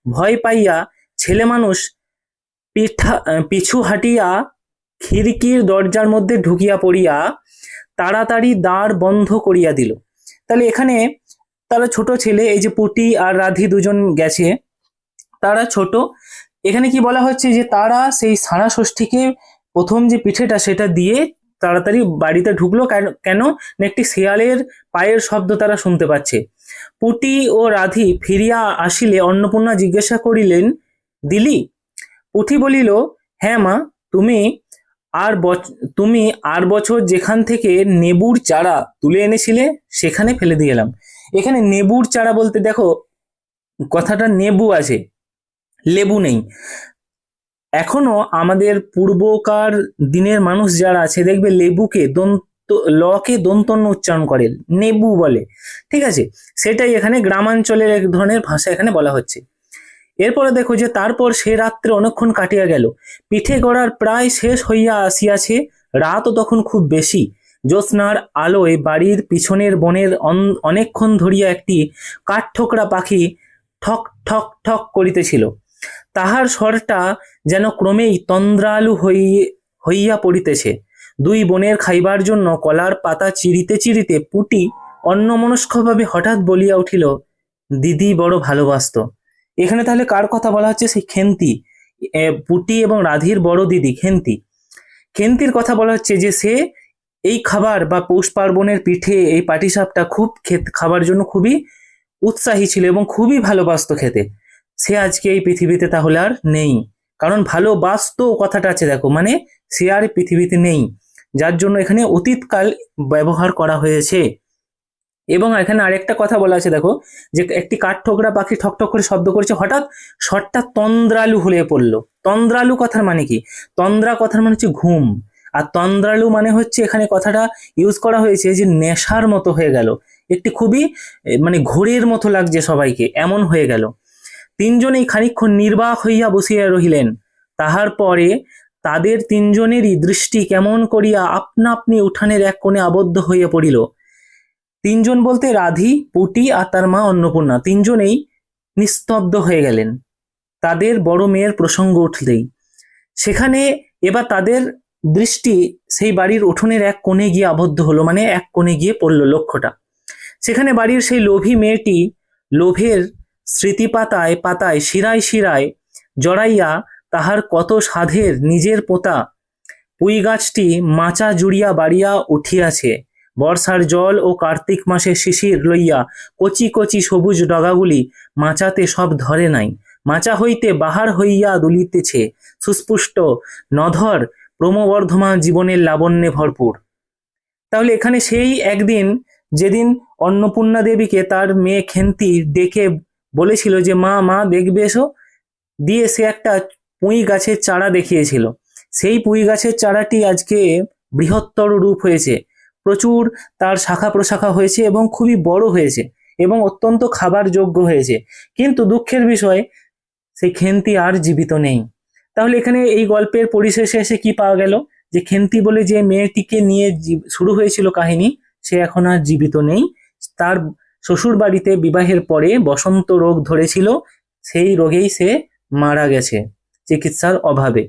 ভয় পাইয়া ছেলে মানুষ পিছু হাঁটিয়া খিড়কির দরজার মধ্যে ঢুকিয়া পড়িয়া তাড়াতাড়ি দ্বার বন্ধ করিয়া দিল। তাহলে এখানে তারা ছোট ছেলে, এই যে পুটি আর রাধি দুজন গেছে, তারা ছোট। এখানে কি বলা হচ্ছে যে তারা সেই ষাঁড়া ষষ্ঠীকে প্রথম যে পিঠেটা সেটা দিয়ে তাড়াতাড়ি বাড়িতে ঢুকলো। কেন না একটি শিয়ালের পায়ের শব্দ তারা শুনতে পাচ্ছে। পুটি ও রাধি ফিরিয়া আসিলে অন্নপূর্ণা জিজ্ঞাসা করিলেন, দিলি? পুটি বলিল, হ্যাঁ মা, তুমি তুমি আর বছর যেখান থেকে নেবুর চারা তুলে এনেছিলে সেখানে ফেলে দিয়ে এলাম। এখানে নেবুর চারা বলতে দেখো কথাটা নেবু আছে, লেবু নেই। এখনো আমাদের পূর্বকার দিনের মানুষ যারা আছে দেখবে লেবুকে লকে দন্তন্য উচ্চারণ করে নেবু বলে, ঠিক আছে? সেটাই এখানে গ্রামাঞ্চলের এক ধরনের ভাষা এখানে বলা হচ্ছে। এরপরে দেখো যে তারপর সে রাত্রে অনেকক্ষণ কাটিয়া গেল, পিঠে গড়ার প্রায় শেষ হইয়া আসিয়াছে, রাতও তখন খুব বেশি। জ্যোৎস্নার আলোয় বাড়ির পিছনের বনের অনেকক্ষণ ধরিয়া একটি কাঠঠোকরা পাখি ঠক ঠক ঠক করিতেছিল। তাহার স্বরটা যেন ক্রমেই তন্দ্রালু হইয়া পড়িতেছে। দুই বোনের খাইবার জন্য কলার পাতা চিরিতে চিরিতে পুটি অন্যমনস্কভাবে হঠাৎ বলিয়া উঠিল, দিদি বড় ভালোবাসতো। এখানে তাহলে কার কথা বলা হচ্ছে? সেই খেন্তি, পুটি এবং রাধির বড় দিদি খেন্তি। খেন্তির কথা বলা হচ্ছে যে সে এই খাবার বা পৌষ পার্বণের পিঠে এই পাটিসাপটা খুব খাবার জন্য খুবই উৎসাহী ছিল এবং খুবই ভালোবাসতো খেতে। সে আজকে এই পৃথিবীতে তাহলে আর নেই, কারণ ভালোবাসতো কথাটা আছে দেখো, মানে সে আর পৃথিবীতে নেই, যার জন্য এখানে অতীতকাল ব্যবহার করা হয়েছে। এবং এখানে আরেকটা কথা বলা আছে দেখো, যে একটি কাঠঠোকরা পাখি ঠকঠক করে শব্দ করেছে, হঠাৎ স্বরটা তন্দ্রালু হয়ে পড়লো। তন্দ্রালু কথার মানে কি? তন্দ্রা কথার মানে হচ্ছে ঘুম, আর তন্দ্রালু মানে হচ্ছে এখানে কথাটা ইউজ করা হয়েছে যে নেশার মতো হয়ে গেল, একটি খুবই মানে ঘোরের মতো লাগছে সবাইকে, এমন হয়ে গেল। তিনজনেই খানিকক্ষণ নির্বাক হইয়া বসিয়া রহিলেন। তাহার পরে তাদের তিনজনেরই দৃষ্টি কেমন করিয়া আপনা আপনি উঠানের এক কোণে আবদ্ধ হইয়া পড়িল। তিনজন বলতে রাধি, পুটি আর তার মা অন্নপূর্ণা, তিনজনেই নিস্তব্ধ হয়ে গেলেন তাদের বড় মেয়ের প্রসঙ্গ উঠলেই। সেখানে এবার তাদের দৃষ্টি সেই বাড়ির উঠোনের এক কোণে গিয়ে আবদ্ধ হলো, মানে এক কোণে গিয়ে পড়লো লক্ষ্যটা। সেখানে বাড়ির সেই লোভী মেয়েটি লোভের স্মৃতি পাতায় পাতায় শিরায় শিরায় জড়াইয়া তাহার কত সাধের নিজের পোতা পুঁই গাছটি মাচা জুড়িয়া বাড়িয়া উঠিয়াছে। বর্ষার জল ও কার্তিক মাসের শিশির লইয়া কচি কচি সবুজ ডগাগুলি মাচাতে সব ধরে নাই, মাচা হইতে বাহার হইয়া দুলিতেছে সুস্পুষ্ট নধর ক্রমবর্ধমান জীবনের লাবণ্যে ভরপুর। তাহলে এখানে সেই একদিন যেদিন অন্নপূর্ণা দেবীকে তার মেয়ে খেন্তি ডেকে বলেছিল যে মা মা দেখবে এসো, দিয়ে সে একটা পুঁই গাছের চারা দেখিয়েছিল। সেই পুঁই গাছের চারাটি আজকে বৃহত্তর রূপ হয়েছে, প্রচুর তার শাখা প্রশাখা হয়েছে এবং খুবই বড় হয়েছে এবং অত্যন্ত খাবার যোগ্য হয়েছে। কিন্তু দুঃখের বিষয় সেই খেন্তি আর জীবিত নেই। তাহলে এখানে এই গল্পের পরিশেষে এসে কি পাওয়া গেল? যে খেন্তি বলে যে মেয়েটিকে নিয়ে শুরু হয়েছিল কাহিনী, সে এখন আর জীবিত নেই। তার শ্বশুর বাড়িতে বিবাহের পরে বসন্ত রোগ ধরেছিল, সেই রোগেই সে মারা গেছে চিকিৎসার অভাবে।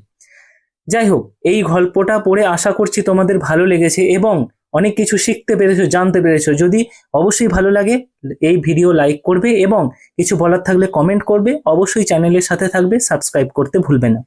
যাই হোক, এই গল্পটা পড়ে আশা করছি তোমাদের ভালো লেগেছে এবং অনেক কিছু শিখতে পেরেছো, জানতে পেরেছো। যদি অবশ্যই ভালো লাগে এই ভিডিও লাইক করবে এবং কিছু বলার থাকলে কমেন্ট করবে, অবশ্যই চ্যানেলের সাথে থাকবে, সাবস্ক্রাইব করতে ভুলবে না।